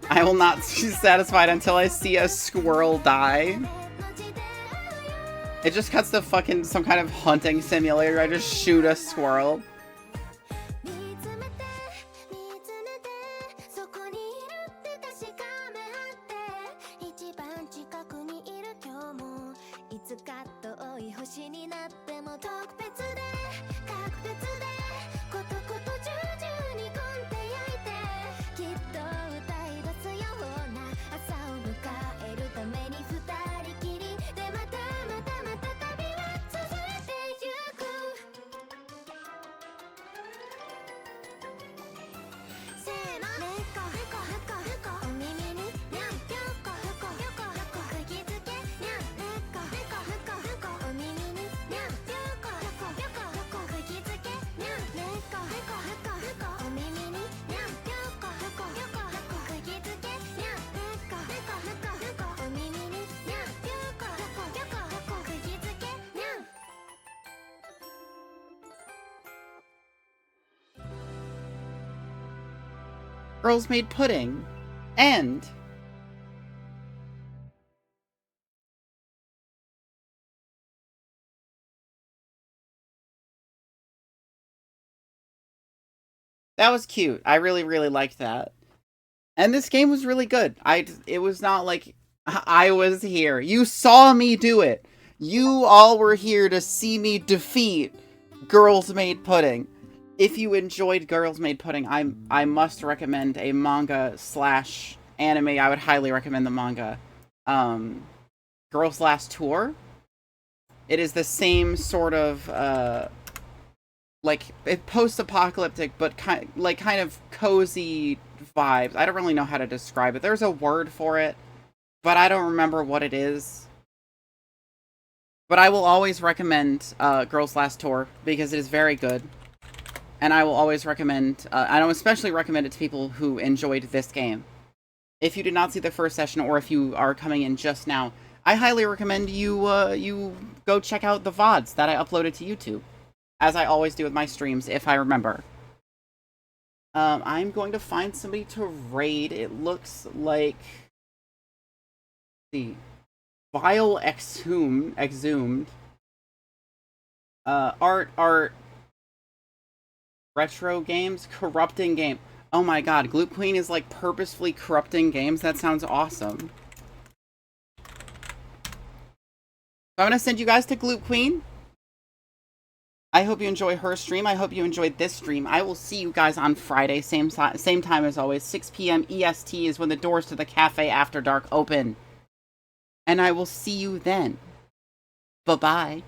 I will not be satisfied until I see a squirrel die. It just cuts to fucking some kind of hunting simulator. I just shoot a squirrel. Girls Made Pudding. End. That was cute. I really, really liked that. And this game was really good. It was not like I was here. You saw me do it. You all were here to see me defeat Girls Made Pudding. If you enjoyed Girls Made Pudding, I must recommend a manga slash anime. I would highly recommend the manga. Girls Last Tour. It is the same sort of, like, post-apocalyptic, but kind of cozy vibes. I don't really know how to describe it. There's a word for it, but I don't remember what it is. But I will always recommend Girls Last Tour, because it is very good. And I will always recommend, I don't especially recommend it to people who enjoyed this game. If you did not see the first session, or if you are coming in just now, I highly recommend you go check out the VODs that I uploaded to YouTube, as I always do with my streams, if I remember. I'm going to find somebody to raid. It looks like the Vile Exhumed. Art Retro Games, Corrupting Game. Oh my god, Gloop Queen is like purposefully corrupting games? That sounds awesome. So I'm gonna send you guys to Gloop Queen. I hope you enjoy her stream. I hope you enjoyed this stream. I will see you guys on Friday, same time as always. 6 p.m. EST is when the doors to the Cafe After Dark open. And I will see you then. Bye-bye.